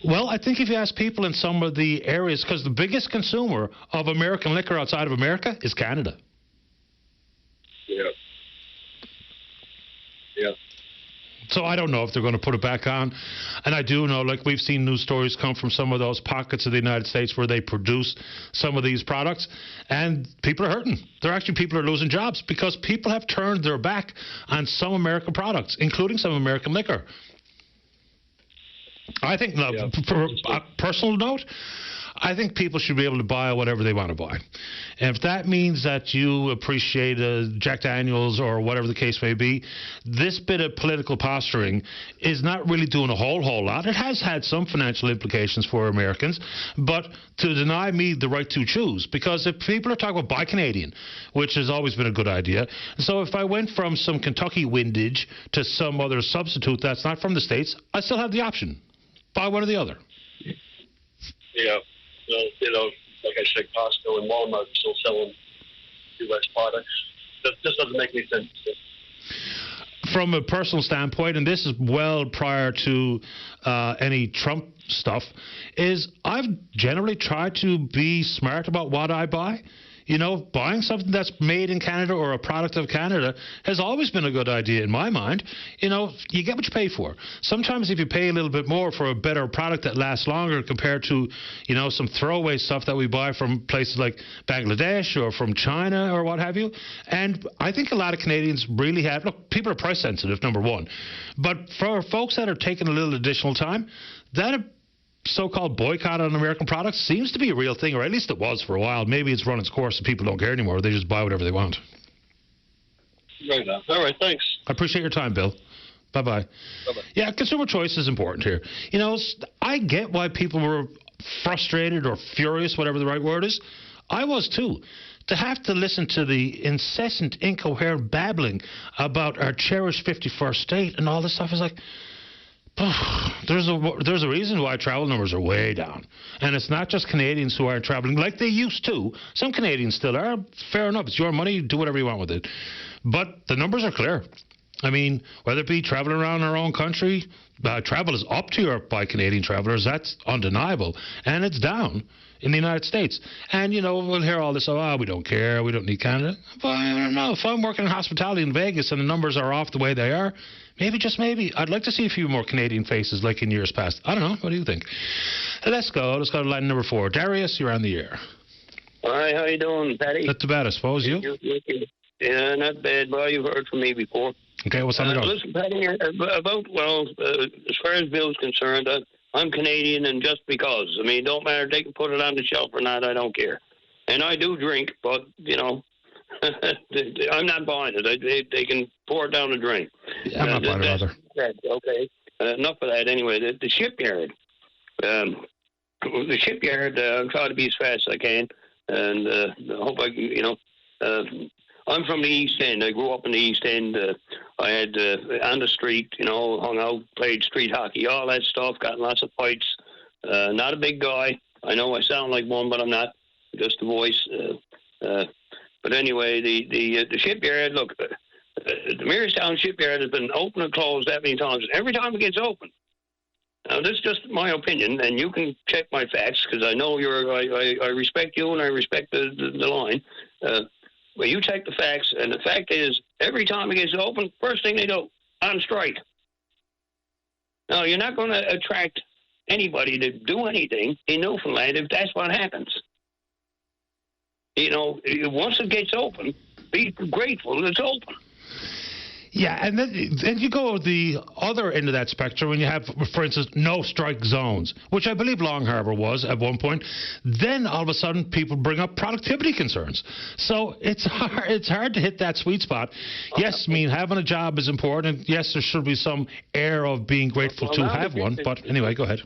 Well, I think if you ask people in some of the areas, because the biggest consumer of American liquor outside of America is Canada. Yeah. Yeah. So I don't know if they're going to put it back on. And I do know, we've seen news stories come from some of those pockets of the United States where they produce some of these products, and people are hurting. People are losing jobs because people have turned their back on some American products, including some American liquor. I think, for a personal note, I think people should be able to buy whatever they want to buy. And if that means that you appreciate Jack Daniels or whatever the case may be, this bit of political posturing is not really doing a whole lot. It has had some financial implications for Americans, but to deny me the right to choose, because if people are talking about buy Canadian, which has always been a good idea, so if I went from some Kentucky windage to some other substitute that's not from the States, I still have the option. Buy one or the other. Yeah. Well, like I said, Costco and Walmart are still selling U.S. products. That just doesn't make any sense. from a personal standpoint, and this is well prior to any Trump stuff, is I've generally tried to be smart about what I buy. You know, buying something that's made in Canada or a product of Canada has always been a good idea in my mind. You know, you get what you pay for. Sometimes if you pay a little bit more for a better product that lasts longer compared to, you know, some throwaway stuff that we buy from places like Bangladesh or from China or what have you. And I think a lot of Canadians really have, look, people are price sensitive, number one. But for folks that are taking a little additional time, that so-called boycott on American products seems to be a real thing, or at least it was for a while. Maybe it's run its course and people don't care anymore. They just buy whatever they want. Right on. All right, thanks. I appreciate your time, Bill. Bye-bye. Bye-bye. Yeah, consumer choice is important here. You know, I get why people were frustrated or furious, whatever the right word is. I was too. To have to listen to the incessant, incoherent babbling about our cherished 51st state and all this stuff is like, there's a reason why travel numbers are way down. And it's not just Canadians who aren't traveling like they used to. Some Canadians still are. Fair enough. It's your money. Do whatever you want with it. But the numbers are clear. I mean, whether it be traveling around our own country, travel is up to Europe by Canadian travelers. That's undeniable. And it's down in the United States. And, you know, we'll hear all this, we don't care, we don't need Canada. But I don't know. If I'm working in hospitality in Vegas and the numbers are off the way they are, maybe, just maybe, I'd like to see a few more Canadian faces like in years past. I don't know. What do you think? Let's go. Let's go to line number 4. Darius, you're on the air. Hi, how you doing, Paddy? Not too bad, I suppose. You? Yeah, not bad. Well, you've heard from me before. Okay, what's on the go? Listen, Paddy, as far as Bill's concerned, I'm Canadian, and just because. I mean, don't matter if they can put it on the shelf or not, I don't care. And I do drink, but, you know, I'm not buying it. They can pour it down the drain. Yeah, I'm not buying it either. Okay. Enough of that anyway. The shipyard. I'm trying to be as fast as I can, and I hope I can, you know. I'm from the East End. I grew up in the East End. I had on the street, you know, hung out, played street hockey, all that stuff, got in lots of fights. Not a big guy. I know I sound like one, but I'm not. Just a voice. But anyway, the shipyard, look, the Marystown shipyard has been open and closed that many times. And every time it gets open, now this is just my opinion, and you can check my facts because I know I respect you and I respect the line. Well, you take the facts, and the fact is, every time it gets open, first thing they do, on strike. Now, you're not going to attract anybody to do anything in Newfoundland if that's what happens. You know, once it gets open, be grateful it's open. Yeah, and then you go the other end of that spectrum when you have, for instance, no strike zones, which I believe Long Harbour was at one point. Then all of a sudden people bring up productivity concerns. So it's hard to hit that sweet spot. Yes, I mean, having a job is important. Yes, there should be some air of being grateful to have one. But anyway, go ahead.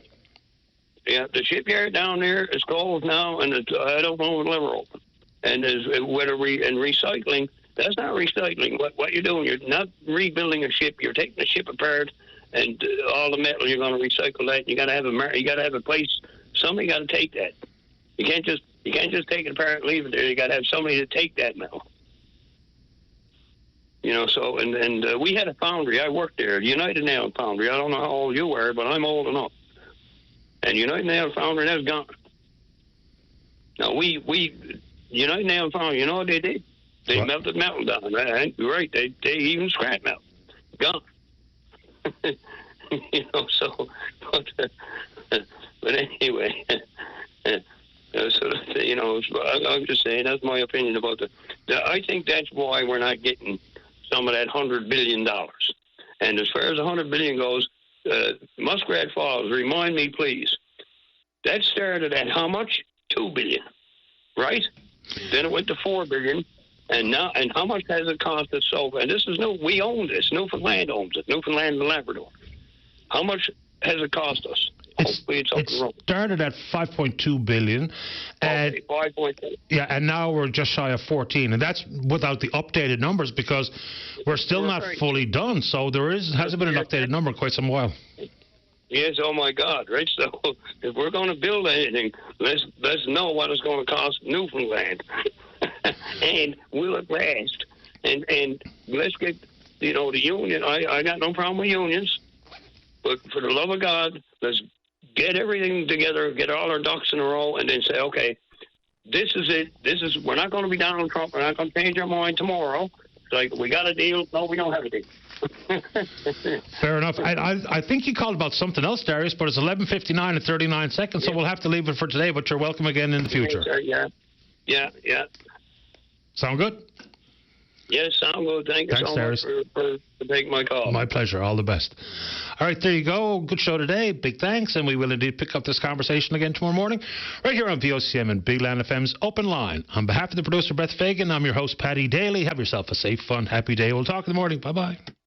Yeah, the shipyard down there is closed now, and I don't know if it'll ever open. And recycling. That's not recycling. What you're doing, you're not rebuilding a ship. You're taking the ship apart, and all the metal you're going to recycle that. You got to have a place. Somebody got to take that. You can't just take it apart and leave it there. You got to have somebody to take that metal. You know. So and we had a foundry. I worked there, the United Nail Foundry. I don't know how old you were, but I'm old enough. And United Nail Foundry, that's gone. Now United Nail Foundry. You know what they did? They melted metal down, right? Right. They even scrap metal. Gone. You know, so, but anyway, so, you know, I'm just saying, that's my opinion about I think that's why we're not getting some of that $100 billion. And as far as $100 billion goes, Muskrat Falls, remind me, please, that started at how much? $2 billion, right? Then it went to $4 billion. And how much has it cost us so? And this is we own this. Newfoundland owns it. Newfoundland and Labrador. How much has it cost us? It started at $5.2 billion. And, okay, 5.2. Yeah, and now we're just shy of 14, and that's without the updated numbers because we're still not fully done. So hasn't been an updated number in quite some while. Yes, oh my God, right? So if we're going to build anything, let's know what it's going to cost Newfoundland. And will it last? And let's get you know, the union, I got no problem with unions. But for the love of God, let's get everything together, get all our ducks in a row, and then say, okay, this is it. We're not going to be Donald Trump. We're not going to change our mind tomorrow. It's like, we got a deal. No, we don't have a deal. Fair enough. I think you called about something else, Darius, but it's 11:59 and 39 seconds, so we'll have to leave it for today, but you're welcome again in the future. Yeah. Sound good? Yes, sound good. Thank you so much for taking my call. My pleasure. All the best. All right, there you go. Good show today. Big thanks, and we will indeed pick up this conversation again tomorrow morning right here on VOCM and Big Land FM's Open Line. On behalf of the producer, Beth Fagan, I'm your host, Paddy Daly. Have yourself a safe, fun, happy day. We'll talk in the morning. Bye-bye.